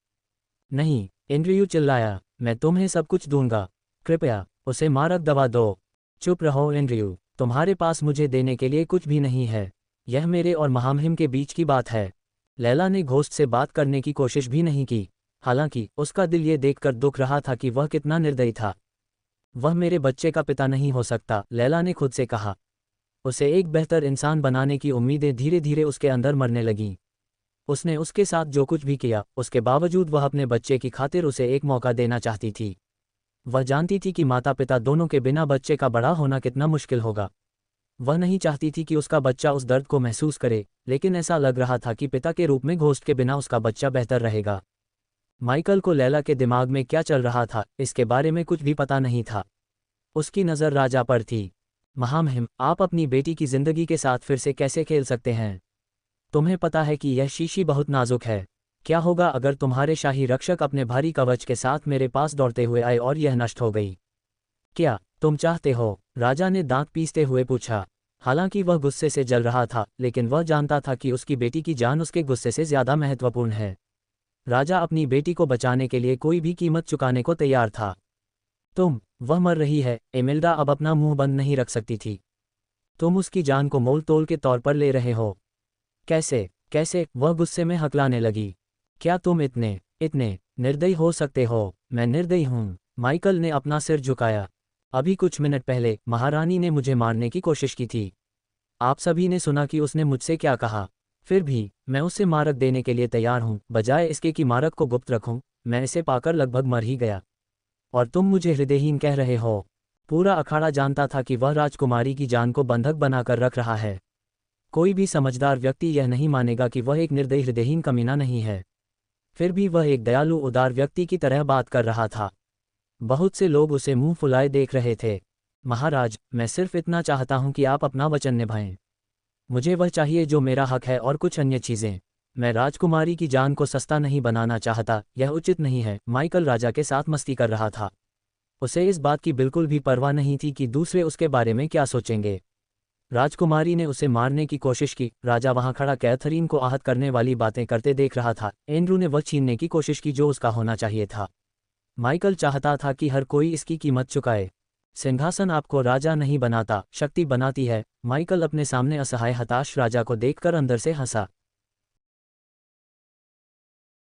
नहीं, एंड्रयू चिल्लाया, मैं तुम्हें सब कुछ दूंगा। कृपया उसे मारक दवा दो। चुप रहो एंड्रयू, तुम्हारे पास मुझे देने के लिए कुछ भी नहीं है। यह मेरे और महामहिम के बीच की बात है। लैला ने घोस्ट से बात करने की कोशिश भी नहीं की, हालांकि उसका दिल ये देखकर दुख रहा था कि वह कितना निर्दयी था। वह मेरे बच्चे का पिता नहीं हो सकता, लैला ने खुद से कहा। उसे एक बेहतर इंसान बनाने की उम्मीदें धीरे धीरे उसके अंदर मरने लगीं। उसने उसके साथ जो कुछ भी किया, उसके बावजूद वह अपने बच्चे की खातिर उसे एक मौका देना चाहती थी। वह जानती थी कि माता पिता दोनों के बिना बच्चे का बड़ा होना कितना मुश्किल होगा। वह नहीं चाहती थी कि उसका बच्चा उस दर्द को महसूस करे, लेकिन ऐसा लग रहा था कि पिता के रूप में घोस्ट के बिना उसका बच्चा बेहतर रहेगा। माइकल को लैला के दिमाग में क्या चल रहा था, इसके बारे में कुछ भी पता नहीं था। उसकी नज़र राजा पर थी। महामहिम, आप अपनी बेटी की जिंदगी के साथ फिर से कैसे खेल सकते हैं? तुम्हें पता है कि यह शीशी बहुत नाजुक है। क्या होगा अगर तुम्हारे शाही रक्षक अपने भारी कवच के साथ मेरे पास दौड़ते हुए आए और यह नष्ट हो गई? क्या तुम चाहते हो? राजा ने दांत पीसते हुए पूछा। हालांकि वह गुस्से से जल रहा था, लेकिन वह जानता था कि उसकी बेटी की जान उसके गुस्से से ज्यादा महत्वपूर्ण है। राजा अपनी बेटी को बचाने के लिए कोई भी कीमत चुकाने को तैयार था। वह मर रही है। एमिल्डा अब अपना मुंह बंद नहीं रख सकती थी। तुम उसकी जान को मोल तोल के तौर पर ले रहे हो। कैसे? वह गुस्से में हकलाने लगी। क्या तुम इतने निर्दयी हो सकते हो? मैं निर्दयी हूं। माइकल ने अपना सिर झुकाया। अभी कुछ मिनट पहले महारानी ने मुझे मारने की कोशिश की थी। आप सभी ने सुना कि उसने मुझसे क्या कहा। फिर भी मैं उसे मारक देने के लिए तैयार हूं, बजाय इसके कि मारक को गुप्त रखूं। मैं इसे पाकर लगभग मर ही गया, और तुम मुझे हृदयहीन कह रहे हो। पूरा अखाड़ा जानता था कि वह राजकुमारी की जान को बंधक बनाकर रख रहा है। कोई भी समझदार व्यक्ति यह नहीं मानेगा कि वह एक निर्दयी हृदयहीन कमीना नहीं है। फिर भी वह एक दयालु उदार व्यक्ति की तरह बात कर रहा था। बहुत से लोग उसे मुंह फुलाए देख रहे थे। महाराज, मैं सिर्फ इतना चाहता हूं कि आप अपना वचन निभाएं। मुझे वह चाहिए जो मेरा हक है और कुछ अन्य चीजें। मैं राजकुमारी की जान को सस्ता नहीं बनाना चाहता, यह उचित नहीं है। माइकल राजा के साथ मस्ती कर रहा था। उसे इस बात की बिल्कुल भी परवाह नहीं थी कि दूसरे उसके बारे में क्या सोचेंगे। राजकुमारी ने उसे मारने की कोशिश की। राजा वहां खड़ा कैथरीन को आहत करने वाली बातें करते देख रहा था। एंड्रू ने वह छीनने की कोशिश की जो उसका होना चाहिए था। माइकल चाहता था कि हर कोई इसकी कीमत चुकाए। सिंहासन आपको राजा नहीं बनाता, शक्ति बनाती है। माइकल अपने सामने असहाय हताश राजा को देखकर अंदर से हंसा।